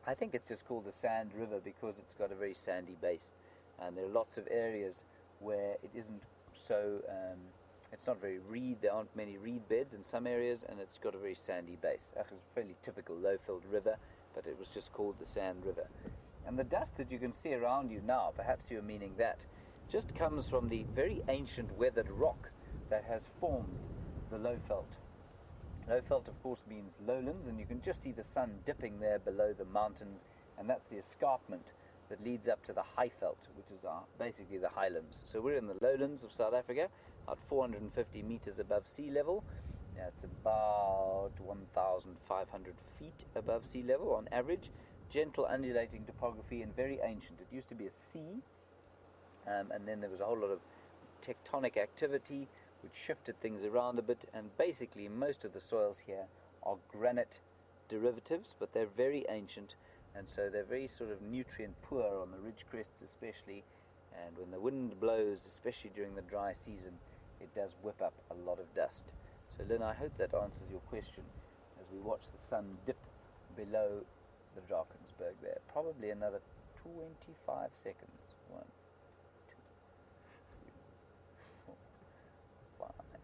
I think it's just called the Sand River because it's got a very sandy base, and there are lots of areas where it isn't so. It's not very reed. There aren't many reed beds in some areas, and it's got a very sandy base. It's a fairly typical low-filled river, but it was just called the Sand River. And the dust that you can see around you now, perhaps you're meaning that, just comes from the very ancient weathered rock that has formed the low-felt. Low-felt, of course, means lowlands, and you can just see the sun dipping there below the mountains, and that's the escarpment that leads up to the Highveld, which is basically the highlands. So we're in the lowlands of South Africa, about 450 meters above sea level. That's about 1,500 feet above sea level on average. Gentle undulating topography and very ancient. It used to be a sea, and then there was a whole lot of tectonic activity which shifted things around a bit, and basically most of the soils here are granite derivatives, but they're very ancient, and so they're very sort of nutrient poor on the ridge crests especially, and when the wind blows, especially during the dry season, it does whip up a lot of dust. So Lynn, I hope that answers your question as we watch the sun dip below the Drakensberg there. Probably another 25 seconds. 1, 2, 3, 4, 5, 6,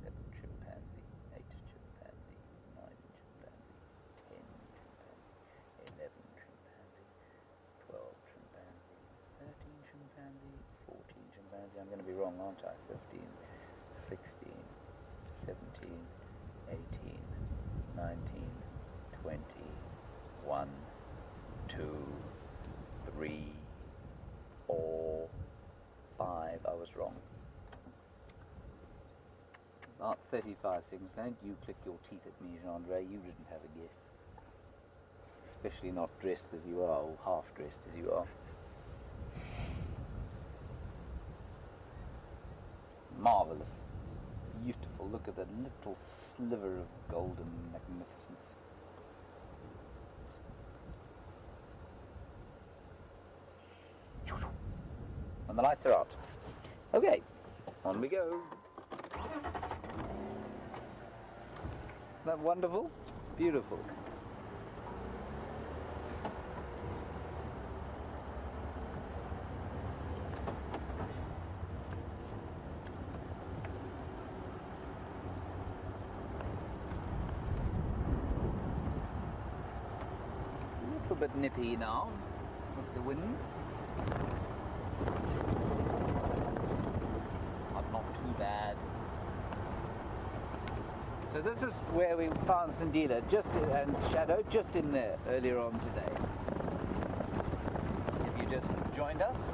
7 chimpanzee, 8 chimpanzee, 9 chimpanzee, 10 chimpanzee, 11 chimpanzee, 12 chimpanzee, 13 chimpanzee, 14 chimpanzee. I'm going to be wrong, aren't I? 15, 16, 17, 18, 19, 20, 1, 2, 3, 4, 5. I was wrong. About 35 seconds. Don't you click your teeth at me, Jean-Andre. You didn't have a guess. Especially not dressed as you are, or half dressed as you are. Marvelous. Beautiful. Look at that little sliver of golden magnificence. And the lights are out. Okay, on we go. Isn't that wonderful? Beautiful. A little bit nippy now with the wind. But not too bad. So this is where we found Sindile, and Shadow, just in there earlier on today. If you just joined us,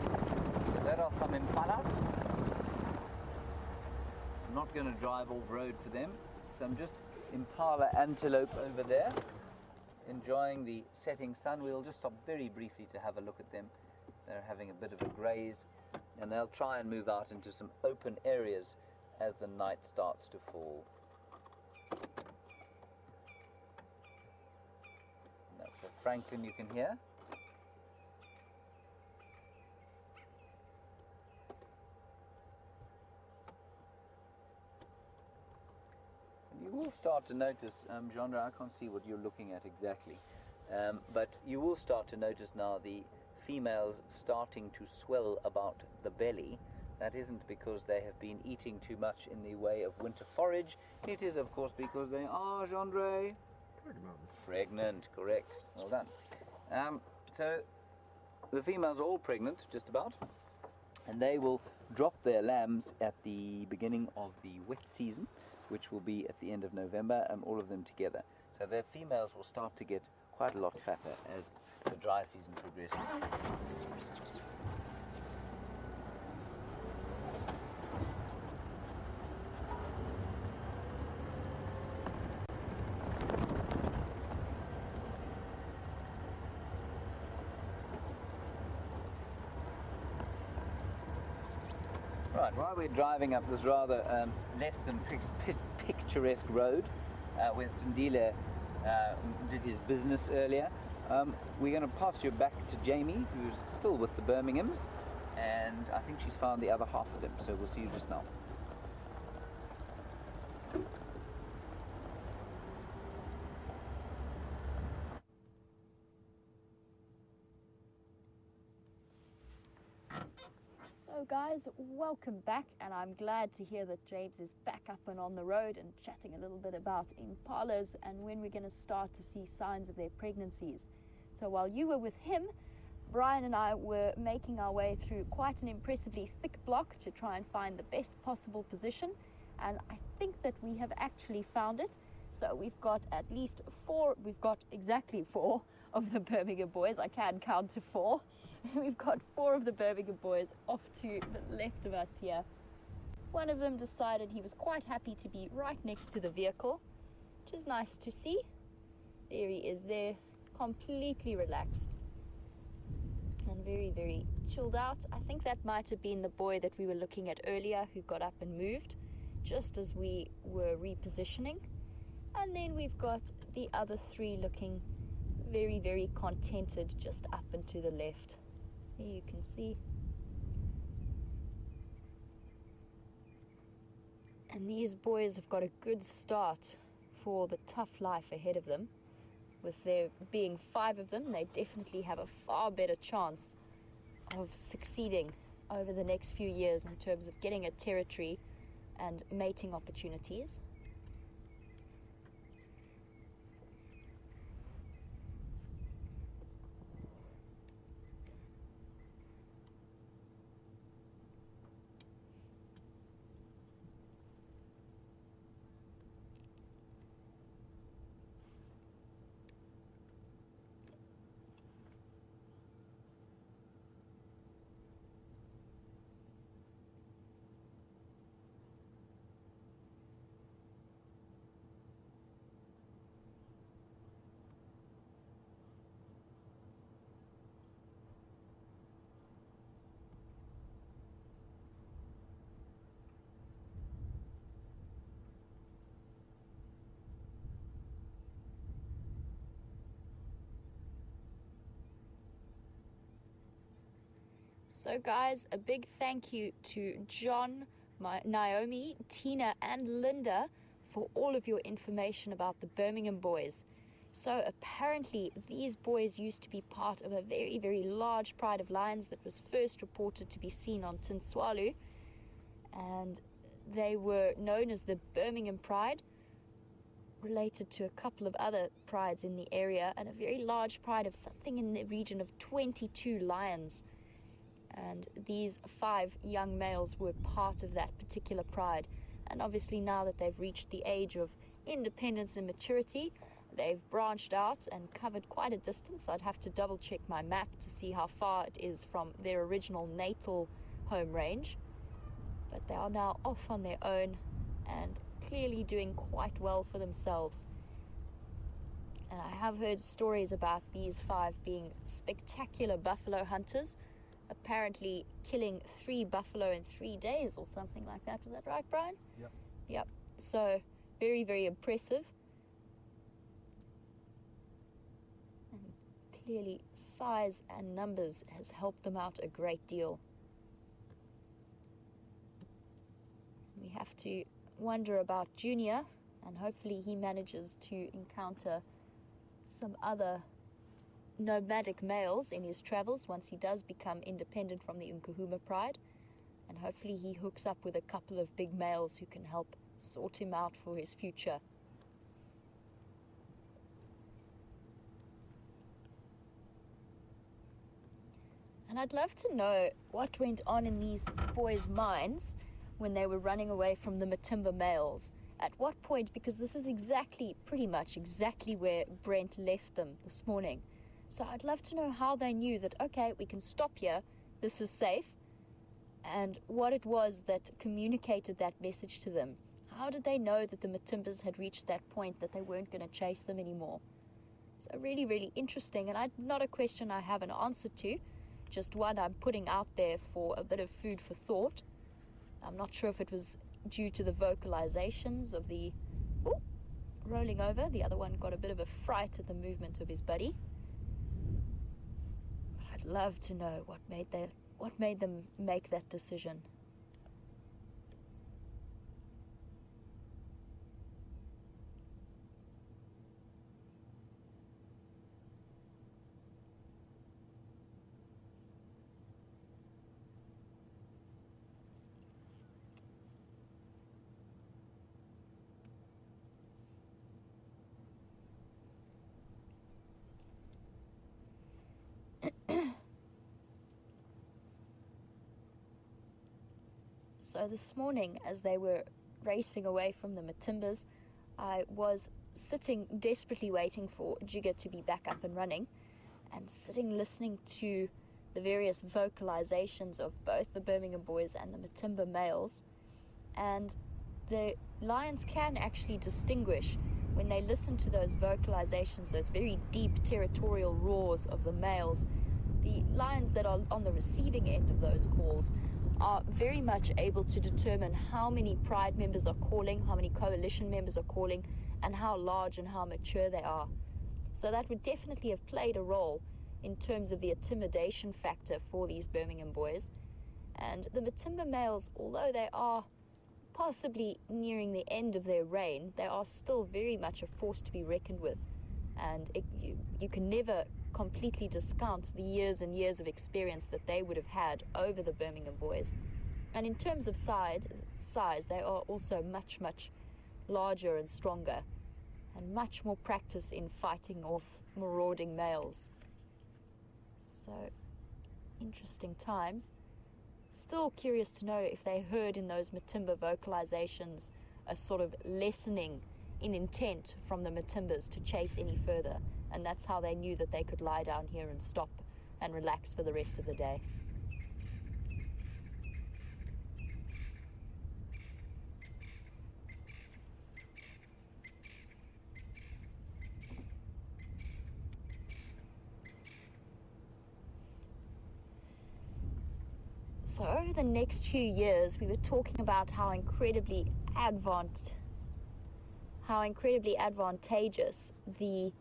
there are some impalas. I'm not going to drive off road for them, so I'm just impala antelope over there, enjoying the setting sun. We'll just stop very briefly to have a look at them. They're having a bit of a graze, and they'll try and move out into some open areas as the night starts to fall. And that's a francolin you can hear. And you will start to notice, Jean-Andre, I can't see what you're looking at exactly, but you will start to notice now the females starting to swell about the belly. That isn't because they have been eating too much in the way of winter forage. It is, of course, because they are, Jean-Andre? Pregnant, correct. Well done. So the females are all pregnant, just about, and they will drop their lambs at the beginning of the wet season, which will be at the end of November, all of them together. So their females will start to get quite a lot fatter as the dry season progresses. Right, while we're driving up this rather less than picturesque road where Sindile did his business earlier, we're going to pass you back to Jamie, who's still with the Birminghams, and I think she's found the other half of them, so we'll see you just now. So guys, welcome back, and I'm glad to hear that James is back up and on the road and chatting a little bit about impalas and when we're going to start to see signs of their pregnancies. So while you were with him, Brian and I were making our way through quite an impressively thick block to try and find the best possible position, and I think that we have actually found it. So we've got at least exactly four of the Birmingham Boys. I can count to four. We've got four of the Birmingham Boys off to the left of us here. One of them decided he was quite happy to be right next to the vehicle, which is nice to see. There he is there, completely relaxed and very, very chilled out. I think that might have been the boy that we were looking at earlier who got up and moved just as we were repositioning. And then we've got the other three looking very, very contented just up and to the left. Here you can see. And these boys have got a good start for the tough life ahead of them. With there being 5 of them, they definitely have a far better chance of succeeding over the next few years in terms of getting a territory and mating opportunities. So guys, a big thank you to John, Naomi, Tina and Linda for all of your information about the Birmingham Boys. So apparently these boys used to be part of a very, very large pride of lions that was first reported to be seen on Tinswalu, and they were known as the Birmingham Pride, related to a couple of other prides in the area, and a very large pride of something in the region of 22 lions. And these 5 young males were part of that particular pride. And obviously now that they've reached the age of independence and maturity, they've branched out and covered quite a distance. I'd have to double check my map to see how far it is from their original natal home range. But they are now off on their own and clearly doing quite well for themselves. And I have heard stories about these 5 being spectacular buffalo hunters, apparently killing 3 buffalo in 3 days or something like that. Was that right, Brian? Yep. Yep. So very, very impressive. And clearly size and numbers has helped them out a great deal. We have to wonder about Junior, and hopefully he manages to encounter some other nomadic males in his travels once he does become independent from the Nkahuma Pride, and hopefully he hooks up with a couple of big males who can help sort him out for his future. And I'd love to know what went on in these boys' minds when they were running away from the Matimba males. At what point, because this is pretty much exactly where Brent left them this morning. So I'd love to know how they knew that, okay, we can stop here, this is safe, and what it was that communicated that message to them. How did they know that the Matimbas had reached that point that they weren't going to chase them anymore? So really, really interesting, and not a question I have an answer to, just one I'm putting out there for a bit of food for thought. I'm not sure if it was due to the vocalizations of the rolling over. The other one got a bit of a fright at the movement of his buddy. I'd love to know what made them make that decision. So this morning, as they were racing away from the Matimbas, I was sitting desperately waiting for Jigga to be back up and running, and sitting listening to the various vocalizations of both the Birmingham Boys and the Matimba males. And the lions can actually distinguish when they listen to those vocalizations, those very deep territorial roars of the males. The lions that are on the receiving end of those calls are very much able to determine how many pride members are calling, how many coalition members are calling, and how large and how mature they are. So that would definitely have played a role in terms of the intimidation factor for these Birmingham Boys. And the Matimba males, although they are possibly nearing the end of their reign, they are still very much a force to be reckoned with. And you can never completely discount the years and years of experience that they would have had over the Birmingham Boys. And in terms of size, they are also much, much larger and stronger, and much more practice in fighting off marauding males. So, interesting times. Still curious to know if they heard in those Matimba vocalizations a sort of lessening in intent from the Matimbas to chase any further, and that's how they knew that they could lie down here and stop and relax for the rest of the day. So over the next few years, we were talking about how incredibly advantageous the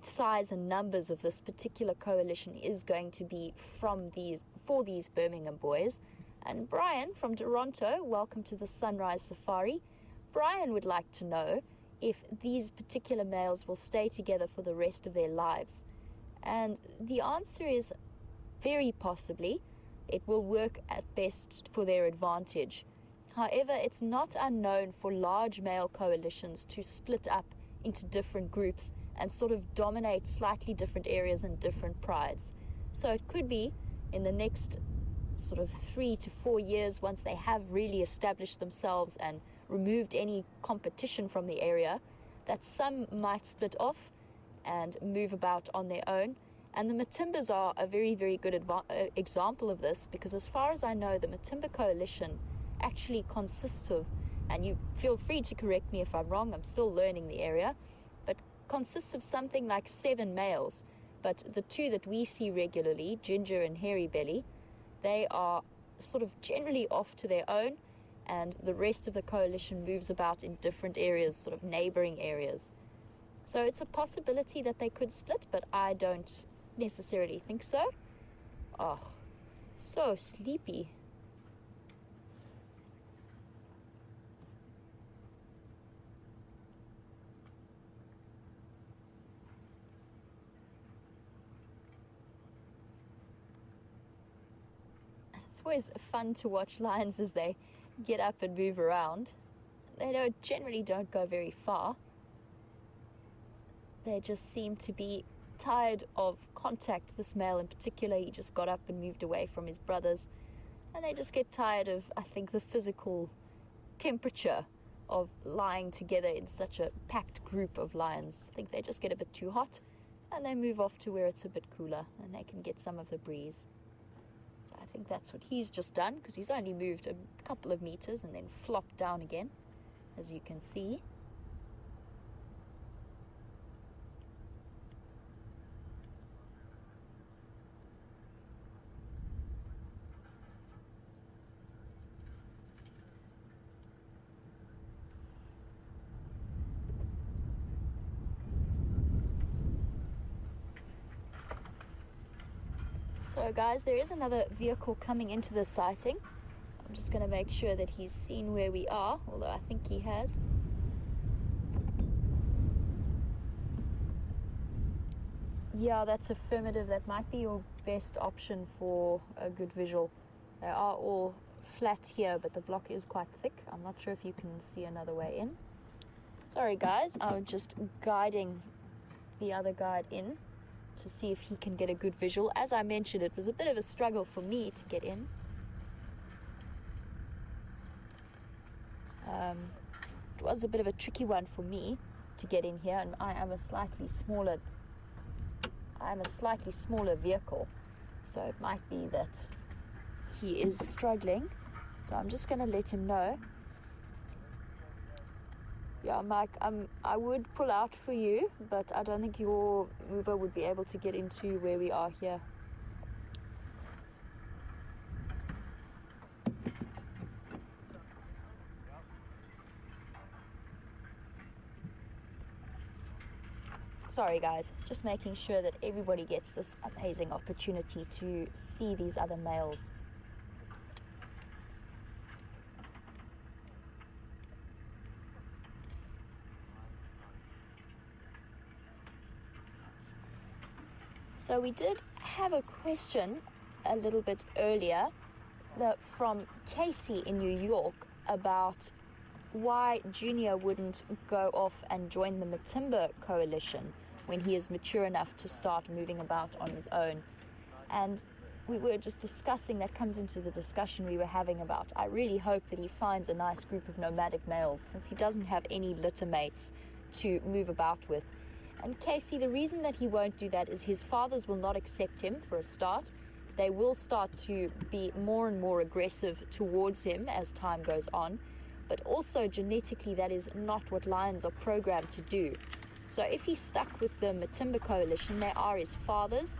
size and numbers of this particular coalition is going to be for these Birmingham Boys. And Brian from Toronto, welcome to the Sunrise Safari. Brian would like to know if these particular males will stay together for the rest of their lives. And the answer is very possibly. It will work at best for their advantage. However, it's not unknown for large male coalitions to split up into different groups and sort of dominate slightly different areas and different prides. So it could be in the next sort of 3 to 4 years, once they have really established themselves and removed any competition from the area, that some might split off and move about on their own. And the Matimbas are a very, very good example of this, because as far as I know, the Matimba coalition actually consists of, and you feel free to correct me if I'm wrong, I'm still learning the area, but consists of something like 7 males. But the 2 that we see regularly, Ginger and Hairy Belly, they are sort of generally off to their own, and the rest of the coalition moves about in different areas, sort of neighboring areas. So it's a possibility that they could split, but I don't necessarily think so. Oh, so sleepy. And it's always fun to watch lions as they get up and move around. They generally don't go very far. They just seem to be tired of contact. This male in particular, he just got up and moved away from his brothers, and they just get tired of, I think, the physical temperature of lying together in such a packed group of lions. I think they just get a bit too hot, and they move off to where it's a bit cooler and they can get some of the breeze. So I think that's what he's just done, because he's only moved a couple of meters and then flopped down again, as you can see. So guys, there is another vehicle coming into the sighting. I'm just going to make sure that he's seen where we are, although I think he has. Yeah, that's affirmative. That might be your best option for a good visual. They are all flat here, but the block is quite thick. I'm not sure if you can see another way in. Sorry guys, I'm just guiding the other guide in to see if he can get a good visual. As I mentioned, it was a bit of a struggle for me to get in. It was a bit of a tricky one for me to get in here, and I am a slightly smaller vehicle, so it might be that he is struggling. So I'm just going to let him know. Yeah, Mike, I would pull out for you, but I don't think your mover would be able to get into where we are here. Sorry guys, just making sure that everybody gets this amazing opportunity to see these other males. So we did have a question a little bit earlier from Casey in New York about why Junior wouldn't go off and join the Matimba Coalition when he is mature enough to start moving about on his own. And we were just discussing, that comes into the discussion we were having about, I really hope that he finds a nice group of nomadic males, since he doesn't have any litter mates to move about with. And Casey, the reason that he won't do that is his fathers will not accept him for a start. They will start to be more and more aggressive towards him as time goes on. But also genetically, that is not what lions are programmed to do. So if he's stuck with the Matimba Coalition, they are his fathers,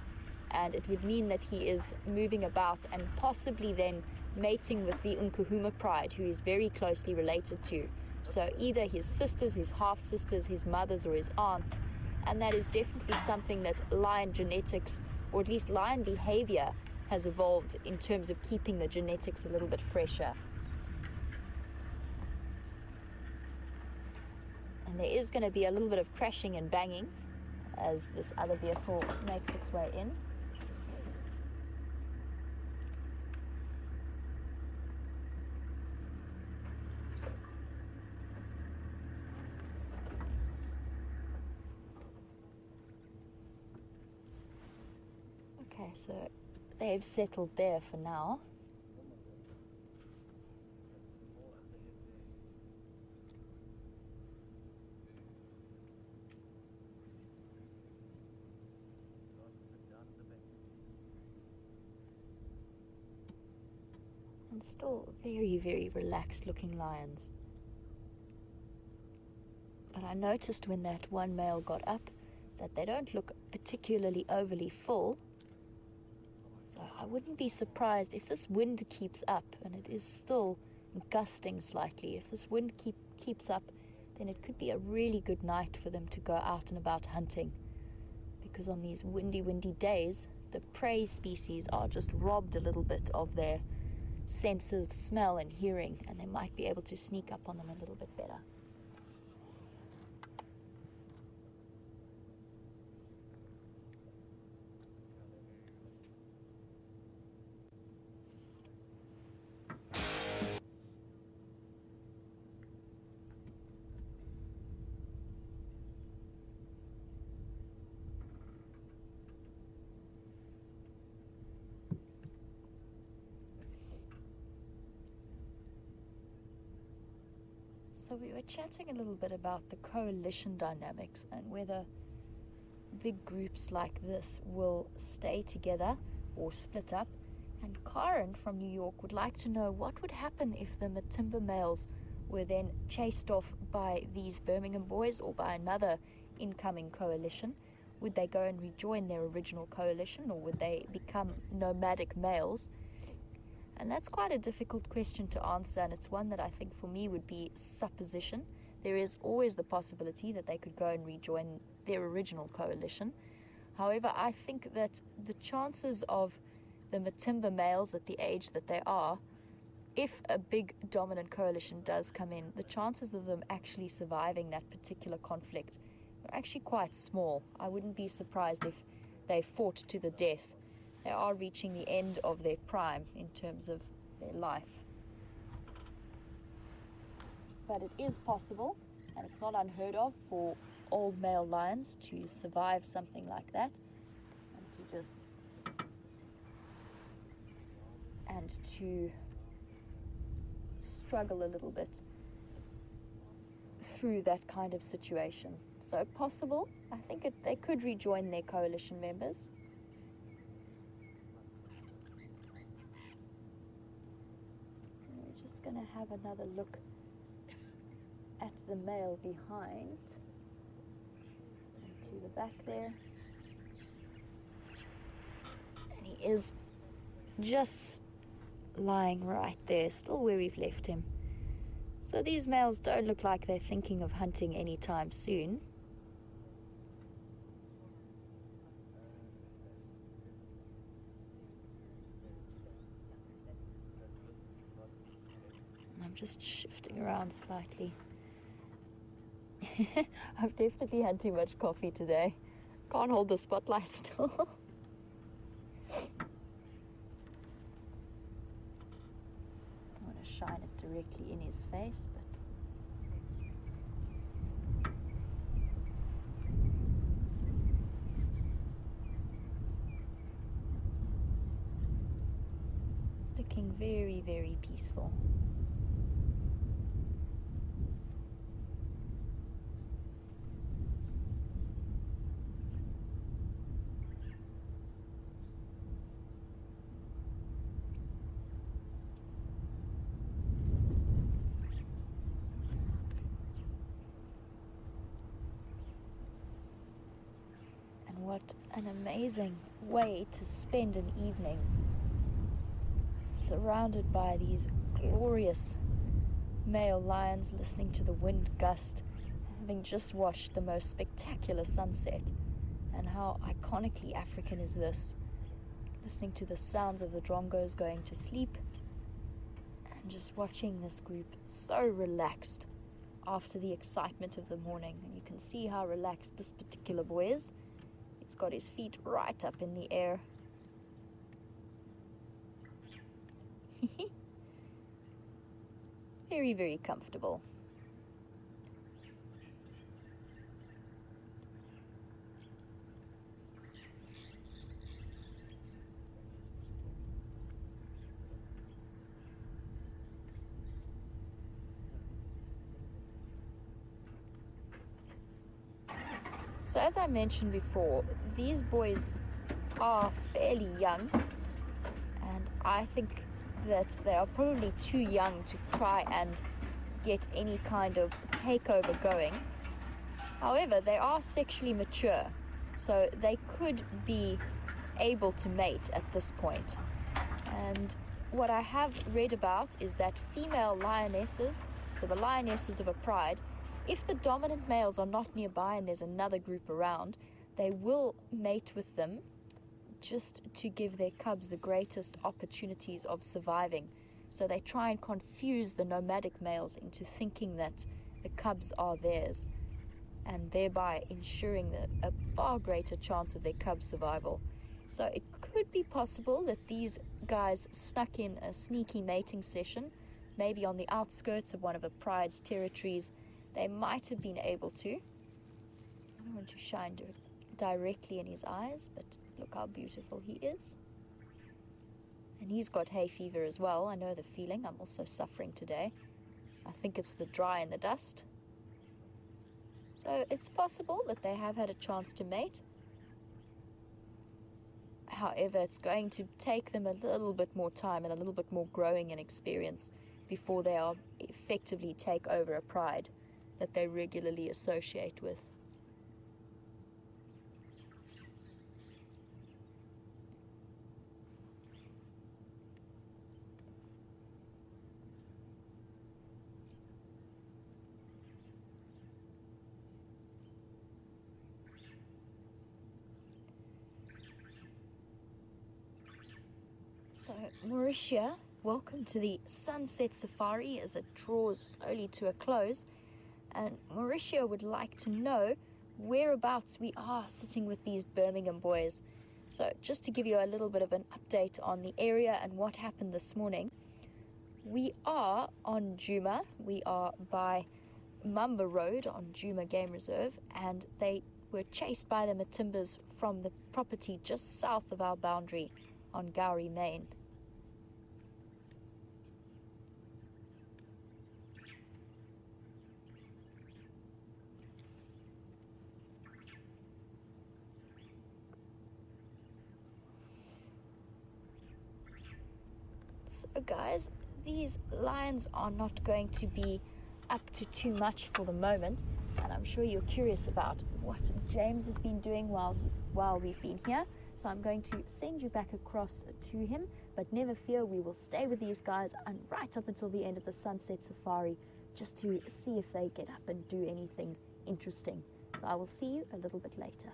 and it would mean that he is moving about and possibly then mating with the Nkahuma pride, who he's very closely related to. So either his sisters, his half-sisters, his mothers, or his aunts. And that is definitely something that lion genetics, or at least lion behavior, has evolved in terms of keeping the genetics a little bit fresher. And there is going to be a little bit of crashing and banging as this other vehicle makes its way in. Okay, so they've settled there for now. And still very, very relaxed looking lions. But I noticed when that one male got up that they don't look particularly overly full. So I wouldn't be surprised if this wind keeps up, and it is still gusting slightly. If this wind keeps up, then it could be a really good night for them to go out and about hunting. Because on these windy days, the prey species are just robbed a little bit of their sense of smell and hearing, and they might be able to sneak up on them a little bit better. So we were chatting a little bit about the coalition dynamics and whether big groups like this will stay together or split up. And Karen from New York would like to know what would happen if the Matimba males were then chased off by these Birmingham Boys or by another incoming coalition. Would they go and rejoin their original coalition, or would they become nomadic males? And that's quite a difficult question to answer, and it's one that I think for me would be supposition. There is always the possibility that they could go and rejoin their original coalition. However, I think that the chances of the Matimba males at the age that they are, if a big dominant coalition does come in, the chances of them actually surviving that particular conflict are actually quite small. I wouldn't be surprised if they fought to the death. They are reaching the end of their prime in terms of their life. But it is possible, and it's not unheard of, for old male lions to survive something like that, and to struggle a little bit through that kind of situation. So possible, I think they could rejoin their coalition members. We're just going to have another look at the male behind, and to the back there. And he is just lying right there, still where we've left him. So these males don't look like they're thinking of hunting anytime soon. I'm just shifting around slightly. I've definitely had too much coffee today. Can't hold the spotlight still. I want to shine it directly in his face, but looking very, very peaceful. What an amazing way to spend an evening, surrounded by these glorious male lions, listening to the wind gust, having just watched the most spectacular sunset. And how iconically African is this? Listening to the sounds of the drongos going to sleep, and just watching this group so relaxed after the excitement of the morning. And you can see how relaxed this particular boy is. He's got his feet right up in the air. Very, very comfortable. So as I mentioned before, these boys are fairly young, and I think that they are probably too young to try and get any kind of takeover going. However, they are sexually mature, so they could be able to mate at this point. And what I have read about is that female lionesses, so the lionesses of a pride, if the dominant males are not nearby and there's another group around, they will mate with them just to give their cubs the greatest opportunities of surviving. So they try and confuse the nomadic males into thinking that the cubs are theirs, and thereby ensuring a far greater chance of their cubs' survival. So it could be possible that these guys snuck in a sneaky mating session, maybe on the outskirts of one of the pride's territories. They might have been able to. I don't want to shine directly in his eyes, but look how beautiful he is. And he's got hay fever as well. I know the feeling. I'm also suffering today. I think it's the dry and the dust. So it's possible that they have had a chance to mate. However, it's going to take them a little bit more time and a little bit more growing and experience before they are effectively take over a pride that they regularly associate with. So, Mauritia, welcome to the Sunset Safari as it draws slowly to a close. And Mauritia would like to know whereabouts we are sitting with these Birmingham boys. So just to give you a little bit of an update on the area and what happened this morning, we are on Djuma. We are by Mamba Road on Djuma Game Reserve, and they were chased by the Matimbas from the property just south of our boundary on Gowrie Main. So guys, these lions are not going to be up to too much for the moment, and I'm sure you're curious about what James has been doing while we've been here. So I'm going to send you back across to him, but never fear, we will stay with these guys and right up until the end of the Sunset Safari, just to see if they get up and do anything interesting. So I will see you a little bit later.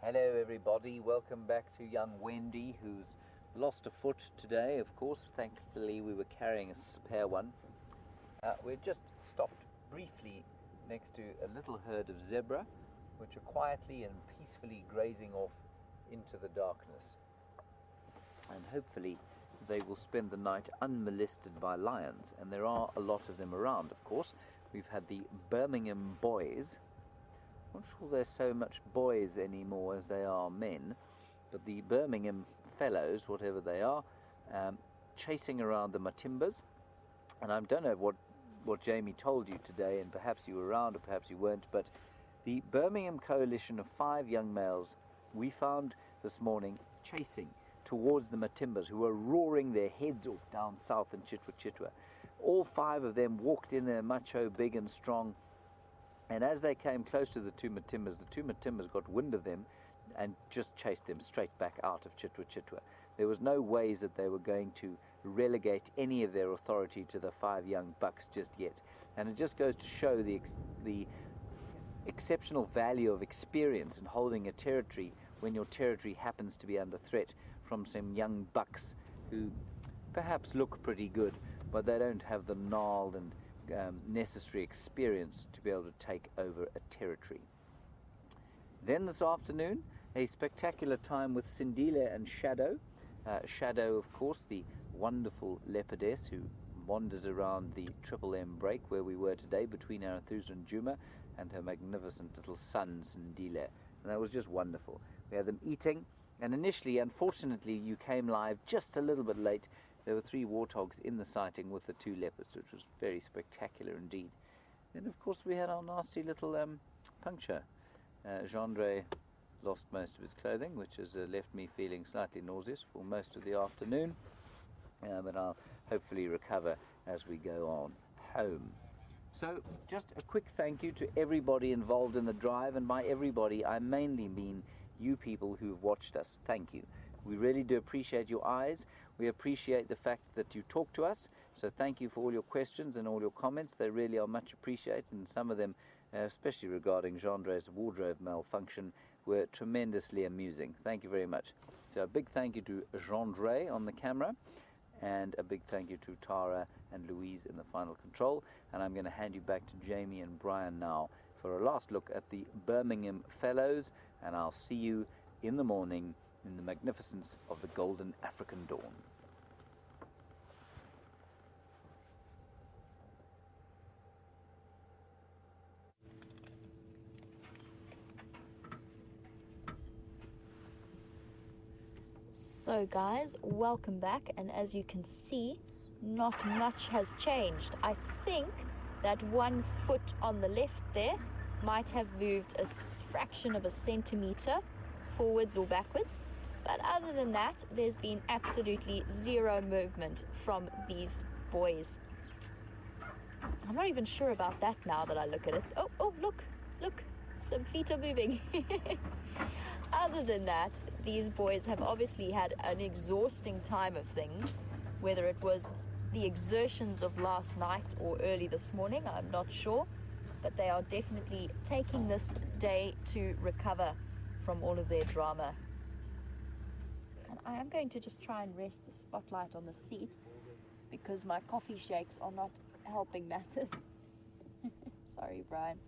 Hello everybody, welcome back to young Wendy, who's lost a foot today. Of course, thankfully we were carrying a spare one. We've just stopped briefly next to a little herd of zebra, which are quietly and peacefully grazing off into the darkness. And hopefully they will spend the night unmolested by lions, and there are a lot of them around, of course. We've had the Birmingham Boys. I'm not sure they're so much boys anymore as they are men, but the Birmingham fellows, whatever they are, chasing around the Matimbas. And I don't know what Jamie told you today, and perhaps you were around or perhaps you weren't, but the Birmingham coalition of 5 young males we found this morning chasing towards the Matimbas, who were roaring their heads off down south in Chitwa Chitwa. All 5 of them walked in there macho, big and strong. And as they came close to the two Matimbas got wind of them and just chased them straight back out of Chitwa Chitwa. There was no ways that they were going to relegate any of their authority to the 5 young bucks just yet. And it just goes to show the exceptional value of experience in holding a territory when your territory happens to be under threat from some young bucks who perhaps look pretty good, but they don't have the gnarled and necessary experience to be able to take over a territory. Then this afternoon, a spectacular time with Sindile and Shadow. Shadow, of course, the wonderful leopardess who wanders around the Triple M break where we were today between Arathusa and Juma, and her magnificent little son Sindile. And that was just wonderful. We had them eating, and initially, unfortunately, you came live just a little bit late. There were 3 warthogs in the sighting with the 2 leopards, which was very spectacular indeed. Then, of course, we had our nasty little puncture. Gendre lost most of his clothing, which has left me feeling slightly nauseous for most of the afternoon. But I'll hopefully recover as we go on home. So, just a quick thank you to everybody involved in the drive, and by everybody, I mainly mean you people who've watched us. Thank you. We really do appreciate your eyes. We appreciate the fact that you talk to us. So thank you for all your questions and all your comments. They really are much appreciated, and some of them, especially regarding Gendre's wardrobe malfunction, were tremendously amusing. Thank you very much. So a big thank you to Gendre on the camera, and a big thank you to Tara and Louise in the final control. And I'm going to hand you back to Jamie and Brian now for a last look at the Birmingham Fellows, and I'll see you in the morning in the magnificence of the golden African dawn. So guys, welcome back, and as you can see, not much has changed. I think that 1 foot on the left there might have moved a fraction of a centimeter forwards or backwards, but other than that, there's been absolutely 0 movement from these boys. I'm not even sure about that now that I look at it. Oh, look, some feet are moving. Other than that, these boys have obviously had an exhausting time of things, whether it was the exertions of last night or early this morning, I'm not sure, but they are definitely taking this day to recover from all of their drama. And I am going to just try and rest the spotlight on the seat because my coffee shakes are not helping matters. Sorry, Brian.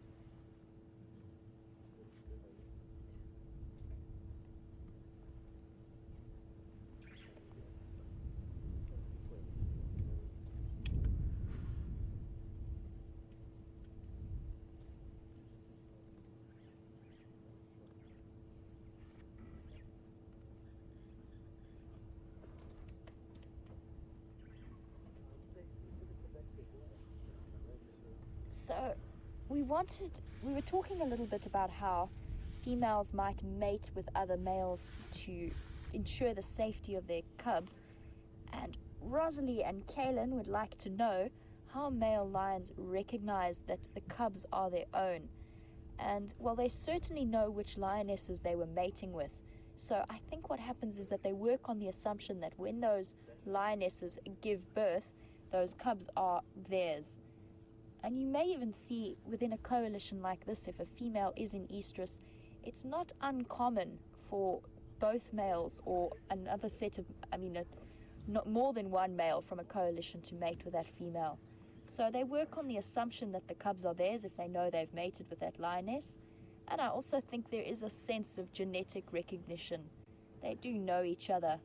So we were talking a little bit about how females might mate with other males to ensure the safety of their cubs, and Rosalie and Kaylin would like to know how male lions recognize that the cubs are their own. And well, they certainly know which lionesses they were mating with. So I think what happens is that they work on the assumption that when those lionesses give birth, those cubs are theirs. And you may even see within a coalition like this, if a female is in estrus, it's not uncommon for both males or another set of, not more than one male from a coalition to mate with that female. So they work on the assumption that the cubs are theirs if they know they've mated with that lioness. And I also think there is a sense of genetic recognition. They do know each other.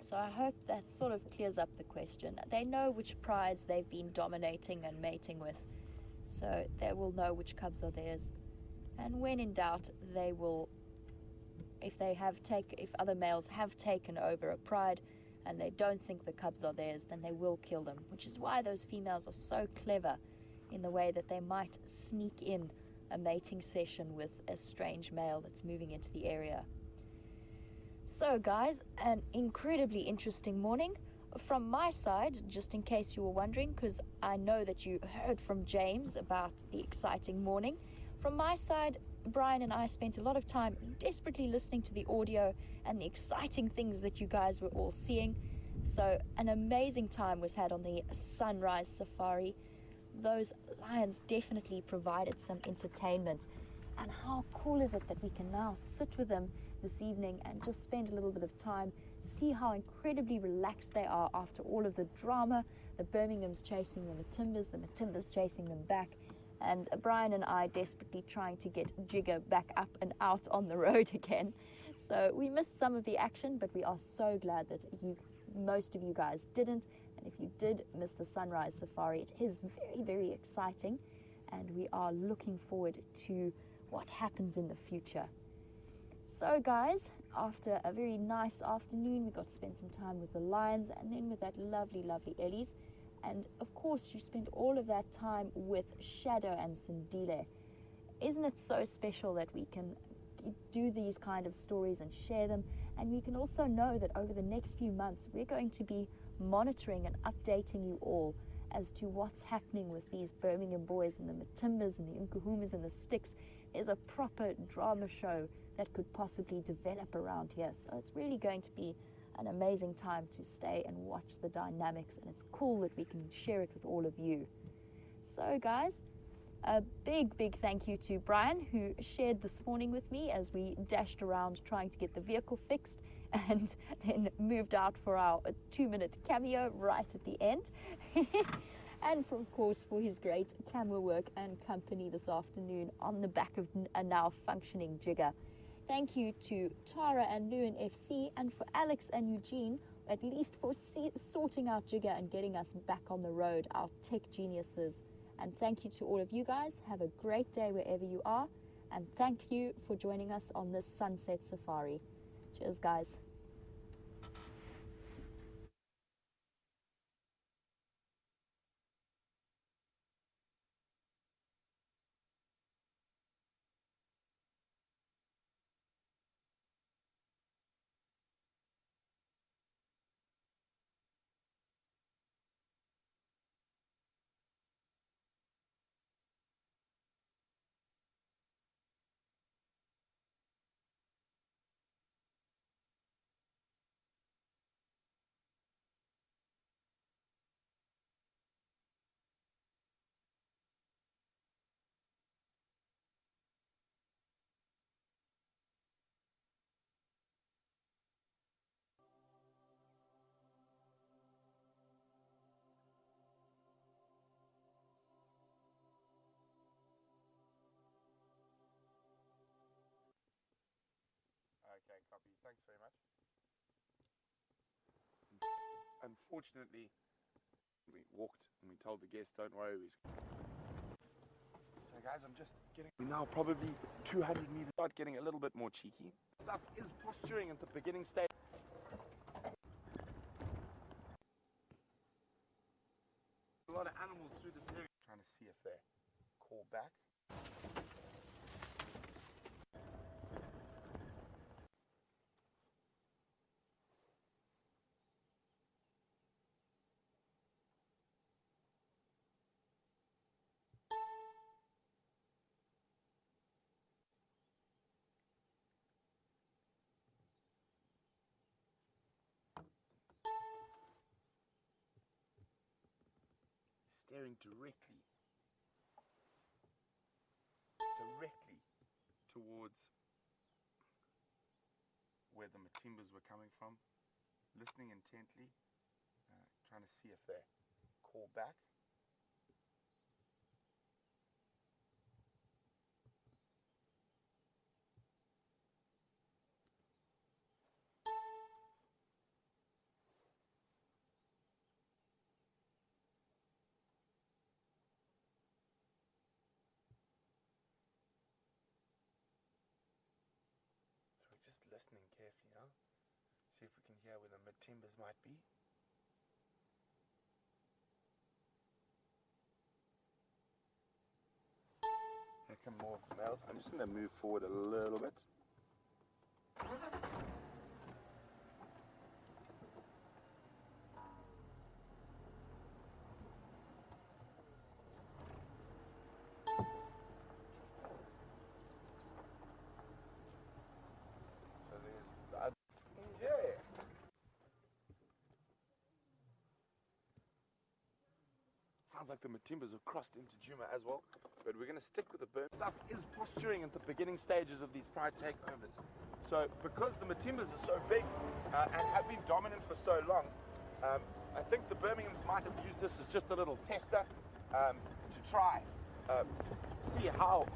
So I hope that sort of clears up the question. They know which prides they've been dominating and mating with. So they will know which cubs are theirs. And when in doubt, they will, if other males have taken over a pride and they don't think the cubs are theirs, then they will kill them, which is why those females are so clever in the way that they might sneak in a mating session with a strange male that's moving into the area. So guys, an incredibly interesting morning. From my side, just in case you were wondering, because I know that you heard from James about the exciting morning, from my side, Brian and I spent a lot of time desperately listening to the audio and the exciting things that you guys were all seeing. So an amazing time was had on the sunrise safari. Those lions definitely provided some entertainment. And how cool is it that we can now sit with them this evening and just spend a little bit of time, see how incredibly relaxed they are after all of the drama. The Birmingham's chasing the Matimbas chasing them back, and Brian and I desperately trying to get Jigger back up and out on the road again. So we missed some of the action, but we are so glad that most of you guys didn't. And if you did miss the sunrise safari, it is very, very exciting, and we are looking forward to what happens in the future. So guys, after a very nice afternoon, we got to spend some time with the lions and then with that lovely, lovely Ellies. And of course, you spend all of that time with Shadow and Sindile. Isn't it so special that we can do these kind of stories and share them? And we can also know that over the next few months, we're going to be monitoring and updating you all as to what's happening with these Birmingham boys and the Matimbas and the Nkuhumas and the Sticks. There's a proper drama show that could possibly develop around here. So it's really going to be an amazing time to stay and watch the dynamics, and it's cool that we can share it with all of you. So guys, a big thank you to Brian, who shared this morning with me as we dashed around trying to get the vehicle fixed and then moved out for our 2-minute cameo right at the end. And of course for his great camera work and company this afternoon on the back of a now functioning Jigger. Thank you to Tara and Lewin FC, and for Alex and Eugene, at least for sorting out Jigger and getting us back on the road, our tech geniuses. And thank you to all of you guys. Have a great day wherever you are, and thank you for joining us on this sunset safari. Cheers guys. Okay, copy. Thanks very much. Unfortunately, we walked and we told the guests, don't worry. So guys, I'm just getting... We're now probably 200 meters. Start getting a little bit more cheeky. Stuff is posturing at the beginning stage. A lot of animals through this area. Trying to see if they're called staring directly towards where the Matimbas were coming from, listening intently, trying to see if they call back. Just listening carefully now. See if we can hear where the Matimbas might be. Here come more of the males. I'm just going to move forward a little bit. Sounds like the Matimbas have crossed into Juma as well, but we're going to stick with the bird. Stuff is posturing at the beginning stages of these pride takeovers. So because the Matimbas are so big and have been dominant for so long, I think the Birminghams might have used this as just a little tester to try see how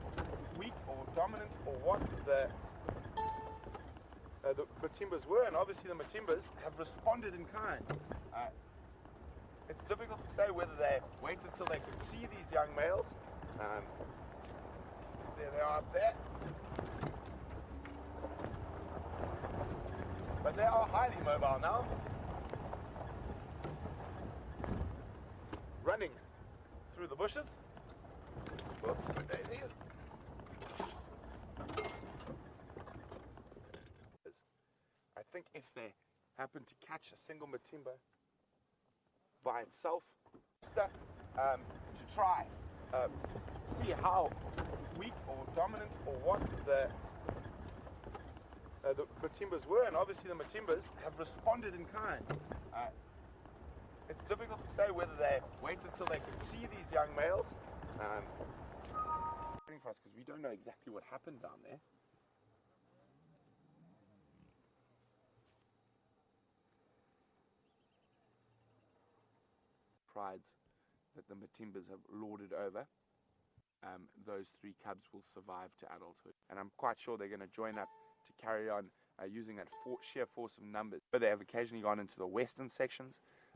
weak or dominant or what the Matimbas were, and obviously the Matimbas have responded in kind. It's difficult to say whether they waited until they could see these young males. There they are up there. But they are highly mobile now. Running through the bushes. Whoops, daisies. I think if they happen to catch a single Matimba by itself, to try see how weak or dominant or what the Matimbas were, and obviously the Matimbas have responded in kind. It's difficult to say whether they waited until they could see these young males. For us, because we don't know exactly what happened down there. Prides that the Matimbas have lorded over, those three cubs will survive to adulthood, and I'm quite sure they're going to join up to carry on using that sheer force of numbers. But they have occasionally gone into the western sections,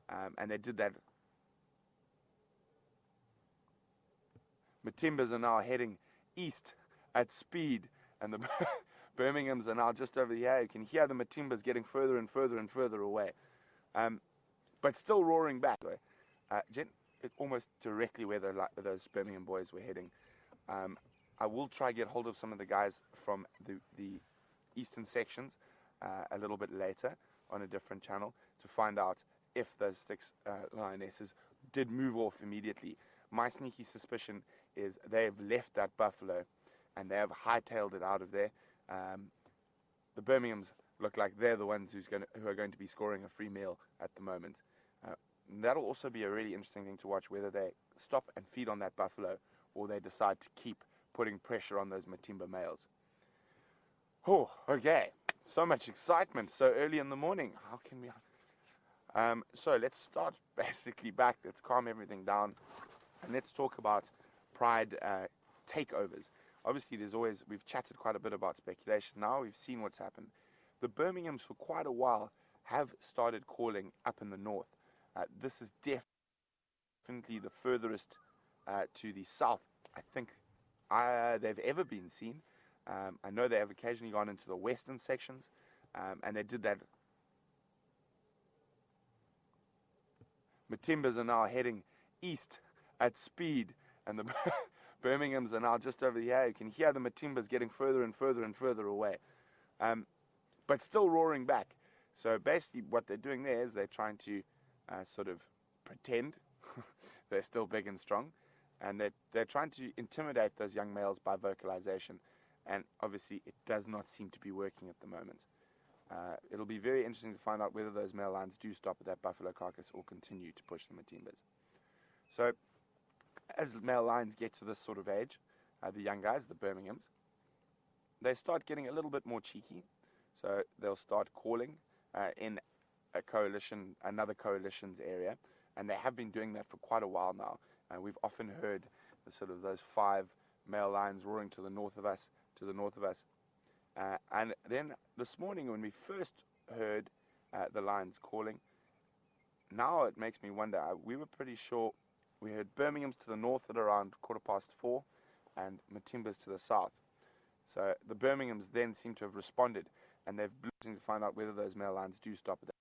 and they did that. Matimbas are now heading east at speed, and the Birminghams are now just over here. You can hear the Matimbas getting further and further and further away, but still roaring back. Almost directly where those Birmingham boys were heading. I will try get hold of some of the guys from the eastern sections a little bit later on a different channel to find out if those six lionesses did move off immediately. My sneaky suspicion is they have left that buffalo and they have hightailed it out of there. The Birminghams look like they're the ones who are going to be scoring a free meal at the moment. That'll also be a really interesting thing to watch, whether they stop and feed on that buffalo or they decide to keep putting pressure on those Matimba males. Oh, okay. So much excitement so early in the morning. How can we... So let's start basically back. Let's calm everything down. And let's talk about pride takeovers. Obviously, we've chatted quite a bit about speculation. Now we've seen what's happened. The Birminghams for quite a while have started calling up in the north. This is definitely the furthest to the south, I think, they've ever been seen. I know they have occasionally gone into the western sections, and they did that. Matimbas are now heading east at speed, and the Birminghams are now just over here. You can hear the Matimbas getting further and further and further away, but still roaring back. So basically what they're doing there is they're trying to sort of pretend they're still big and strong, and they're trying to intimidate those young males by vocalization, and obviously it does not seem to be working at the moment. It'll be very interesting to find out whether those male lions do stop at that buffalo carcass or continue to push the Matimbas. So as male lions get to this sort of age, the young guys, the Birminghams, they start getting a little bit more cheeky. So they'll start calling in another coalition's area, and they have been doing that for quite a while now. We've often heard those 5 male lions roaring to the north of us, and then this morning when we first heard the lions calling, now it makes me wonder. We were pretty sure we heard Birmingham's to the north at around 4:15 and Matimba's to the south. So the Birminghams then seem to have responded, and they've been looking to find out whether those male lions do stop at that.